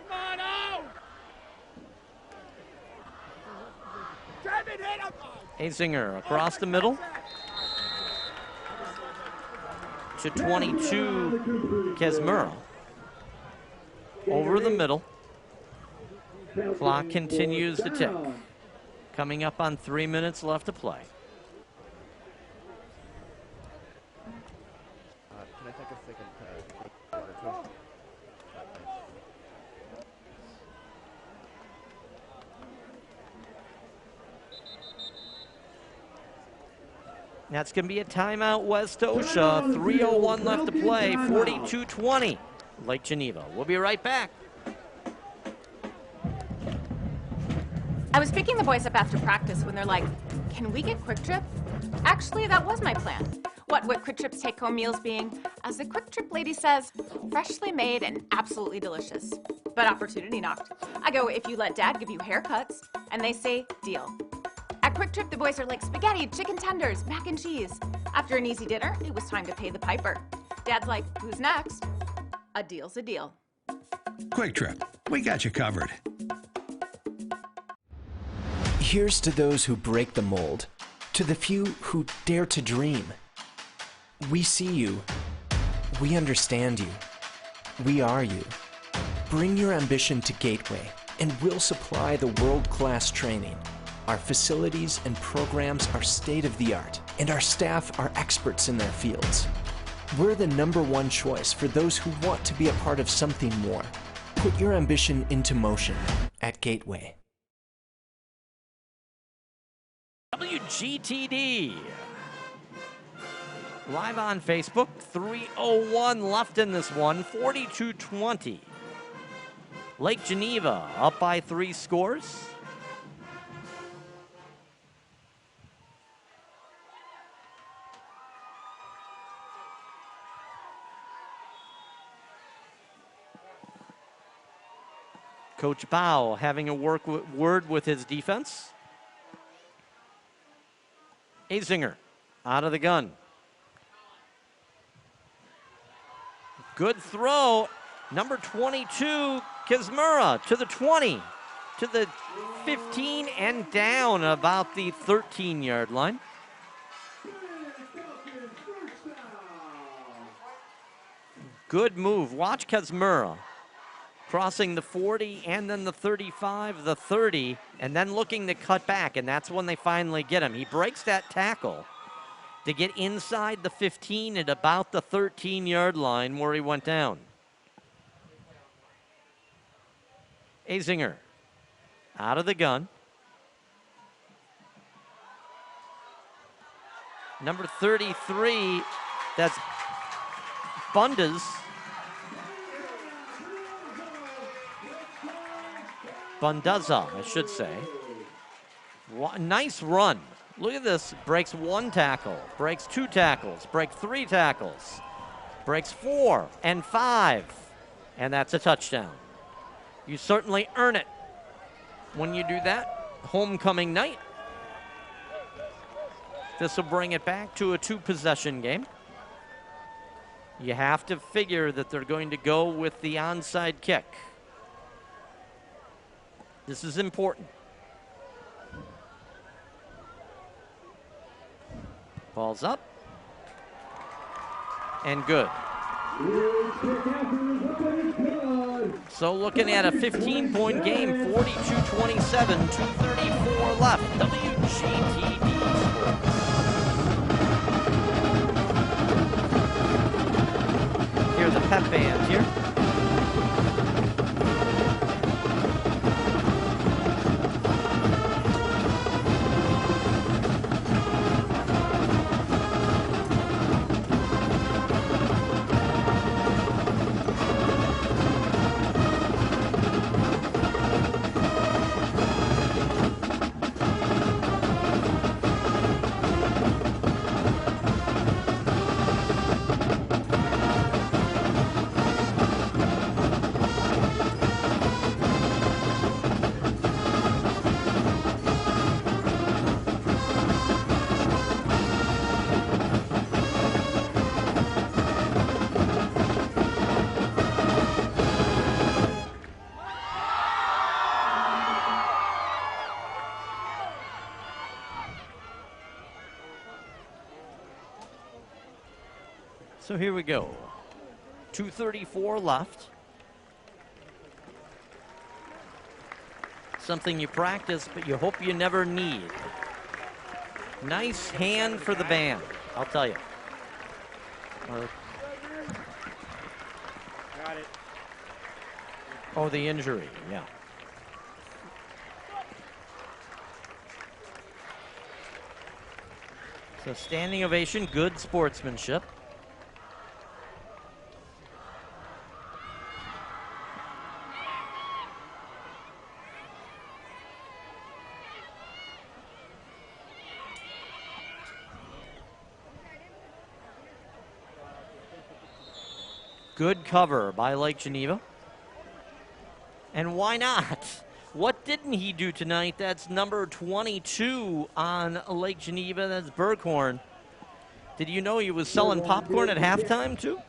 Speaker 19: Come on, out!
Speaker 1: Azinger across the middle to 22, Kesmura. Over the middle. Clock continues to tick. Coming up on 3 minutes left to play.
Speaker 20: Can I take a second?
Speaker 1: That's going to be a timeout, Westosha. 3:01 left to play, 42-20, Lake Geneva. We'll be right back.
Speaker 4: I was picking the boys up after practice when they're like, can we get Quick Trip? Actually, that was my plan. What would Quick Trip's take-home meals being? As the Quick Trip lady says, freshly made and absolutely delicious. But opportunity knocked. I go, if you let Dad give you haircuts, and they say, deal. At Quick Trip, the boys are like spaghetti, chicken tenders, mac and cheese. After an easy dinner, it was time to pay the piper. Dad's like, who's next? A deal's a deal.
Speaker 5: Quick Trip, we got you covered.
Speaker 6: Here's to those who break the mold, to the few who dare to dream. We see you. We understand you. We are you. Bring your ambition to Gateway, and we'll supply the world-class training. Our facilities and programs are state-of-the-art, and our staff are experts in their fields. We're the #1 choice for those who want to be a part of something more. Put your ambition into motion at Gateway.
Speaker 1: WGTD. Live on Facebook, 3:01 left in this one, 42-20. Lake Geneva up by 3 scores. Coach Bao having a word with his defense. Azinger out of the gun. Good throw. Number 22, Kizmura to the 20, to the 15, and down about the 13-yard line. Good move. Watch Kizmura crossing the 40 and then the 35, the 30, and then looking to cut back, and that's when they finally get him. He breaks that tackle to get inside the 15 at about the 13-yard line where he went down. Azinger out of the gun. Number 33, that's Bundas. Bundaza, I should say. Nice run. Look at this. Breaks 1 tackle, breaks 2 tackles, breaks 3 tackles, breaks 4 and 5, and that's a touchdown. You certainly earn it when you do that. Homecoming night. This will bring it back to a 2-possession game. You have to figure that they're going to go with the onside kick. This is important. Ball's up. And good. So looking at a 15-point game, 42-27, 2:34 left. WGTD Sports. Hear the pep band here. So here we go. 2:34 left. Something you practice, but you hope you never need. Nice hand for the band, I'll tell you.
Speaker 19: Got it.
Speaker 1: Oh, the injury, yeah. So standing ovation, good sportsmanship. Good cover by Lake Geneva. And why not? What didn't he do tonight? That's number 22 on Lake Geneva. That's Berghorn. Did you know he was selling popcorn at halftime, too?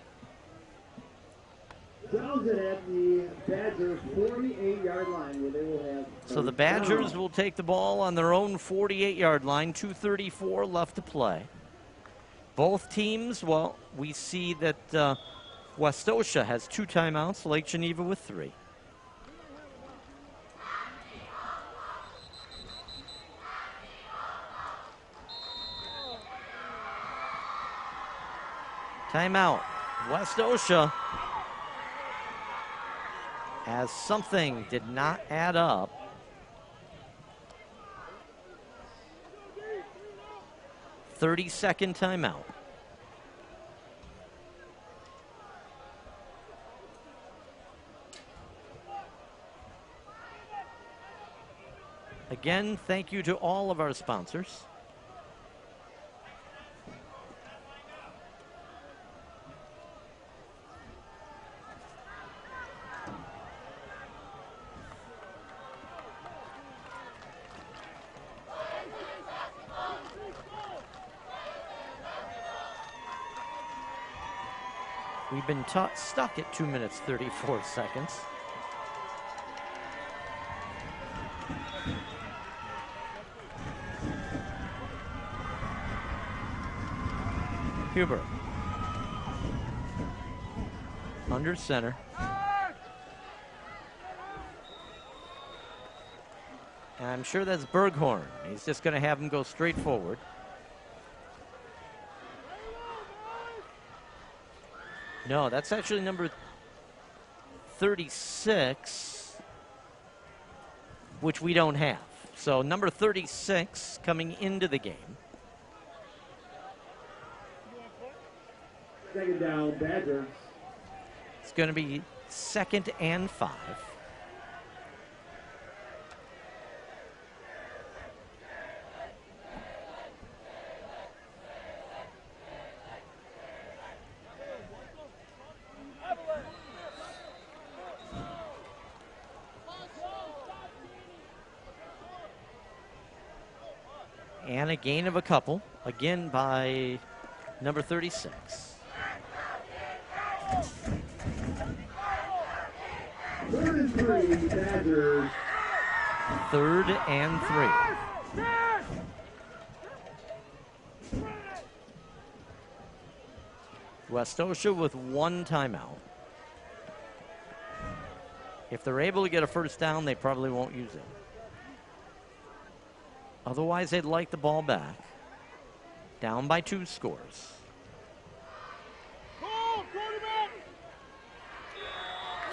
Speaker 7: Sells it at the Badgers' 48-yard line where they will have.
Speaker 1: So the Badgers will take the ball on their own 48-yard line, 2:34 left to play. Both teams, well, we see that Westosha has 2 timeouts, Lake Geneva with 3. Timeout. Westosha, as something did not add up. "30-second timeout. Again, thank you to all of our sponsors. We've been stuck at 2 minutes, 34 seconds. Huber. Under center. And I'm sure that's Berghorn. He's just going to have him go straight forward. No, that's actually number 36, which we don't have. So number 36 coming into the game.
Speaker 7: Second down, Badgers.
Speaker 1: It's going to be 2nd and 5. And a gain of a couple, again by number 36.
Speaker 7: Third and 3, Badgers.
Speaker 1: 3rd and 3. Westosha with 1 timeout. If they're able to get a first down, they probably won't use it. Otherwise, they'd like the ball back. Down by 2 scores.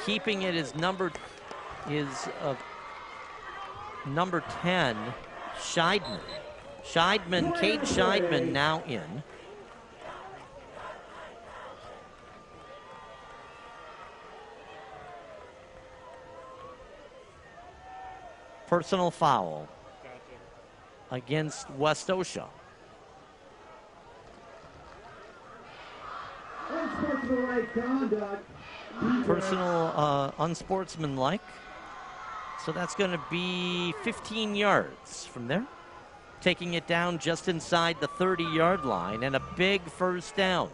Speaker 1: Keeping it is number 10, Scheidman. Cade Scheidman now in. Personal foul against Westosha.
Speaker 7: Unsportsmanlike conduct.
Speaker 1: Personal unsportsmanlike. So that's going to be 15 yards from there. Taking it down just inside the 30-yard line, and a big first down.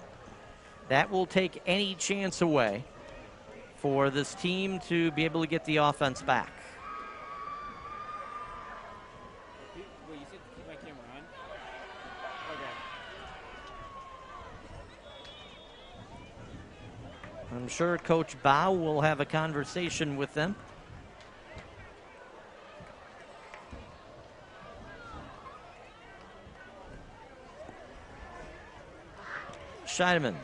Speaker 1: That will take any chance away for this team to be able to get the offense back. I'm sure Coach Bao will have a conversation with them. Scheidemann.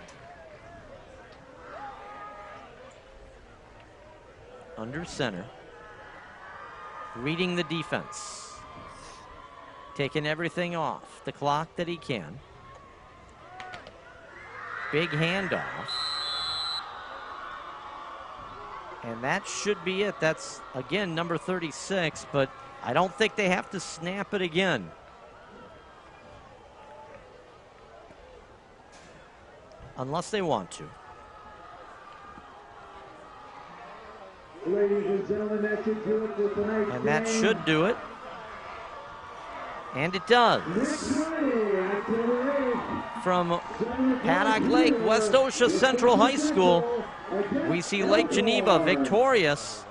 Speaker 1: Under center. Reading the defense. Taking everything off the clock that he can. Big handoff. And that should be it. That's, again, number 36, but I don't think they have to snap it again. Unless they want to.
Speaker 7: Ladies and gentlemen, that should do it for tonight's
Speaker 1: And that
Speaker 7: game.
Speaker 1: should do it. And it does. From Paddock Lake, Westosha Central High School, we see Lake Geneva victorious.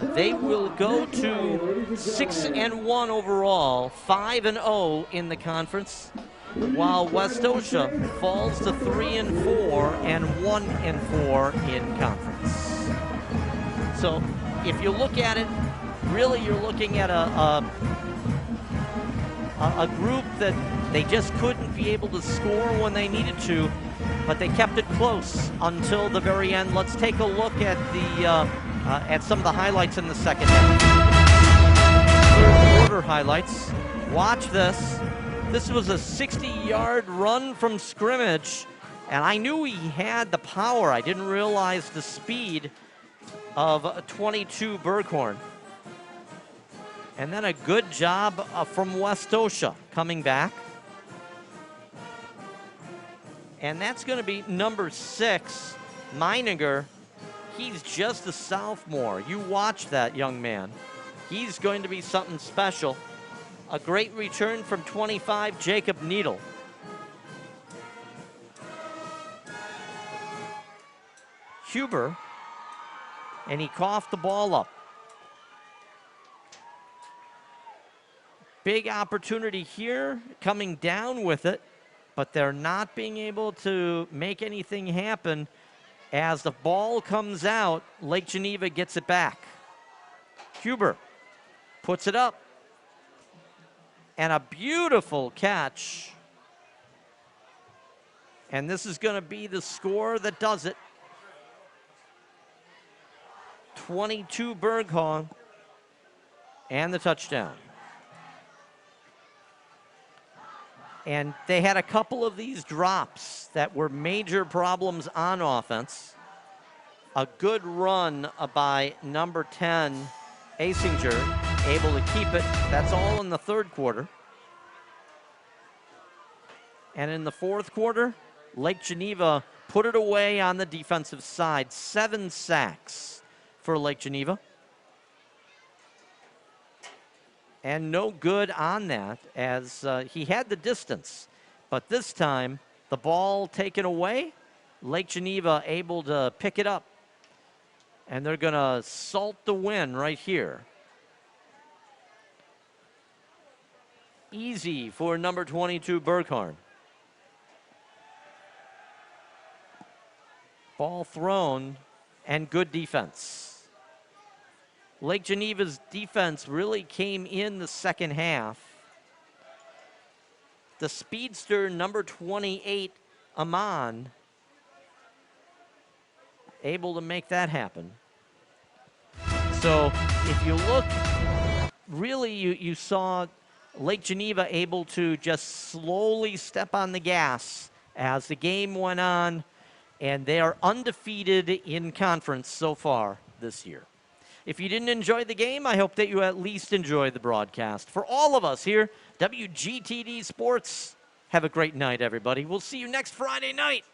Speaker 1: They will go to 6-1 overall, 5-0 in the conference, while Westosha falls to 3-4 and 1-4 in conference. So if you look at it, really you're looking at a group that they just couldn't be able to score when they needed to, but they kept it close until the very end. Let's take a look at some of the highlights in the second half. Third quarter highlights. Watch this. This was a 60-yard run from scrimmage, and I knew he had the power. I didn't realize the speed of 22 Berghorn. And then a good job from Westosha coming back. And that's going to be number 6, Meininger. He's just a sophomore. You watch that young man. He's going to be something special. A great return from 25, Jacob Needle. Huber, and he coughed the ball up. Big opportunity here, coming down with it, but they're not being able to make anything happen. As the ball comes out, Lake Geneva gets it back. Huber puts it up. And a beautiful catch. And this is going to be the score that does it. 22 Berghorn and the touchdown. And they had a couple of these drops that were major problems on offense. A good run by number 10, Asinger, able to keep it. That's all in the third quarter. And in the fourth quarter, Lake Geneva put it away on the defensive side. 7 sacks for Lake Geneva. And no good on that, as he had the distance. But this time, the ball taken away, Lake Geneva able to pick it up. And they're going to salt the win right here. Easy for number 22, Berghorn. Ball thrown, and good defense. Lake Geneva's defense really came in the second half. The speedster, number 28, Amon, able to make that happen. So if you look, really you saw Lake Geneva able to just slowly step on the gas as the game went on, and they are undefeated in conference so far this year. If you didn't enjoy the game, I hope that you at least enjoyed the broadcast. For all of us here, WGTD Sports, have a great night, everybody. We'll see you next Friday night.